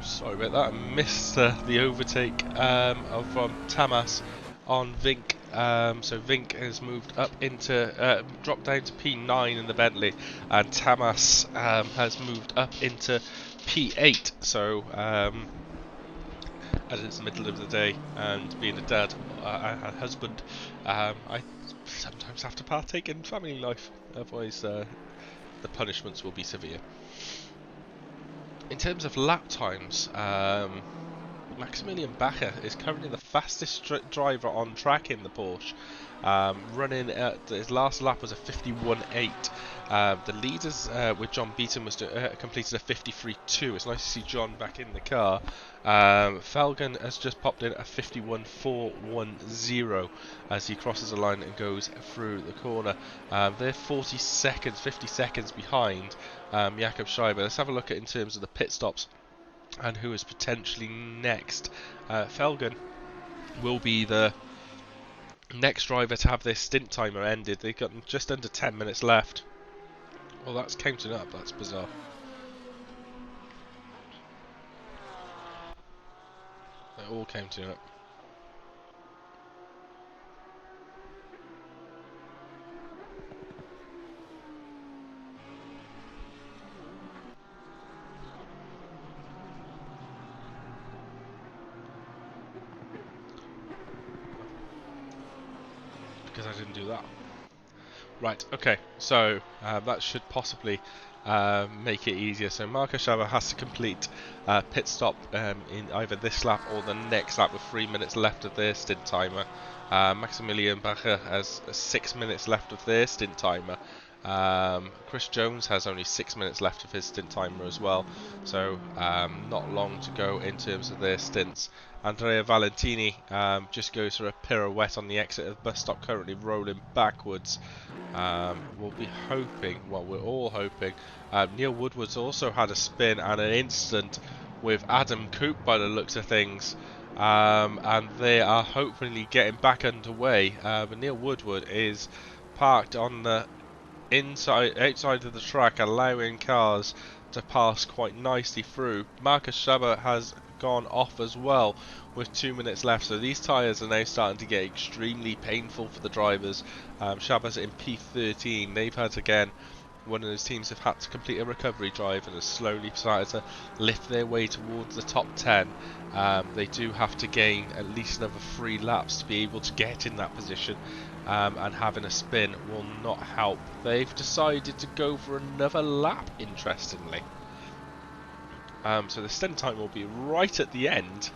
Sorry about that. I missed the overtake from Tamas on Vink. So Vink has moved up into dropped down to P9 in the Bentley, and Tamas has moved up into P8. So as it's the middle of the day, and being a dad, a husband, I sometimes have to partake in family life. Otherwise, the punishments will be severe. In terms of lap times, Maximilian Bacher is currently the fastest driver on track in the Porsche. Running at his last lap was a 51.8. The leaders with John Beaton was completed a 53.2. It's nice to see John back in the car. Felgen has just popped in a 51.410 as he crosses the line and goes through the corner. They're 50 seconds behind Jakob Schreiber. Let's have a look at in terms of the pit stops and who is potentially next. Felgen will be the next driver to have their stint timer ended. They've got just under 10 minutes left. Well, that's counting up. That's bizarre. They're all counting up. Because I didn't do that. Right, okay, so that should possibly make it easier. So Marco Schreiber has to complete pit stop in either this lap or the next lap with 3 minutes left of their stint timer. Maximilian Bacher has 6 minutes left of their stint timer. Chris Jones has only 6 minutes left of his stint timer as well, so not long to go in terms of their stints. Andrea Valentini just goes for a pirouette on the exit of the bus stop, currently rolling backwards. We'll be hoping, well, we're all hoping. Neil Woodward's also had a spin and an instant with Adam Coop by the looks of things, and they are hopefully getting back underway. But Neil Woodward is parked on the outside of the track, allowing cars to pass quite nicely through. Marcus Schreiber has gone off as well with 2 minutes left, so these tyres are now starting to get extremely painful for the drivers. Schreiber's in P13. They've had, again, one of those teams have had to complete a recovery drive and has slowly started to lift their way towards the top 10. They do have to gain at least another 3 laps to be able to get in that position, and having a spin will not help. They've decided to go for another lap, interestingly. So the stint time will be right at the end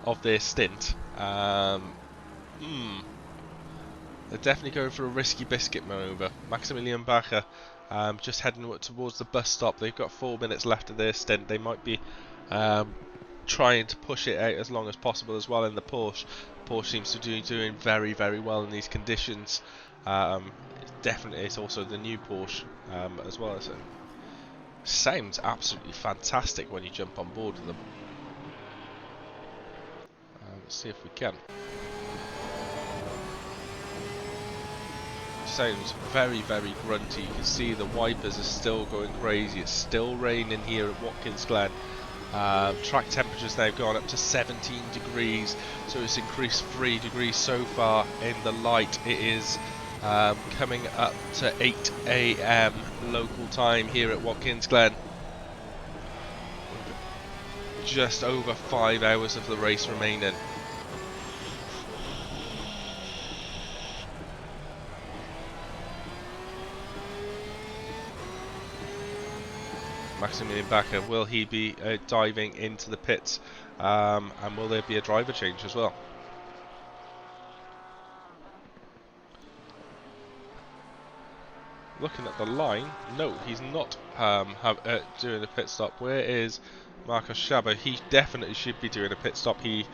of their stint. They're definitely going for a risky biscuit manoeuvre. Maximilian Bacher just heading towards the bus stop. They've got 4 minutes left of their stint. They might be trying to push it out as long as possible as well in the Porsche. Porsche seems to be doing very, very well in these conditions. It's also the new Porsche as well. So sounds absolutely fantastic when you jump on board with them. Let's see if we can. Sounds very, very grunty. You can see the wipers are still going crazy. It's still raining here at Watkins Glen. Track temperature's now gone up to 17 degrees, so it's increased 3 degrees so far in the light. It is coming up to 8 AM local time here at Watkins Glen. Just over 5 hours of the race remaining. Maximilian Bacher, will he be diving into the pits, and will there be a driver change as well? Looking at the line, no, he's not doing a pit stop. Where is Marcus Schreiber? He definitely should be doing a pit stop. He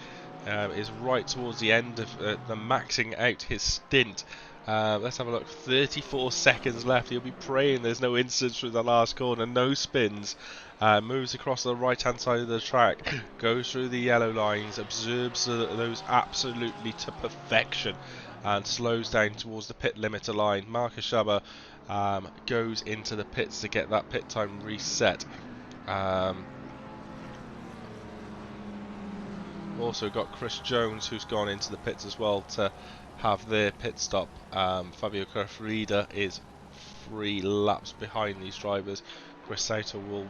is right towards the end of the maxing out his stint. Let's have a look. 34 seconds left. He'll be praying there's no incidents through the last corner, no spins. Moves across the right hand side of the track, goes through the yellow lines, observes those absolutely to perfection, and slows down towards the pit limiter line. Marcus Schreiber goes into the pits to get that pit time reset. also got Chris Jones, who's gone into the pits as well to have their pit stop. Fabio Carafrida is 3 laps behind these drivers. Chris Sauter will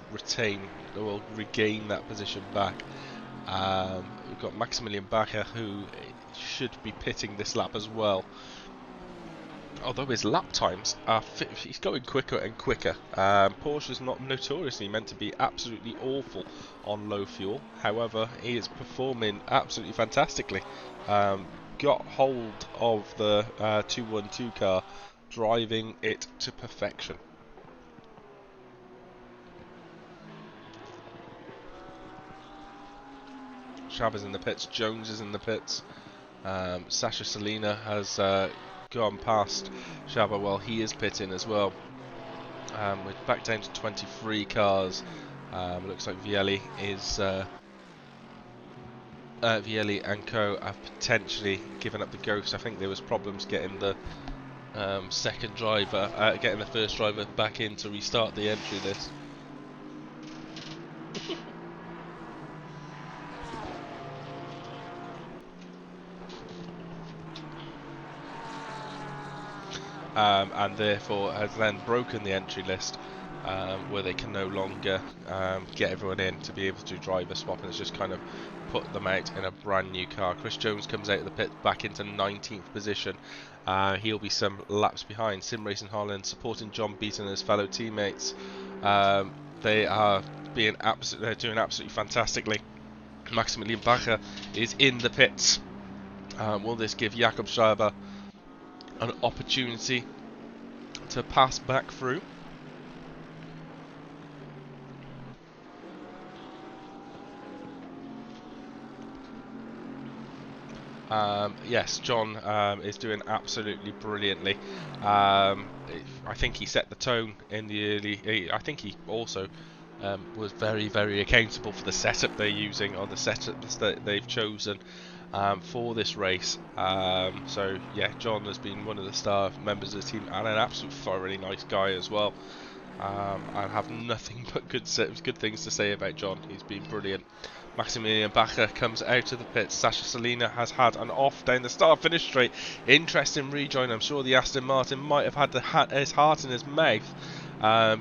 regain that position back. We've got Maximilian Bacher, who should be pitting this lap as well. Although his lap times are he's going quicker and quicker. Porsche's not notoriously meant to be absolutely awful on low fuel. However, he is performing absolutely fantastically. Got hold of the 212 car, driving it to perfection. Chav is in the pits, Jones is in the pits. Sasha Salina has gone past Shaba while he is pitting as well. We're back down to 23 cars. Looks like Vielli and co have potentially given up the ghost. I think there was problems getting the getting the first driver back in to restart the entry list. And therefore has then broken the entry list, where they can no longer get everyone in to be able to do driver swap, and it's just kind of put them out in a brand new car. Chris Jones comes out of the pit back into 19th position. He'll be some laps behind. Sim Racing Holland supporting John Beaton and his fellow teammates. They are doing absolutely fantastically. Maximilian Bacher is in the pits. Will this give Jakob Schreiber an opportunity to pass back through? Yes, John is doing absolutely brilliantly. I think he set the tone in the early. I think he also was very accountable for the setup they're using, or the setups that they've chosen for this race. So yeah, John has been one of the star members of the team, and an absolute thoroughly nice guy as well. I have nothing but good things to say about John. He's been brilliant. Maximilian Bacher comes out of the pits. Sasha Salina has had an off down the start-finish straight. Interesting rejoin. I'm sure the Aston Martin might have had his heart in his mouth.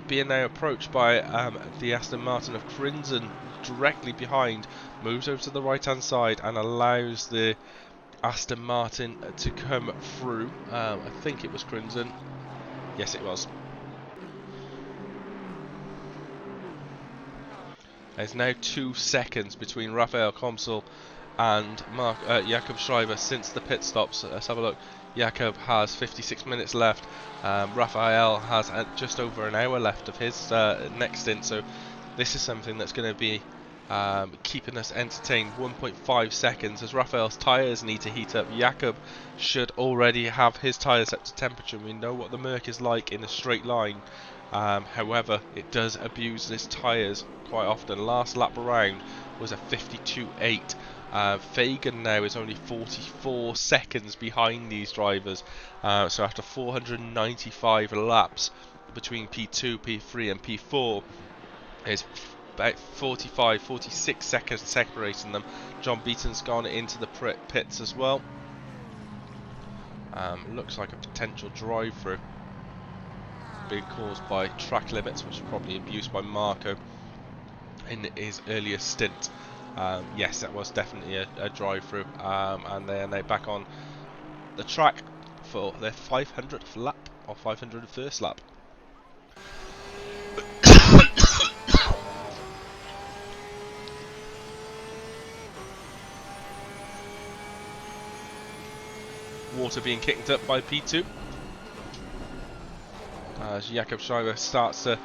Being now approached by the Aston Martin of Crimson directly behind, moves over to the right-hand side and allows the Aston Martin to come through. I think it was Crimson. Yes, it was. There's now 2 seconds between Raphael Komsel and Jakob Schreiber since the pit stops. Let's have a look. Jakob has 56 minutes left. Raphael has just over an hour left of his next stint. So this is something that's going to be keeping us entertained. 1.5 seconds as Raphael's tyres need to heat up. Jakob should already have his tyres up to temperature. We know what the Merc is like in a straight line. However, it does abuse its tyres quite often. Last lap around was a 52.8. Fagan now is only 44 seconds behind these drivers. So after 495 laps between P2, P3 and P4, is about 46 seconds separating them. John Beaton's gone into the pits as well. Looks like a potential drive-through being caused by track limits, which is probably abused by Marco in his earlier stint. Yes, that was definitely a drive-through, and they are now back on the track for their 500th lap, or 501st lap. Water being kicked up by P2. As Jakob Schreiber starts to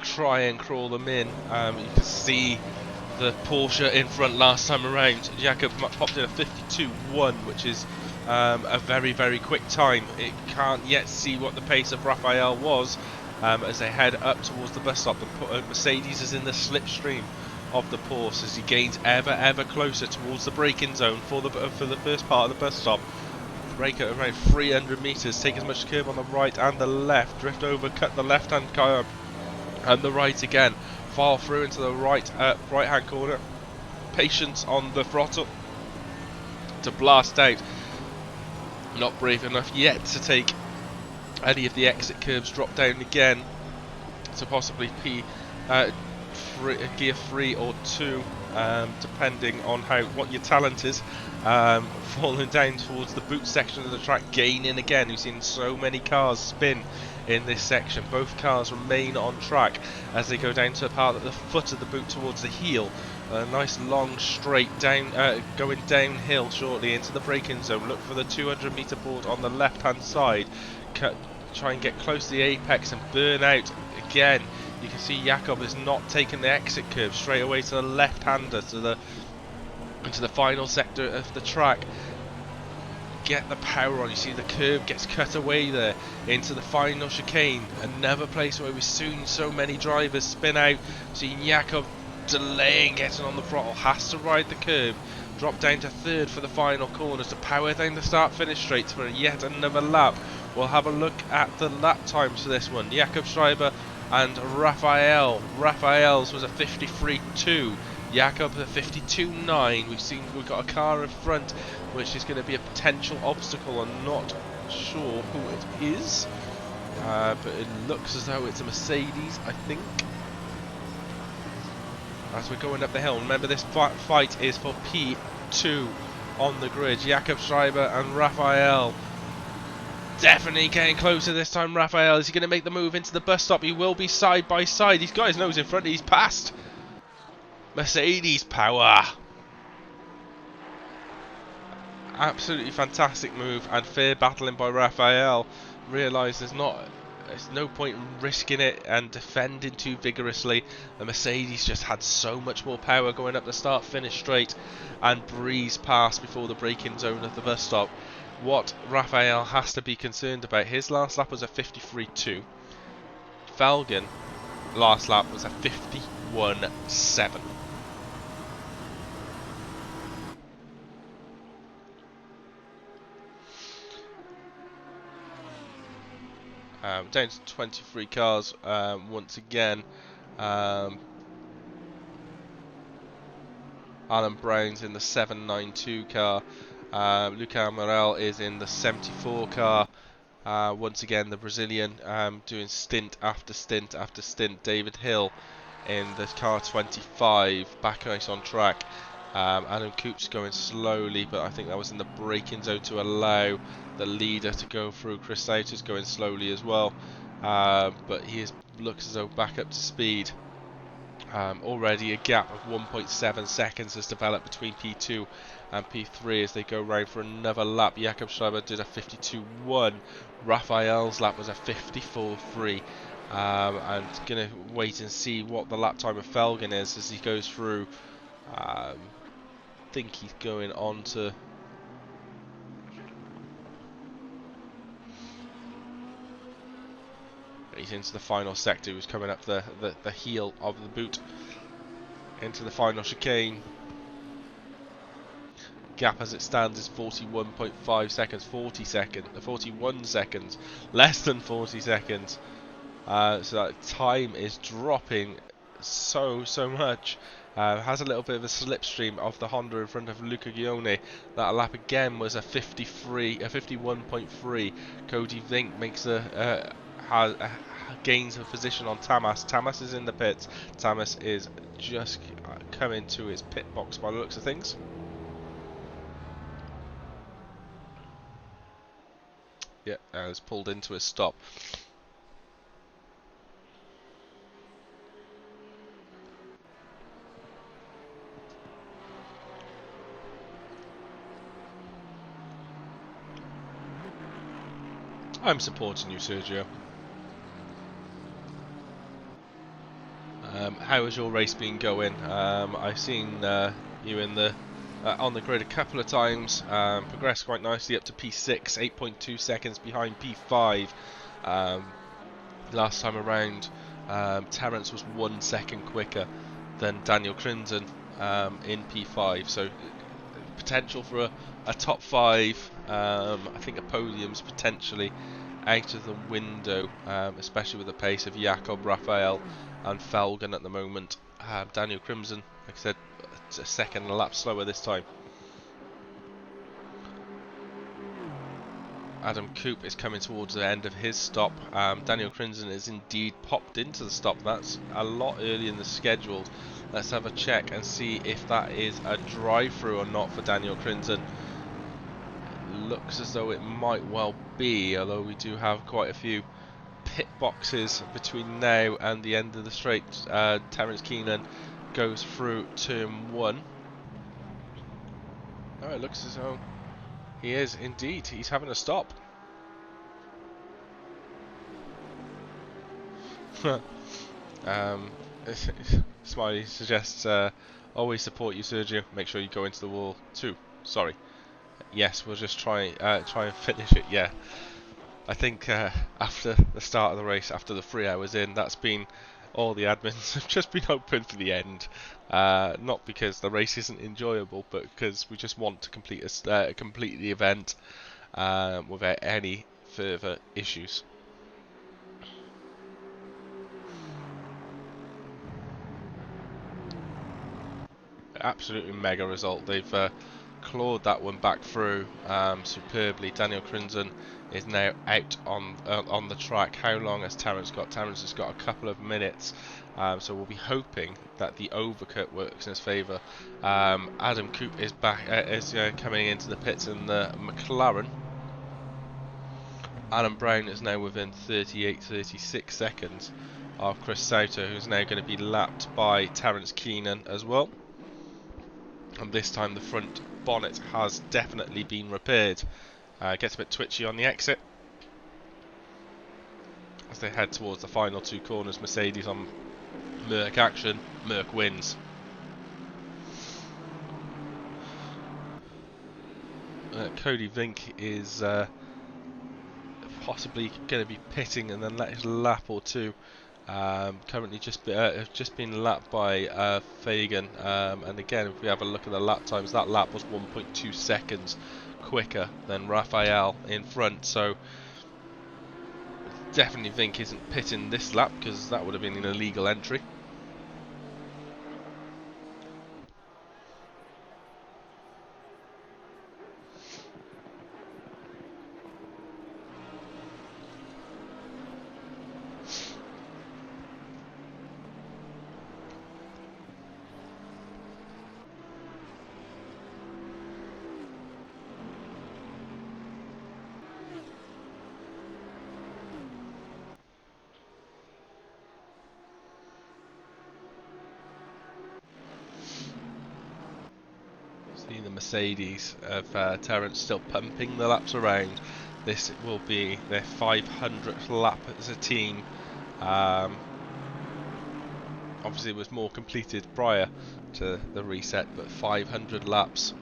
try and crawl them in. You can see the Porsche in front last time around. Jakob popped in a 52.1, which is a very quick time. It can't yet see what the pace of Raphael was as they head up towards the bus stop. The Mercedes is in the slipstream of the Porsche as he gains ever closer towards the braking zone for the first part of the bus stop. Brake at around 300 meters, take as much curb on the right and the left, drift over, cut the left hand and the right again, file through into the right hand corner, patience on the throttle to blast out. Not brave enough yet to take any of the exit curves, drop down again to possibly gear 3 or 2, depending on what your talent is. Falling down towards the boot section of the track, gaining again. We've seen so many cars spin in this section. Both cars remain on track as they go down to the part at the foot of the boot towards the heel. A nice long straight down, going downhill shortly into the braking zone. Look for the 200 meter board on the left hand side. Try and get close to the apex and burn out again. You can see Jakob has not taken the exit curve straight away to the left hander into the final sector of the track. Get the power on. You see the curve gets cut away there into the final chicane. Another place where we've seen so many drivers spin out. Seeing Jakob delaying getting on the throttle, has to ride the curve, drop down to third for the final corners to power down the start finish straight for yet another lap. We'll have a look at the lap times for this one. Jakob Schreiber and Raphael. Raphael's was a 53.2. Jakob a 52.9. We've got a car in front which is going to be a potential obstacle. I'm not sure who it is, but it looks as though it's a Mercedes, I think. As we're going up the hill, remember this fight is for P2 on the grid. Jakob Schreiber and Raphael. Definitely getting closer this time. Raphael, is he going to make the move into the bus stop? He will be side by side. He's got his nose in front. He's passed. Mercedes power. Absolutely fantastic move and fair battling by Raphael. Realise there's no point in risking it and defending too vigorously. The Mercedes just had so much more power going up the start finish straight and breezed past before the braking zone of the bus stop. What Raphael has to be concerned about, his last lap was a 53.2. Felgen last lap was a 51.7. Down to 23 cars once again. Alan Brown's in the 792 car. Luca Morel is in the 74 car. Once again, the Brazilian doing stint after stint after stint. David Hill in the car 25, back ice on track. Adam Coops going slowly, but I think that was in the braking zone to allow the leader to go through. Chris Sauter's going slowly as well, but he looks as though back up to speed. Already a gap of 1.7 seconds has developed between P2 and P3 as they go round for another lap. Jakob Schreiber did a 52.1. Raphael's lap was a 54.3. And gonna wait and see what the lap time of Felgen is as he goes through. I think he's going on to. He's into the final sector. He's coming up the heel of the boot into the final chicane. Gap as it stands is 41.5 seconds, 41 seconds, less than 40 seconds. So that time is dropping so much. Has a little bit of a slipstream of the Honda in front of Luca Gione. That lap again was a 51.3. Cody Vink makes gains a position on Tamas. Tamas is in the pits. Tamas is just coming to his pit box by the looks of things. Yeah, has pulled into a stop. I'm supporting you, Sergio. How has your race been going? I've seen you in the on the grid a couple of times. Progressed quite nicely up to P6, 8.2 seconds behind P5. Last time around, Terence was 1 second quicker than Daniel Crimson in P5. So potential for a top 5. I think a podium's potentially out of the window, especially with the pace of Jakob, Raphael and Felgen at the moment. Daniel Crimson, like I said, a second and a lap slower this time. Adam Coop is coming towards the end of his stop. Daniel Crimson is indeed popped into the stop. That's a lot earlier than scheduled. Let's have a check and see if that is a drive-through or not for Daniel Crimson. Looks as though it might well be, although we do have quite a few pit boxes between now and the end of the straight. Terence Keenan goes through turn 1. Oh, it looks as though he is indeed. He's having a stop. Smiley suggests, always support you, Sergio. Make sure you go into the wall too. Sorry. Yes, we'll just try and finish it. Yeah. I think after the start of the race, after the 3 hours in, that's been all the admins have just been open for the end. Not because the race isn't enjoyable, but because we just want to complete the event without any further issues. Absolutely mega result. They've clawed that one back through superbly. Daniel Crimson is now out on the track. How long has Terence got? Terence has got a couple of minutes, so we'll be hoping that the overcut works in his favour. Adam Coop is back, coming into the pits in the McLaren. Alan Brown is now within 36 seconds of Chris Sauter, who's now going to be lapped by Terence Keenan as well. And this time the front bonnet has definitely been repaired. Gets a bit twitchy on the exit as they head towards the final 2 corners. Mercedes on Merc action. Merc wins. Cody Vink is possibly going to be pitting and then let his lap or two. Currently just been lapped by Fagan, and again, if we have a look at the lap times, that lap was 1.2 seconds quicker than Raphael in front, so definitely Vink isn't pitting this lap because that would have been an illegal entry. See the Mercedes of Terence still pumping the laps around. This will be their 500th lap as a team. Obviously it was more completed prior to the reset, but 500 laps.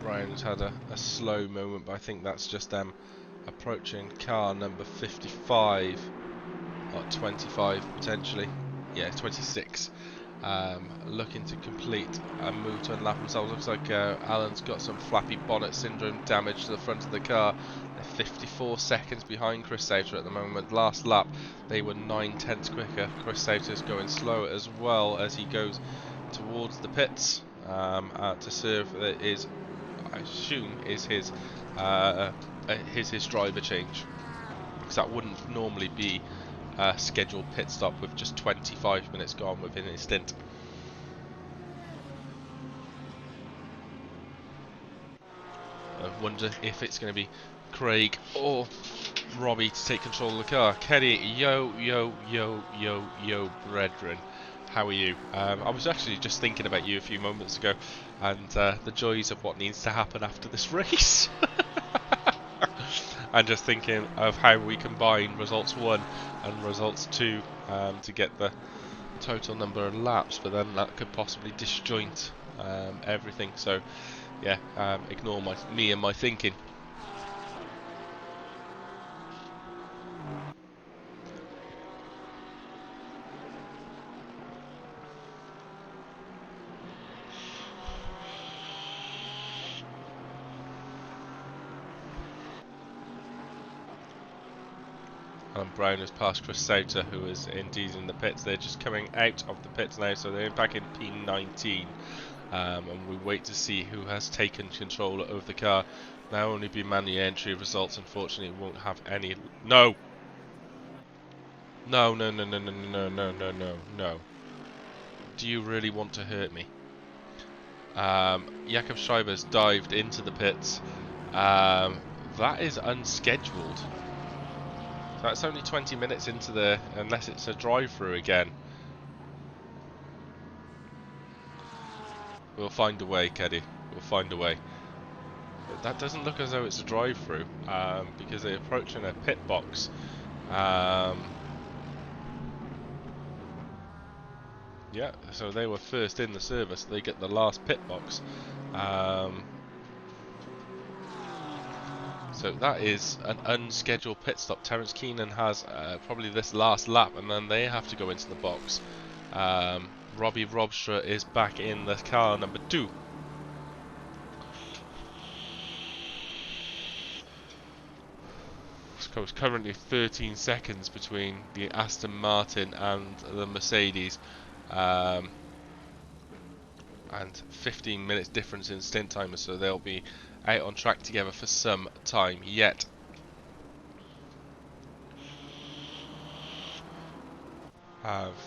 Brian's had a slow moment, but I think that's just them approaching car number 55 or 25 potentially. Yeah, 26. Looking to complete a move to unlap themselves. Looks like Alan's got some flappy bonnet syndrome damage to the front of the car. They're 54 seconds behind Chris Sauter at the moment. Last lap they were 9/10 quicker. Chris Sauter's going slow as well as he goes towards the pits to serve is, I assume, is his driver change, because that wouldn't normally be a scheduled pit stop with just 25 minutes gone within his stint. I wonder if it's going to be Craig or Robbie to take control of the car. Kenny, yo, brethren. How are you? I was actually just thinking about you a few moments ago, and the joys of what needs to happen after this race. And just thinking of how we combine results 1 and results 2 to get the total number of laps, but then that could possibly disjoint everything. So yeah, ignore me and my thinking. Alan Brown has passed Chris Sauter, who is indeed in the pits. They're just coming out of the pits now, so they're back in P19. And we wait to see who has taken control of the car. Now only be manual entry results. Unfortunately, won't have any. No! No, no, no, no, no, no, no, no, no, no. Do you really want to hurt me? Jakob Schreiber's dived into the pits. That is unscheduled. So that's only 20 minutes into the, unless it's a drive-through again. We'll find a way, Keddy. We'll find a way. But that doesn't look as though it's a drive-through, because they're approaching a pit box. Yeah, so they were first in the service. They get the last pit box. So that is an unscheduled pit stop. Terence Keenan has probably this last lap, and then they have to go into the box. Robbie Robstra is back in the car number 2. So it's currently 13 seconds between the Aston Martin and the Mercedes. And 15 minutes difference in stint timers, so they'll be out on track together for some time yet.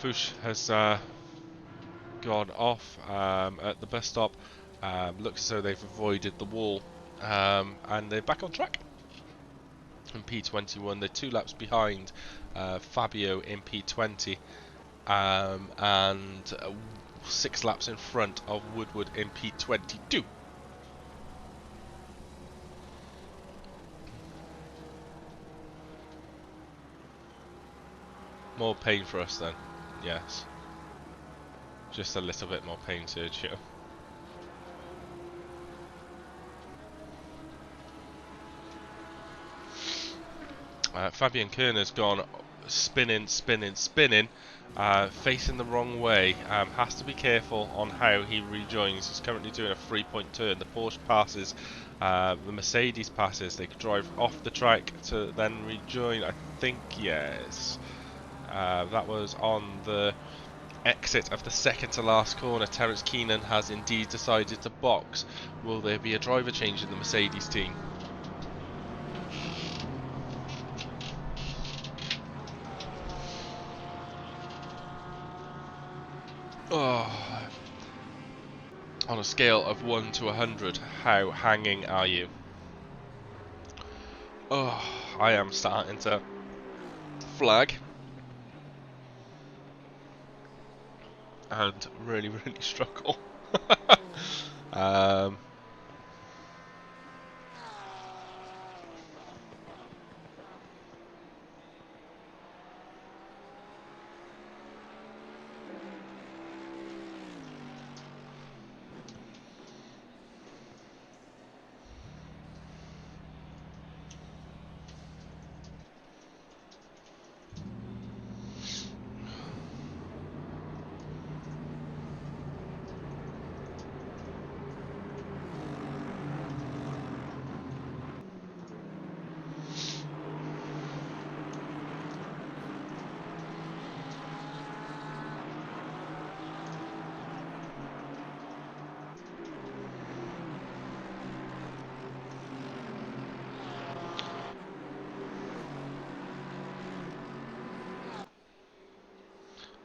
Fuchs has gone off at the bus stop. Looks as though they've avoided the wall, and they're back on track. In P21, they're 2 laps behind Fabio in P20, and 6 laps in front of Woodward in P22. More pain for us then, yes. Just a little bit more pain, Sergio. Fabian Kerner's gone spinning, facing the wrong way. Has to be careful on how he rejoins. He's currently doing a 3-point turn. The Porsche passes, the Mercedes passes. They could drive off the track to then rejoin. I think, yes. That was on the exit of the second to last corner. Terence Keenan has indeed decided to box. Will there be a driver change in the Mercedes team? Oh. On a scale of 1 to 100, how hanging are you? Oh, I am starting to flag. And really struggle.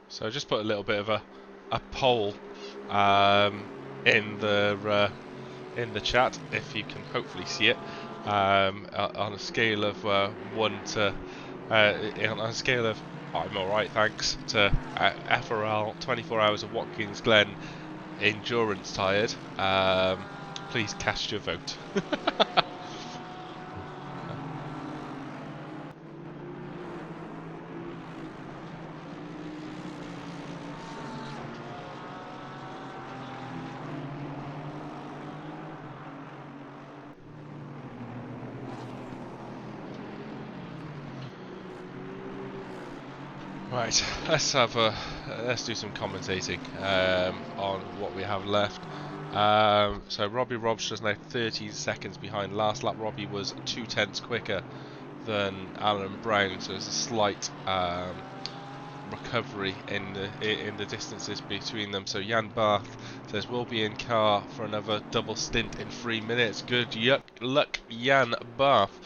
So just put a little bit of a poll in the chat, if you can hopefully see it, on a scale of 1 to on a scale of I'm alright thanks to FRL 24 hours of Watkins Glen endurance tired. Please cast your vote. Right, let's do some commentating on what we have left. So Robbie Robstra's now 13 seconds behind. Last lap Robbie was 2/10 quicker than Alan Brown, so there's a slight recovery in the distances between them. So Jan Barth says we'll be in car for another double stint in 3 minutes. Good luck, Jan Barth.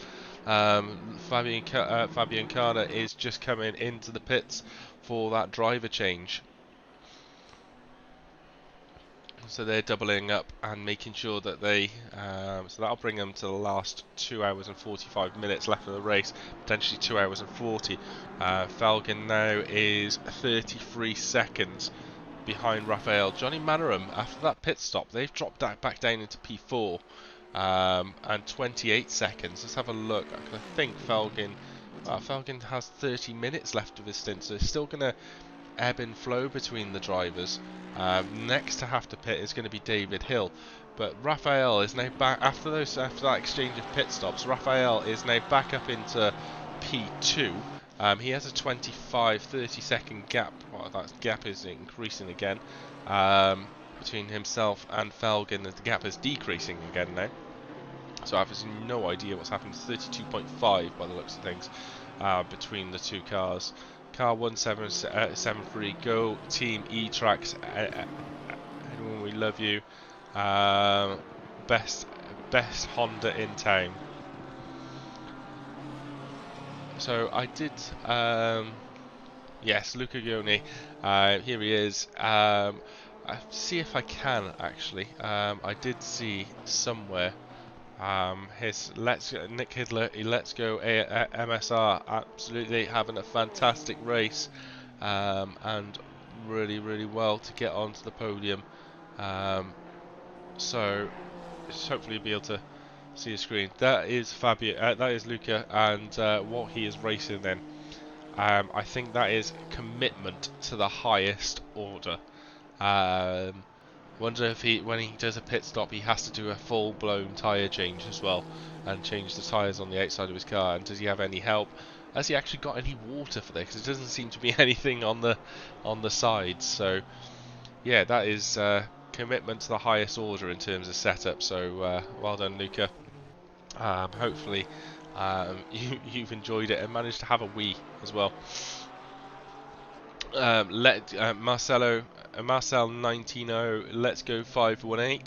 Fabian Carter is just coming into the pits for that driver change. So they're doubling up and making sure that they, so that'll bring them to the last 2 hours and 45 minutes left of the race, potentially 2 hours and 40. Felgen now is 33 seconds behind Raphael. Johnny Mannering, after that pit stop, they've dropped that back down into P4 and 28 seconds. Let's have a look. I think Felgen has 30 minutes left of his stint, so it's still going to ebb and flow between the drivers. Next to have to pit is going to be David Hill, but Raphael is now back after that exchange of pit stops. Raphael is now back up into P2. He has a 25-30 second gap. Well, that gap is increasing again between himself and Felgen, as the gap is decreasing again now. So I have no idea what's happened. It's 32.5 by the looks of things between the two cars. Car 1773, go Team E-Tracks. Anyone, we love you. Best Honda in town. So I did, yes, Luca Gioni, here he is. I see if I can actually. I did see somewhere. His Nick Hidler, Let's Go MSR, absolutely having a fantastic race, and really well to get onto the podium. So hopefully you'll be able to see the screen. That is Fabio. That is Luca, and what he is racing in. I think that is commitment to the highest order. Wonder if when he does a pit stop, he has to do a full-blown tyre change as well, and change the tyres on the outside of his car. And does he have any help? Has he actually got any water for this? Because it doesn't seem to be anything on the sides. So yeah, that is commitment to the highest order in terms of setup. So well done, Luca. Hopefully you've enjoyed it and managed to have a wee as well. Marcel 190, let's go 518.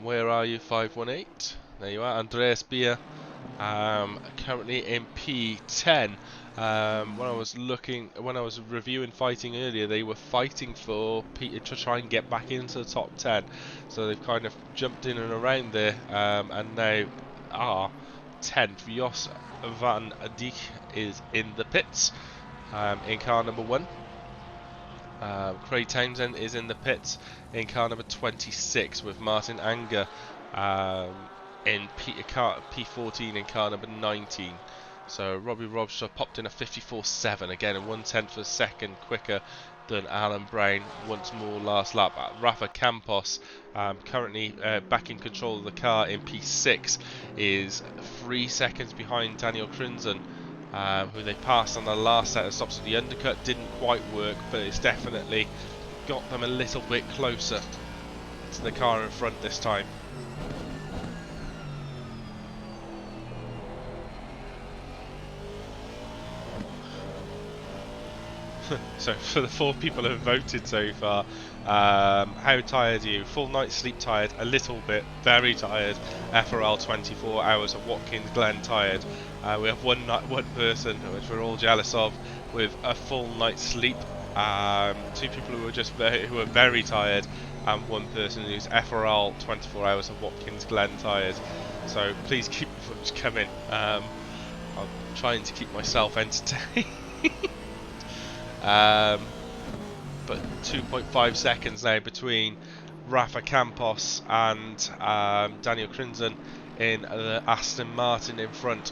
Where are you, 518? There you are. Andreas Beer, currently in P10. When I was reviewing fighting earlier, they were fighting to try and get back into the top 10. So they've kind of jumped in and around there, and now are 10th. Jos van Dijk is in the pits, in car number 1. Craig Townsend is in the pits in car number 26, with Martin Anger in P14 in car number 19. So Robbie Robster popped in a 54.7, again a 1/10 of a second quicker than Alan Brown once more last lap. Rafa Campos, currently back in control of the car in P6, is 3 seconds behind Daniel Crinzen, who they passed on the last set of stops. So the undercut didn't quite work, but it's definitely got them a little bit closer to the car in front this time. So for the 4 people who have voted so far, how tired are you? Full night's sleep tired, a little bit, very tired. FRL 24 hours of Watkins, Glen tired. We have one person, which we're all jealous of, with a full night's sleep. 2 people who are very tired, and 1 person who's FRL 24 hours of Watkins, Glen tired. So please keep the votes coming. I'm trying to keep myself entertained. But 2.5 seconds now between Rafa Campos and Daniel Crinzen in the Aston Martin in front.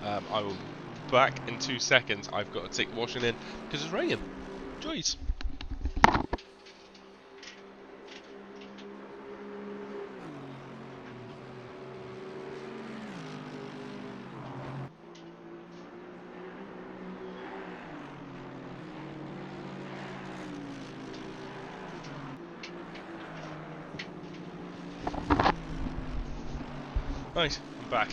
I will be back in 2 seconds. I've got to take washing in because it's raining. Joys. Right, I'm back.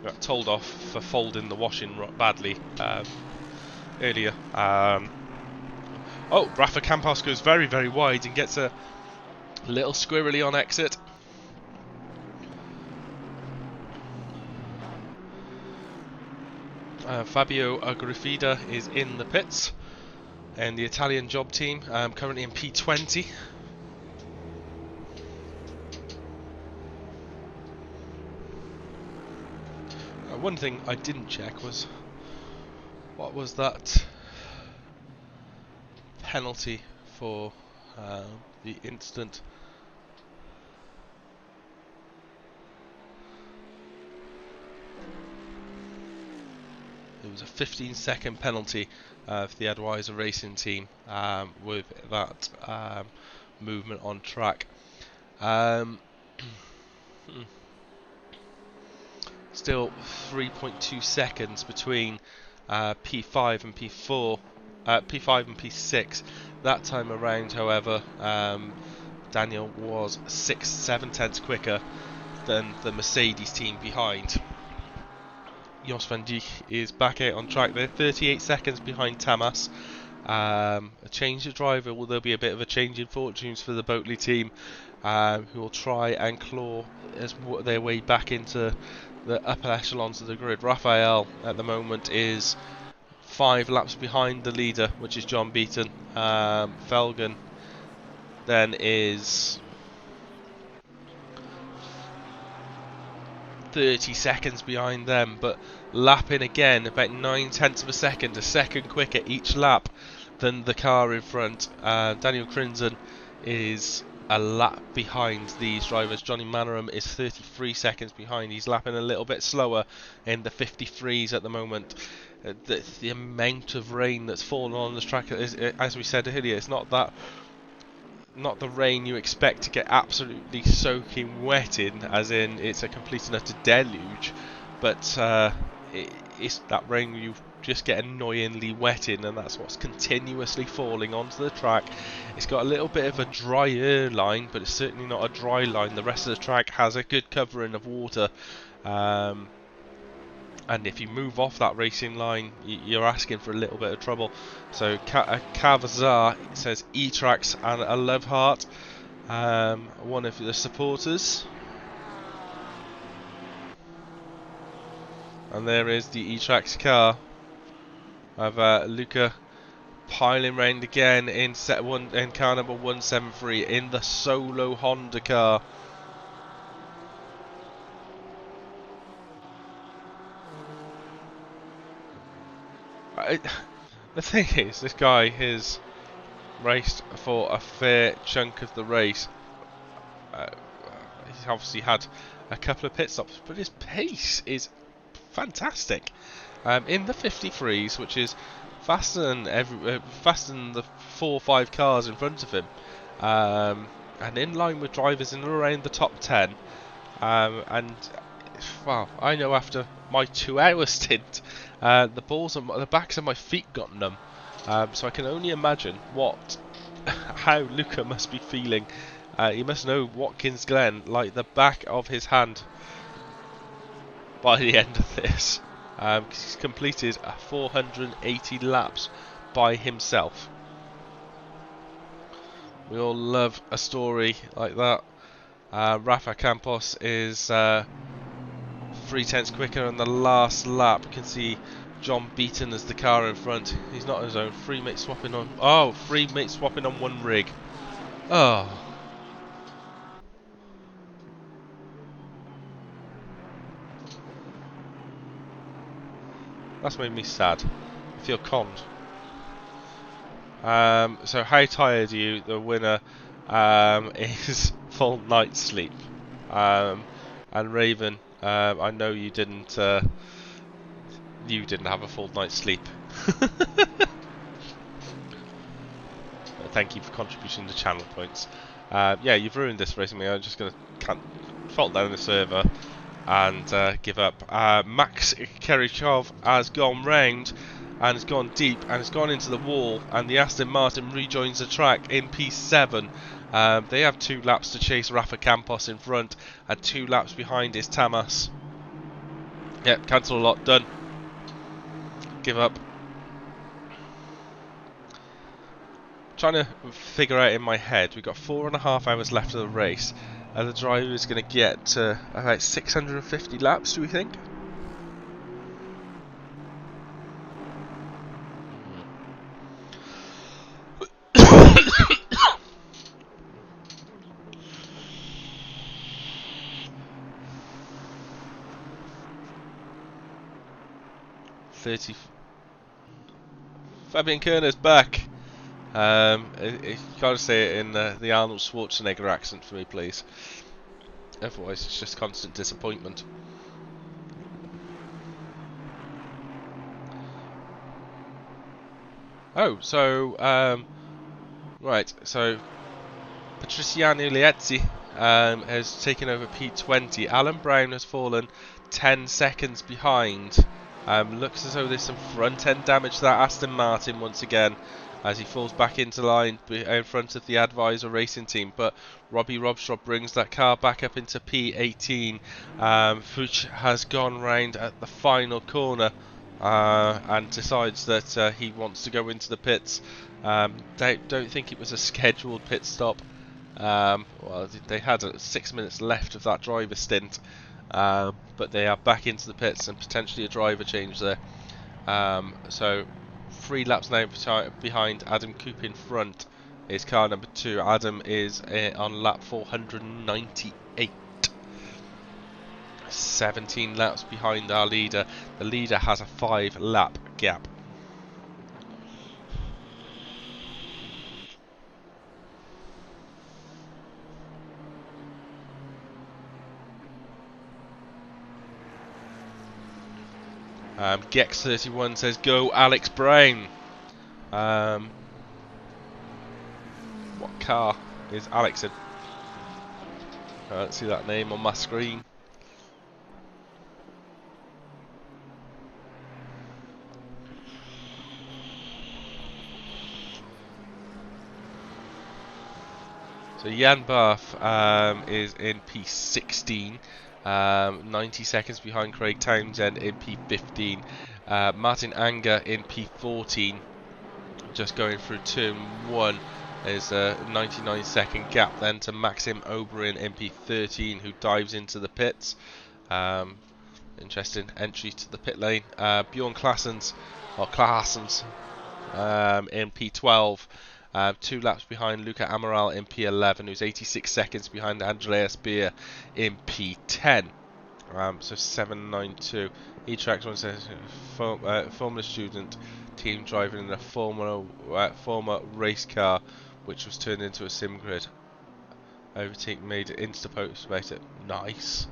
Got told off for folding the washing badly earlier. Oh, Rafa Campos goes very, very wide and gets a little squirrely on exit. Fabio Agrifida is in the pits, and the Italian job team, currently in P20. One thing I didn't check was, what was that penalty for the incident? It was a 15-second penalty for the Adwiser Racing team with that movement on track. Still 3.2 seconds between P5 and P4, P5 and P6. That time around, however, Daniel was 6-7 tenths quicker than the Mercedes team behind. Jos van Dijk is back out on track there, 38 seconds behind Tamas. A change of driver, will there be a bit of a change in fortunes for the Boatley team, who will try and claw their way back into the upper echelons of the grid. Raphael at the moment is 5 laps behind the leader, which is John Beaton. Felgen then is 30 seconds behind them, but lapping again about 9 tenths of a second, a second quicker each lap than the car in front. Daniel Crinzen is a lap behind these drivers. Johnny Mannering is 33 seconds behind. He's lapping a little bit slower in the 53s at the moment. The amount of rain that's fallen on this track is, as we said earlier, it's not the rain you expect to get absolutely soaking wet in, as in it's a complete and utter deluge, but it's that rain you just get annoyingly wet in, and that's what's continuously falling onto the track. It's got a little bit of a drier line, but it's certainly not a dry line. The rest of the track has a good covering of water, and if you move off that racing line, you're asking for a little bit of trouble. So Kavazar says E-Trax and a love heart, one of the supporters. And there is the E-Trax car of Luca piling round again in car number 173 in the solo Honda car. The thing is, this guy has raced for a fair chunk of the race. He's obviously had a couple of pit stops, but his pace is fantastic. In the 53s, which is faster than the 4 or 5 cars in front of him, and in line with drivers in and around the top 10. And well, I know after my 2-hour stint, the backs of my feet got numb. So I can only imagine how Luca must be feeling. He must know Watkins Glen like the back of his hand by the end of this. He's completed 480 laps by himself. We all love a story like that. Rafa Campos is 3 tenths quicker on the last lap. You can see John Beaton as the car in front. He's not on his own. Free mate swapping on one rig. Oh. That's made me sad. I feel conned. So how tired are you? The winner is full night's sleep. And Raven, I know you didn't have a full night's sleep. Thank you for contributing to channel points. Yeah, you've ruined this race. I'm just going to fault down the server and give up. Max Kerichov has gone round and has gone deep and has gone into the wall, and the Aston Martin rejoins the track in P7. They have 2 laps to chase Rafa Campos in front, and 2 laps behind is Tamas. Yep, cancel a lot, done. Give up. Trying to figure out in my head, we've got 4.5 hours left of the race. Are the drivers going to get to about 650 laps, do we think? Fabian Kerner's back. You gotta say it in the Arnold Schwarzenegger accent for me, please. Otherwise, it's just constant disappointment. Oh, so right, so Patriciano Liezzi has taken over P20. Alan Brown has fallen 10 seconds behind. Looks as though there's some front end damage to that Aston Martin once again, as he falls back into line in front of the Advisor Racing team. But Robbie Robstraw brings that car back up into P18. Fuchs has gone round at the final corner and decides that he wants to go into the pits. Don't think it was a scheduled pit stop. Well, they had 6 minutes left of that driver stint, but they are back into the pits and potentially a driver change there. So 3 laps now behind Adam Coop in front is car number 2. Adam is on lap 498. 17 laps behind our leader. The leader has a 5 lap gap. Gex31 says, "Go Alex Brown." What car is Alex in? I don't see that name on my screen. So Jan Barth is in P16. 90 seconds behind Craig Townsend in P15. Martin Anger in P14. Just going through turn 1 is a 99-second gap then to Maxim Oberin in P13, who dives into the pits. Interesting entry to the pit lane. Bjorn Claessens in P12. 2 laps behind Luca Amaral in P11, who's 86 seconds behind Andreas Beer in P10. So 792. E-Trax one says Formula student team driving in a former race car, which was turned into a sim grid. Overtake made it Instapost about it. Nice.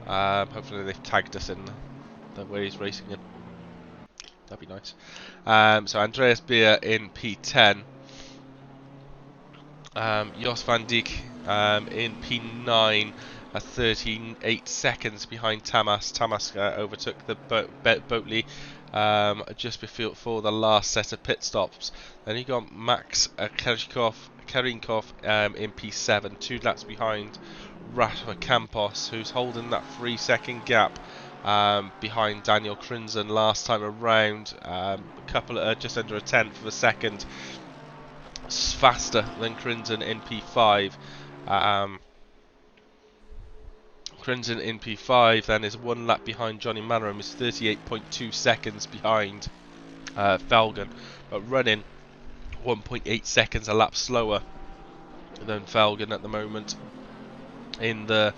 Hopefully they've tagged us in the way he's racing in. That'd be nice. So Andreas Beer in P10. Jos van Dijk in P9 at 13.8 seconds behind Tamas. Tamas overtook the Boatley just before the last set of pit stops. Then you got Max Karinkov in P7, 2 laps behind Rafa Campos, who's holding that 3-second gap behind Daniel Crinzen last time around. Just under a tenth of a second faster than Crinzen in P5. Crinzen in P5 then is 1 lap behind Johnny Mannering, is 38.2 seconds behind Felgen, but running 1.8 seconds a lap slower than Felgen at the moment in the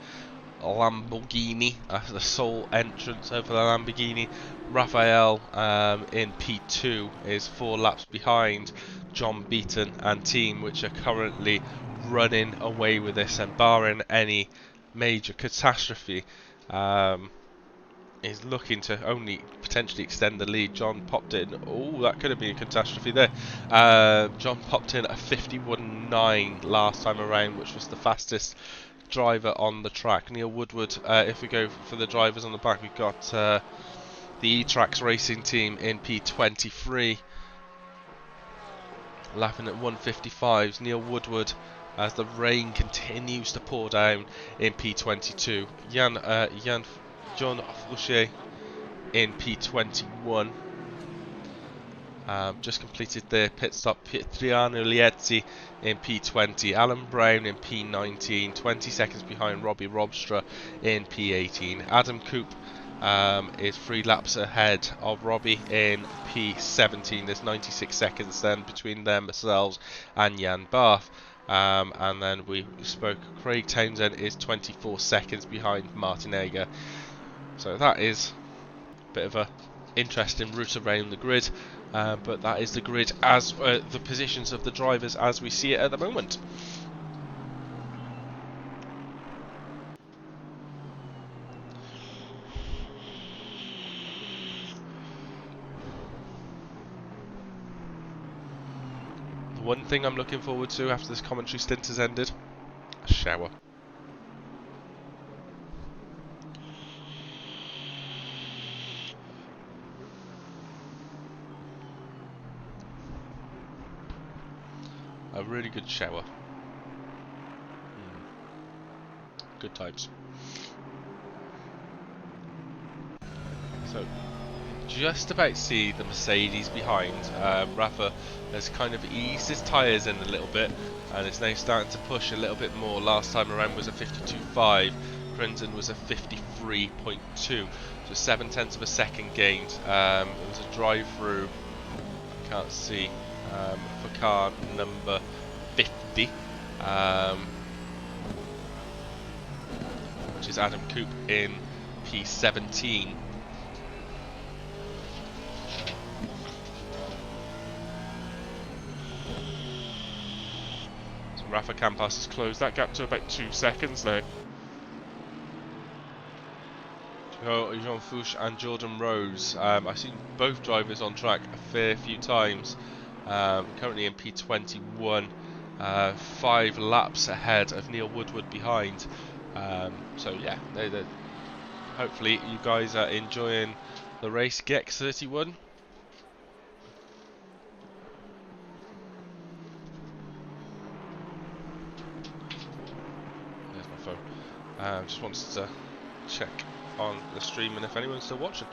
Lamborghini, the sole entrance over the Lamborghini. Raphael in P2 is 4 laps behind John Beaton and team, which are currently running away with this, and barring any major catastrophe, is looking to only potentially extend the lead. John popped in, oh, that could have been a catastrophe there. John popped in a 51.9 last time around, which was the fastest driver on the track. Neil Woodward, if we go for the drivers on the back, we've got the E-Trax Racing team in P23. Lapping at 155's Neil Woodward as the rain continues to pour down in P22. John Fouché in P21. Just completed their pit stop. Pietriano Liezzi in P20. Alan Brown in P19. 20 seconds behind Robbie Robstra in P18. Adam Coop is 3 laps ahead of Robbie in P17. There's 96 seconds then between themselves and Jan Barth. And then we spoke, Craig Townsend is 24 seconds behind Martin Egger. So that is a bit of a interesting route around the grid, but that is the grid as the positions of the drivers as we see it at the moment. The one thing I'm looking forward to after this commentary stint has ended, a shower. A really good shower. Good times. So, just about see the Mercedes behind. Rafa has kind of eased his tyres in a little bit and is now starting to push a little bit more. Last time around was a 52.5, Crenton was a 53.2, so 0.7 of a second gained. It was a drive through, I can't see, for car number 50, which is Adam Coop in P17. Rafa Campos has closed that gap to about 2 seconds now. Jean Fouche and Jordan Rose. I've seen both drivers on track a fair few times. Currently in P21, 5 laps ahead of Neil Woodward behind. So yeah, hopefully you guys are enjoying the race. GX31. There's my phone. Just wants to check on the stream and if anyone's still watching.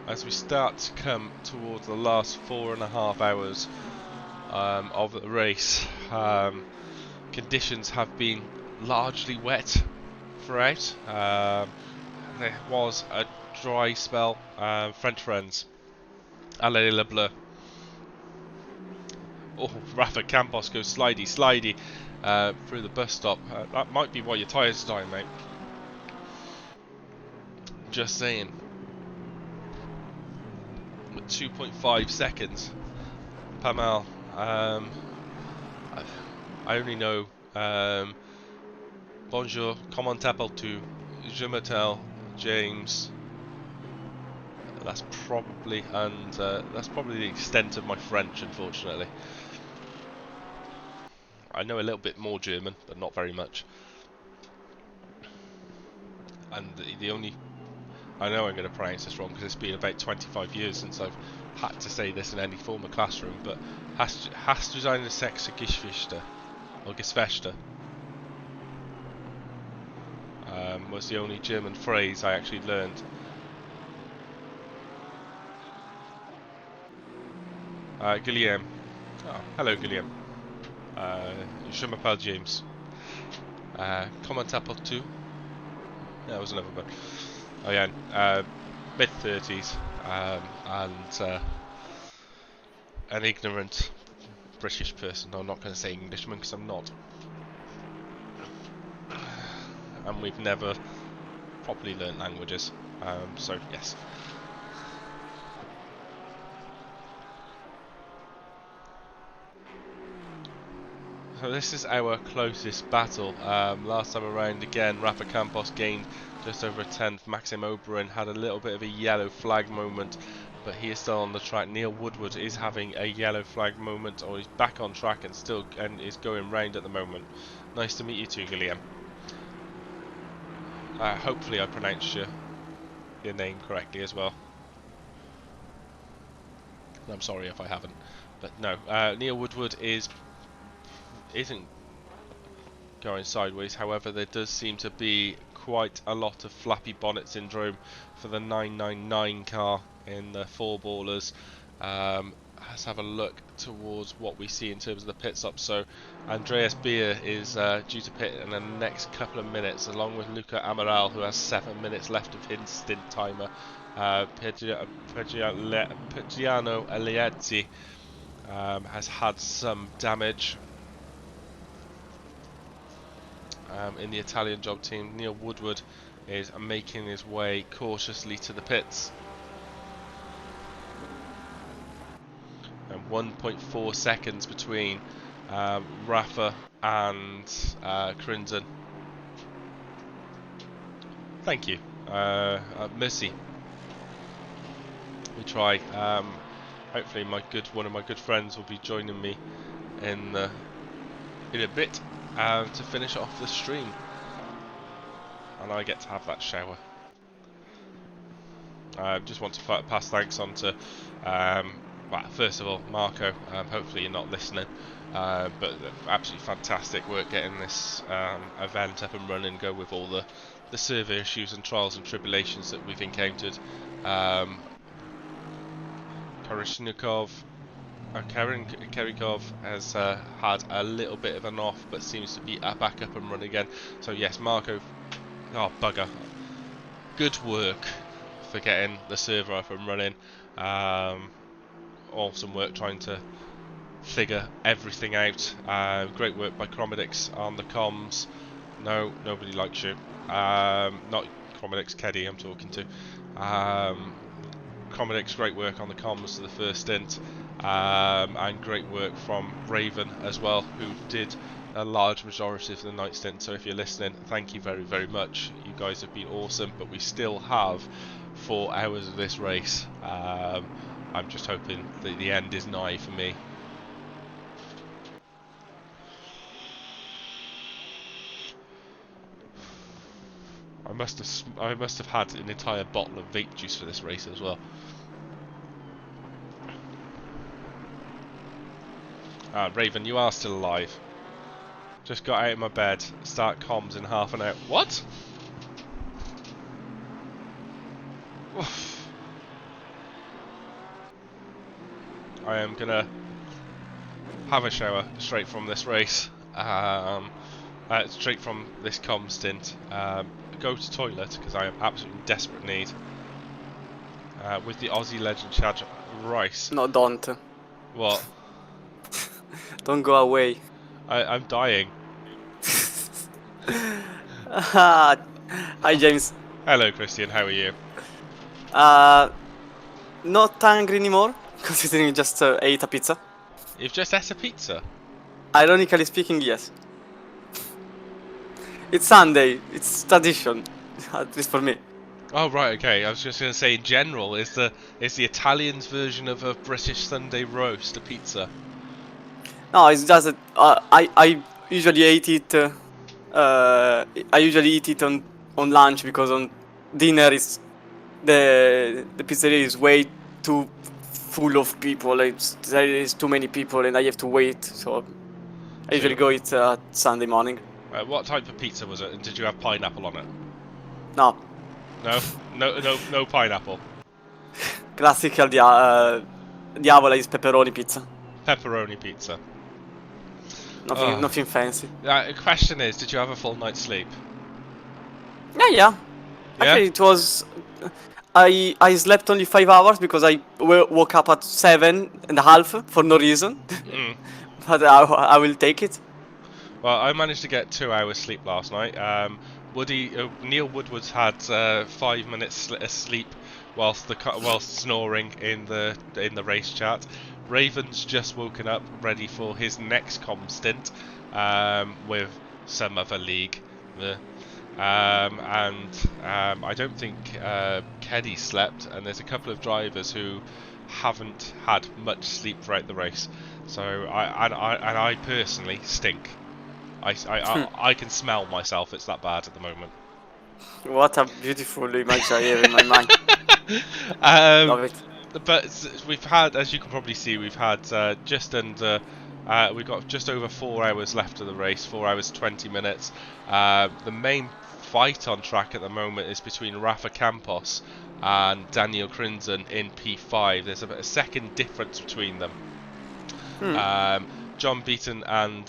As we start to come towards the last 4.5 hours of the race, conditions have been largely wet throughout. There was a dry spell. French friends, allez le bleu. Oh, Rafa Campos goes slidey through the bus stop. That might be why your tyres are dying, mate. Just saying. 2.5 seconds. Pamal. I only know bonjour, comment t'appelles-tu? Je m'appelle James. That's probably the extent of my French, unfortunately. I know a little bit more German, but not very much. And the only, I know I'm going to pronounce this wrong because it's been about 25 years since I've had to say this in any form of classroom, but hast du seine Sexgeschichte or Geschwister was the only German phrase I actually learned. Guillaume. Oh, hello Guillaume. Je m'appelle James. Comment t'appelles-tu? Yeah, that was another one. Oh yeah, mid-30s, and an ignorant British person. I'm not going to say Englishman because I'm not. And we've never properly learnt languages, so yes. So this is our closest battle. Last time around, again, Rafa Campos gained just over a tenth. Maxim Oberon had a little bit of a yellow flag moment, but he is still on the track. Neil Woodward is having a yellow flag moment, or he's back on track and is going round at the moment. Nice to meet you too, Gilliam. Hopefully I pronounced your name correctly as well. I'm sorry if I haven't. But no, Neil Woodward isn't going sideways. However, there does seem to be quite a lot of flappy bonnet syndrome for the 999 car in the four ballers. Let's have a look towards what we see in terms of the pit stop. So Andreas Beer is due to pit in the next couple of minutes, along with Luca Amaral, who has 7 minutes left of his stint timer. Paggiano Eliezzi has had some damage in the Italian job team. Neil Woodward is making his way cautiously to the pits. And 1.4 seconds between Rafa and Crimson. Thank you. Mercy. We try. Hopefully one of my good friends will be joining me in a bit to finish off the stream. And I get to have that shower. I just want to pass thanks on to, well, first of all, Marco. Hopefully you're not listening, but absolutely fantastic work getting this event up and running. Go with all the server issues and trials and tribulations that we've encountered. Kerikov has had a little bit of an off, but seems to be back up and running again. So yes, Marco. Oh bugger! Good work for getting the server up and running. Awesome work trying to figure everything out. Great work by Chromedix on the comms. No, nobody likes you. Not Chromedix, Keddy I'm talking to. Chromedix, great work on the comms for the first stint. And great work from Raven as well, who did a large majority of the night stint. So if you're listening, thank you very, very much. You guys have been awesome, but we still have 4 hours of this race. I'm just hoping that the end is nigh for me. I must have had an entire bottle of vape juice for this race as well. Raven, you are still alive. Just got out of my bed. Start comms in half an hour. What? Oof. I am gonna have a shower straight from this race. Straight from this comm stint. Go to toilet because I am absolutely in desperate need. With the Aussie legend Chad Rice. No, don't. What? Don't go away. I'm dying. Hi, James. Hello, Christian. How are you? Not angry anymore, considering you just ate a pizza. You've just ate a pizza? Ironically speaking, yes. It's Sunday. It's tradition, at least for me. Oh right, okay. I was just going to say, in general, is the Italian's version of a British Sunday roast a pizza? No, it's just that I usually eat it. I usually eat it on lunch because on dinner is the pizzeria is way too full of people. There is too many people and I have to wait. So I usually go eat Sunday morning. What type of pizza was it? And did you have pineapple on it? No. No pineapple. Classical Diavola is pepperoni pizza. Pepperoni pizza. Nothing fancy. The question is, did you have a full night's sleep? Yeah. Actually, it was. I slept only 5 hours because I woke up at 7.5 for no reason. But I will take it. Well, I managed to get 2 hours sleep last night. Neil Woodward's had 5 minutes sleep whilst snoring in the race chat. Raven's just woken up, ready for his next comm stint with some other league. I don't think Keddy slept, and there's a couple of drivers who haven't had much sleep throughout the race. So I personally stink. I can smell myself. It's that bad at the moment. What a beautiful image I have in my mind. Love it. But we've had, as you can probably see, we've had we've got just over 4 hours left of the race, 4 hours 20 minutes. The main fight on track at the moment is between Rafa Campos and Daniel Crinzen in P5. There's about a second difference between them. John Beaton and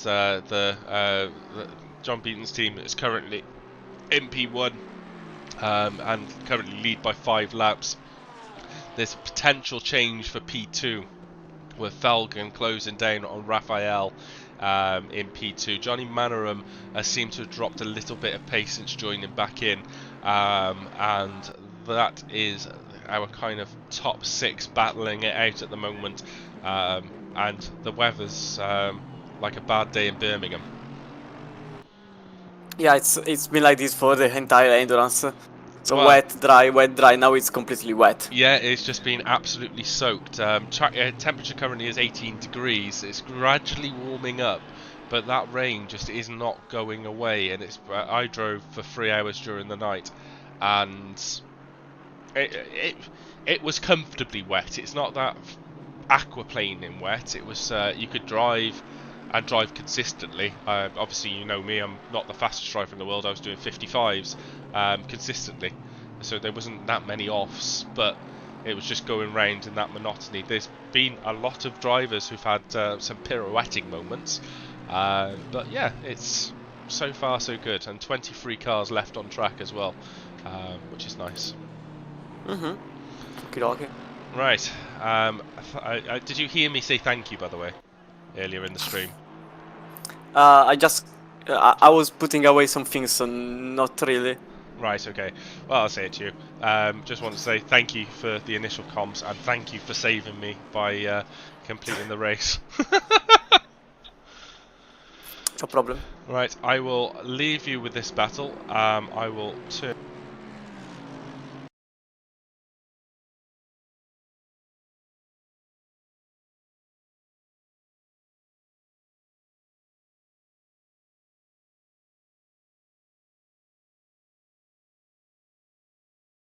John Beaton's team is currently in P1 and currently lead by 5 laps. There's a potential change for P2 with Felgen closing down on Raphael in P2. Johnny Manoram seemed to have dropped a little bit of pace since joining back in, and that is our kind of top 6 battling it out at the moment, and the weather's like a bad day in Birmingham. Yeah, it's been like this for the entire endurance. So Well, wet, dry. Now it's completely wet. Yeah, it's just been absolutely soaked. Temperature currently is 18 degrees. It's gradually warming up, but that rain just is not going away. And I drove for 3 hours during the night, and it was comfortably wet. It's not that aquaplaning wet. It was you could drive and drive consistently. Obviously, you know me, I'm not the fastest driver in the world. I was doing 55s consistently, so there wasn't that many offs, but it was just going round in that monotony. There's been a lot of drivers who've had some pirouetting moments, but yeah, it's so far so good, and 23 cars left on track as well, which is nice. Okay. Right, did you hear me say thank you, by the way, earlier in the stream? I was putting away some things, so not really. Right, okay. Well, I'll say it to you. Just want to say thank you for the initial comms, and thank you for saving me by completing the race. No problem. Right, I will leave you with this battle. I will turn